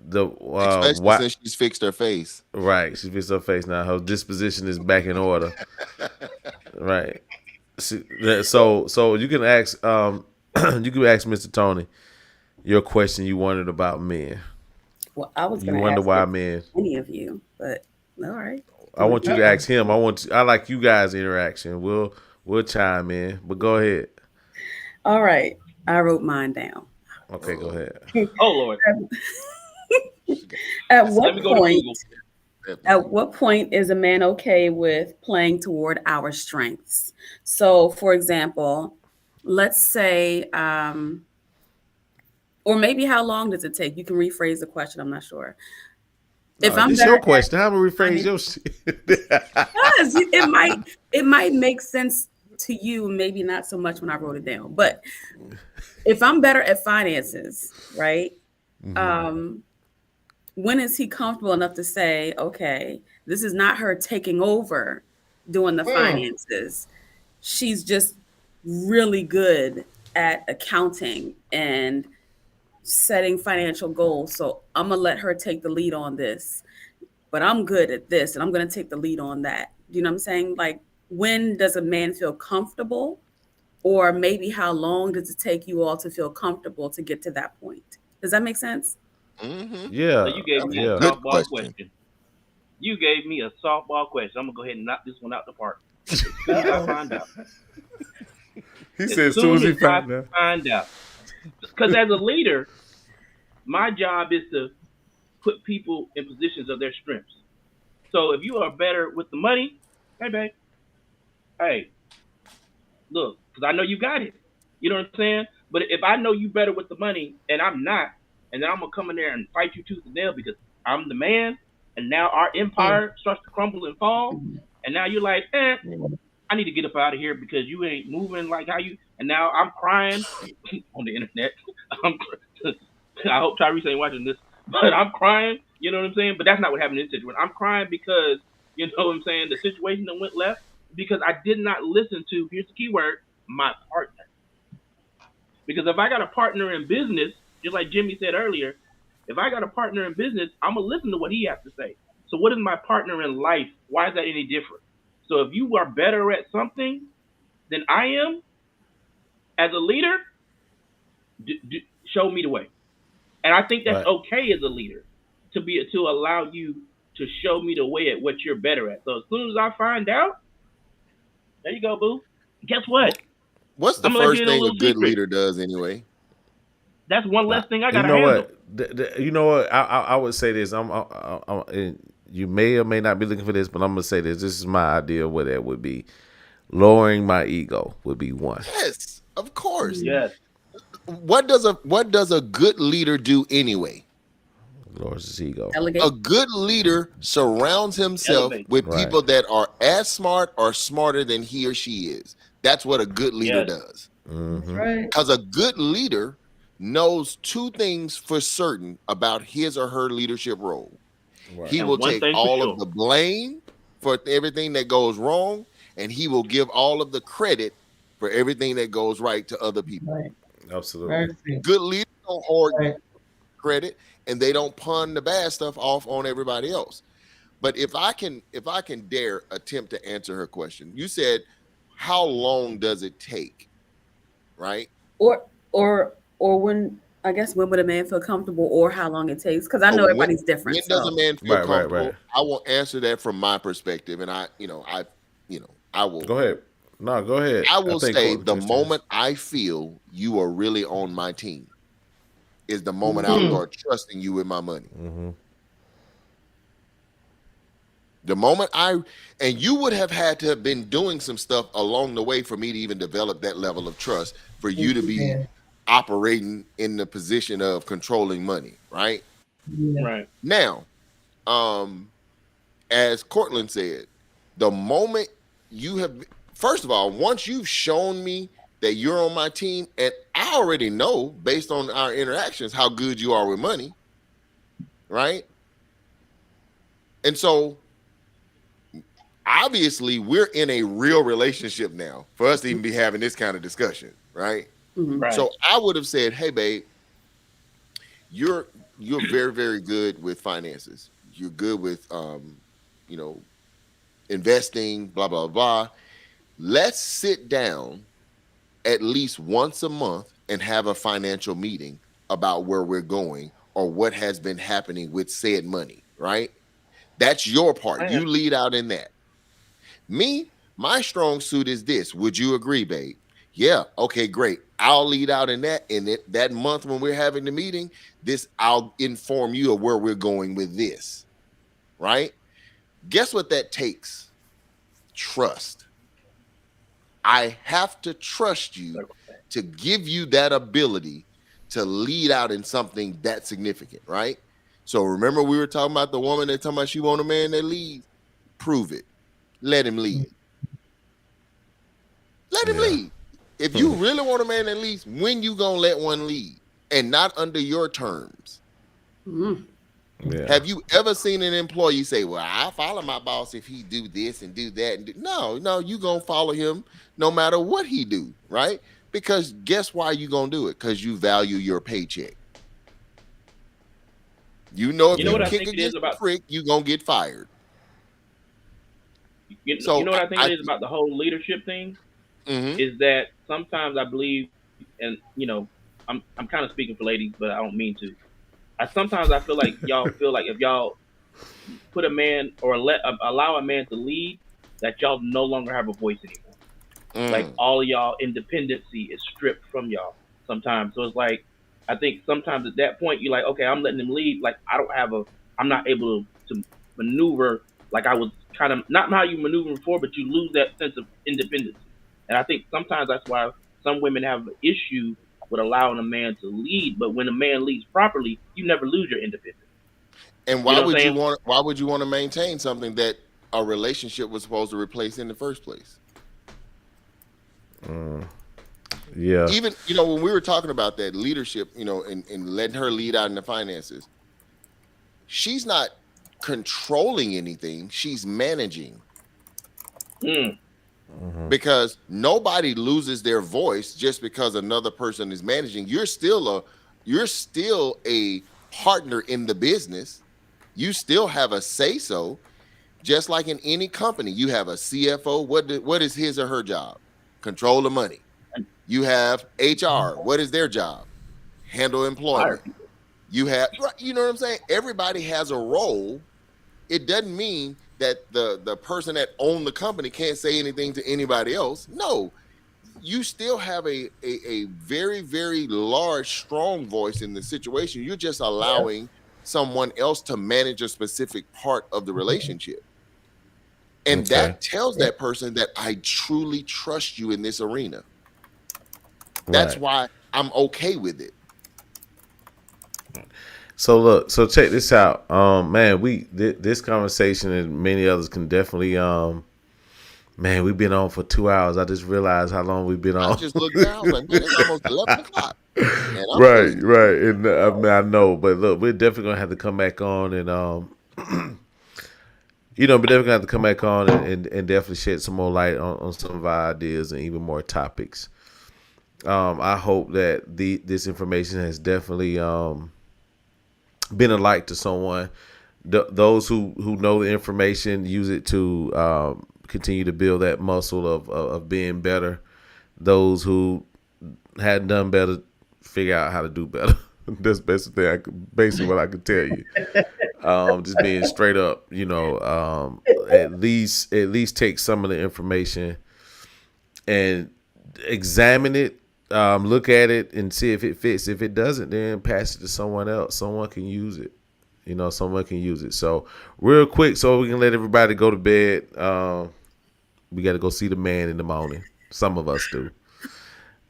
The Especially why since she's fixed her face. right? She fixed her face now. Her disposition is back in order. Right. So you can ask you can ask Mr. Tony your question you wanted about men. Well, I was You going to wonder ask why it men. to any of you, but all right. I want you to Uh-uh. ask him. I like you guys' interaction. We'll chime in, but go ahead. All right. I wrote mine down. Okay, go ahead. Oh Lord, At let what me go to point? Google. At what point is a man okay with playing toward our strengths? So, for example, let's say, or maybe how long does it take? You can rephrase the question. I'm not sure. If No, I'm this better your at question. How to rephrase finance, your shit? yes, it might make sense to you, maybe not so much when I wrote it down. But if I'm better at finances, right? Um, when is he comfortable enough to say, okay, this is not her taking over doing the Mm. finances. She's just really good at accounting and setting financial goals. So I'm going to let her take the lead on this, but I'm good at this and I'm going to take the lead on that. You know what I'm saying? Like, when does a man feel comfortable? Or maybe how long does it take you all to feel comfortable to get to that point? Does that make sense? Mm-hmm. So Yeah, you gave That's me a a yeah. good softball question. question. You gave me a softball question. I'm gonna go ahead and knock this one out the park. As soon as I Uh-oh. find out. He As said as soon as soon he as I found out. find out. Because as a leader, my job is to put people in positions of their strengths. So if you are better with the money, hey babe, hey, look, because I know you got it. You know what I'm saying? But if I know you better with the money and I'm not, and then I'm gonna come in there and fight you tooth and nail because I'm the man, and now our Mm. empire starts to crumble and fall, and now you're like, Mm. I need to get up out of here because you ain't moving like how you. And now I'm crying on the internet. I'm, I hope Tyrese ain't watching this, but I'm crying. You know what I'm saying? But that's not what happened in this situation. I'm crying because you know what I'm saying. The situation that went left because I did not listen to. Here's the key word: my partner. Because if I got a partner in business, just like Jimmy said earlier, if I got a partner in business, I'm gonna listen to what he has to say. So what is my partner in life? Why is that any different? So if you are better at something than I am as a leader, show me the way. And I think that's Right. okay as a leader to allow you to show me the way at what you're better at. So as soon as I find out, there you go, boo. Guess what? What's the I'm gonna let first you in a thing a little good secret. leader does anyway? That's one Nah, less thing I you gotta know handle. what? You know what? I would say this. And you may or may not be looking for this, but I'm gonna say this. This is my idea of what that would be. Lowering my ego would be one. Yes, of course. Yes. What does a good leader do anyway? Lowers his ego. Delegate. A good leader surrounds himself Elevate. with Right. people that are as smart or smarter than he or she is. That's what a good leader Yes. does. That's right. Because a good leader knows two things for certain about his or her leadership role. Right. He And will one take thing for all sure. of the blame for everything that goes wrong, and he will give all of the credit for everything that goes right to other people. Right. Absolutely. Mercy. Good leaders don't hoard Right. credit, and they don't pawn the bad stuff off on everybody else. But if I can dare attempt to answer her question, you said, how long does it take? Right? Or when, I guess, when would a man feel comfortable, or how long it takes? Because I know everybody's When different. does a So man feel Right. comfortable? I will answer that from my perspective, and I will Go ahead. No, go ahead. I will think say Courtney the just moment I feel you are really on my team. is the moment I'll start trusting you with my money. Mm-hmm. The moment and you would have had to have been doing some stuff along the way for me to even develop that level of trust for you to be operating in the position of controlling money, right? Yeah. Right. Now, as Cortland said, the moment you have, first of all, once you've shown me that you're on my team, and I already know based on our interactions how good you are with money, right? And so obviously we're in a real relationship now for us to even be having this kind of discussion, right? Right. So I would have said, hey babe, you're very, very good with finances. You're good with investing, blah, blah, blah. Let's sit down at least once a month and have a financial meeting about where we're going or what has been happening with said money, right? That's your part. You lead out in that. Me, my strong suit is this. Would you agree, babe? Yeah. Okay, great. I'll lead out in that. And that month when we're having the meeting, I'll inform you of where we're going with this, right? Guess what that takes? Trust. I have to trust you to give you that ability to lead out in something that significant, right? So remember we were talking about the woman that talking about she want a man that leads? Prove it. Let him lead. Let him lead. If you really want a man that leads, when you gonna let one lead? And not under your terms. Yeah. Have you ever seen an employee say, well, I follow my boss if he do this and do that? And no, you gonna follow him no matter what he do, right? Because guess why you gonna do it? Because you value your paycheck. If you kick against the prick, you gonna get fired. You know what I think it is about the whole leadership thing? Is that sometimes I believe, and I'm kind of speaking for ladies, but I don't mean to. Sometimes I feel like y'all feel like if y'all put a man or allow a man to lead, that y'all no longer have a voice anymore. Like all of y'all independency is stripped from y'all sometimes. So it's like, I think sometimes at that point you're like, okay, I'm letting him lead. Like I'm not able to maneuver like I was kind of, not how you maneuver before, but you lose that sense of independence. And I think sometimes that's why some women have an issue with allowing a man to lead. But when a man leads properly, you never lose your independence. And why would you want to maintain something that a relationship was supposed to replace in the first place? Yeah. Even, when we were talking about that leadership, and letting her lead out in the finances, she's not controlling anything. She's managing. Because nobody loses their voice just because another person is managing. You're still a partner in the business. You still have a say-so, just like in any company. You have a CFO. What is his or her job? Control the money. You have HR. What is their job? Handle employment. You have, you know what I'm saying? Everybody has a role. It doesn't mean that the person that owned the company can't say anything to anybody else. No, you still have a very, very large, strong voice in the situation. You're just allowing someone else to manage a specific part of the relationship. And that tells that person that I truly trust you in this arena. That's why I'm okay with it. So check this out. Man, this conversation and many others can definitely man, we've been on for 2 hours. I just realized how long we've been on. I just looked down, like, man, it's almost 11 o'clock. Right. And I know, but look, we're definitely gonna have to come back on and we're definitely gonna have to come back on and definitely shed some more light on some of our ideas and even more topics. I hope that this information has definitely been a light to someone. Those who know the information, use it to continue to build that muscle of being better. Those who hadn't done better, figure out how to do better. That's basically what I could tell you. Just being straight up, at least take some of the information and examine it. look at it and see if it fits. If it doesn't, then pass it to someone else. Someone can use it. Someone can use it. So real quick, so we can let everybody go to bed. We got to go see the man in the morning. Some of us do.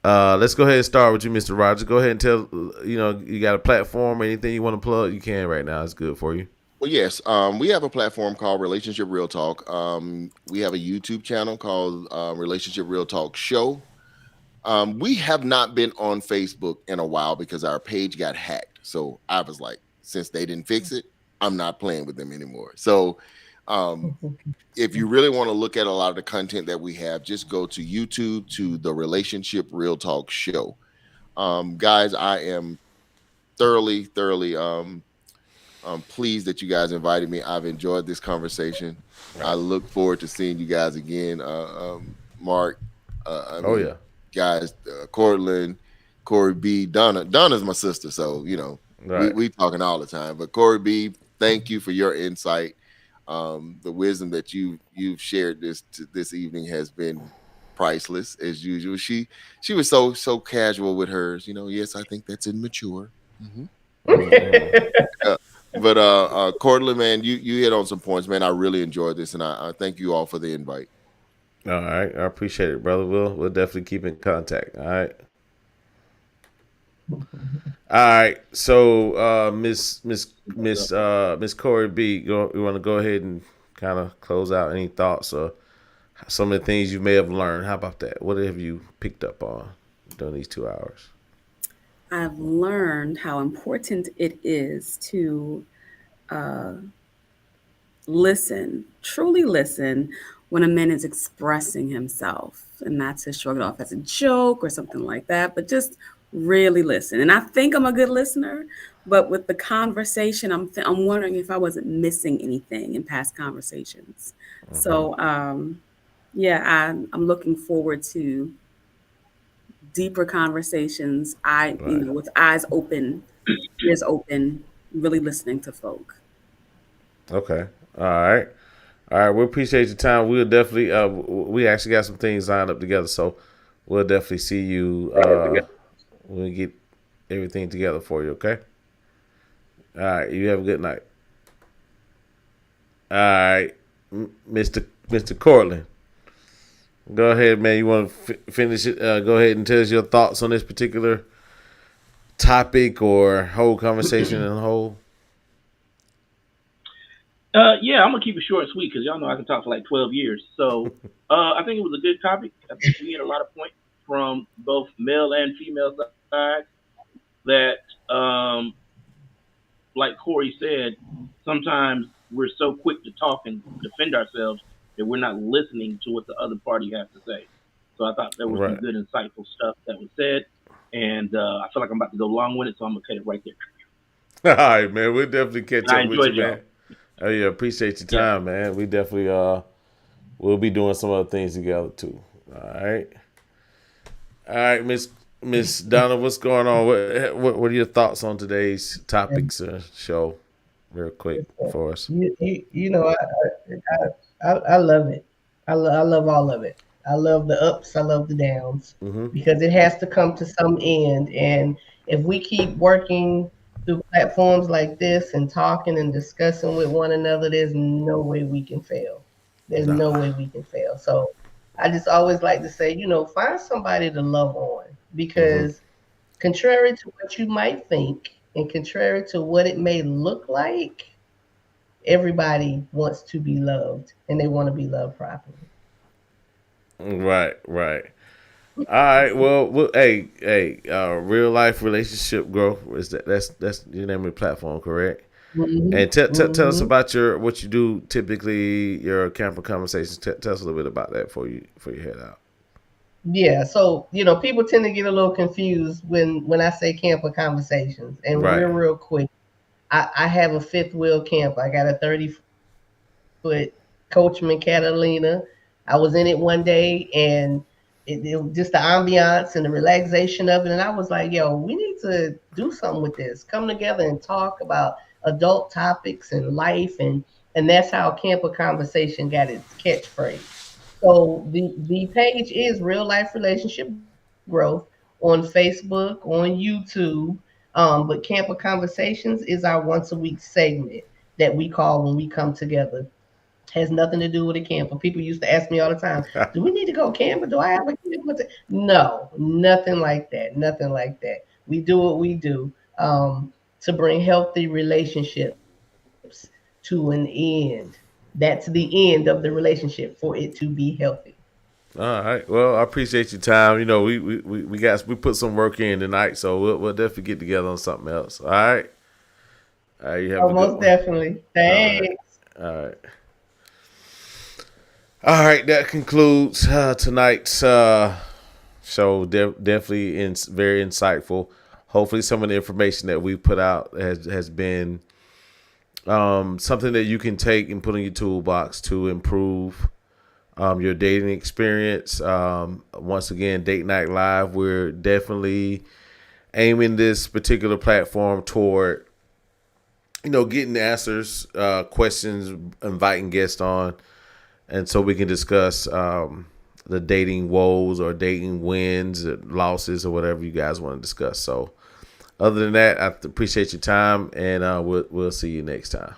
Let's go ahead and start with you, Mr. Rogers. Go ahead and tell, you got a platform, anything you want to plug, you can right now. It's good for you. Well, yes, we have a platform called Relationship Real Talk. We have a YouTube channel called Relationship Real Talk Show. We have not been on Facebook in a while because our page got hacked. So I was like, since they didn't fix it, I'm not playing with them anymore. So if you really want to look at a lot of the content that we have, just go to YouTube to the Relationship Real Talk Show. Guys, I am thoroughly pleased that you guys invited me. I've enjoyed this conversation. Right. I look forward to seeing you guys again. Mark, guys, Cortland, Corey B, Donna's my sister, so right. we talking all the time. But Corey B, thank you for your insight. The wisdom that you've shared this evening has been priceless as usual. She was so casual with hers. Yes, I think that's immature. Mm-hmm. But Cortland, man, you hit on some points, man. I really enjoyed this, and I thank you all for the invite. All right, I appreciate it, brother. We'll definitely keep in contact. All right. All right. So, Miss Corey B, you want to go ahead and kind of close out any thoughts or some of the things you may have learned? How about that? What have you picked up on during these 2 hours? I've learned how important it is to truly listen when a man is expressing himself, and not to shrug it off as a joke or something like that, but just really listen. And I think I'm a good listener, but with the conversation, I'm wondering if I wasn't missing anything in past conversations. Mm-hmm. So, I'm looking forward to deeper conversations. With eyes open, ears open, really listening to folk. Okay. All right. We appreciate your time. We'll definitely, we actually got some things lined up together, so we'll definitely see you when we get everything together for you, okay? All right. You have a good night. All right. Mr. Cortland. Go ahead, man. You want to finish it? Go ahead and tell us your thoughts on this particular topic or whole conversation in whole. I'm going to keep it short and sweet because y'all know I can talk for like 12 years. So I think it was a good topic. I think we had a lot of points from both male and female sides that, like Corey said, sometimes we're so quick to talk and defend ourselves that we're not listening to what the other party has to say. So I thought there was some good, insightful stuff that was said. And I feel like I'm about to go long-winded, so I'm going to cut it right there. All right, man. We'll definitely catch up with you, man. Oh, yeah. Appreciate your time, man. We definitely we'll be doing some other things together, too. All right, Miss Donna, what's going on? What are your thoughts on today's topics show, real quick for us? I love it. I love all of it. I love the ups. I love the downs because it has to come to some end. And if we keep working through platforms like this and talking and discussing with one another, there's no way we can fail. There's no way we can fail. So I just always like to say, find somebody to love on because contrary to what you might think and contrary to what it may look like, everybody wants to be loved and they want to be loved properly. Right. All right. Well, hey, real life relationship growth is that's your name of the platform, correct? Mm-hmm. And tell us about what you do typically, your camper conversations. Tell us a little bit about that before you head out. Yeah. So people tend to get a little confused when I say camper conversations, and real quick, I have a fifth wheel camper. I got a 30-foot Coachman Catalina. I was in it one day, and it was just the ambiance and the relaxation of it. And I was like, we need to do something with this. Come together and talk about adult topics and life. And that's how Camper Conversation got its catchphrase. So the page is Real Life Relationship Growth, on Facebook, on YouTube. But Camp of Conversations is our once a week segment that we call when we come together. Has nothing to do with a camper. People used to ask me all the time, do we need to go camping? Do I have a camper? No, nothing like that. Nothing like that. We do what we do to bring healthy relationships to an end. That's the end of the relationship for it to be healthy. All right. Well, I appreciate your time. You know, we put some work in tonight, so we'll definitely get together on something else. All right. All right. You have a good Most one. definitely. Thanks. All right. All right. That concludes tonight's show. Definitely very insightful. Hopefully, some of the information that we put out has been something that you can take and put in your toolbox to improve your dating experience. Once again, Date Night Live, we're definitely aiming this particular platform toward, getting answers, questions, inviting guests on, and so we can discuss the dating woes or dating wins, or losses, or whatever you guys want to discuss. So other than that, I appreciate your time, and we'll see you next time.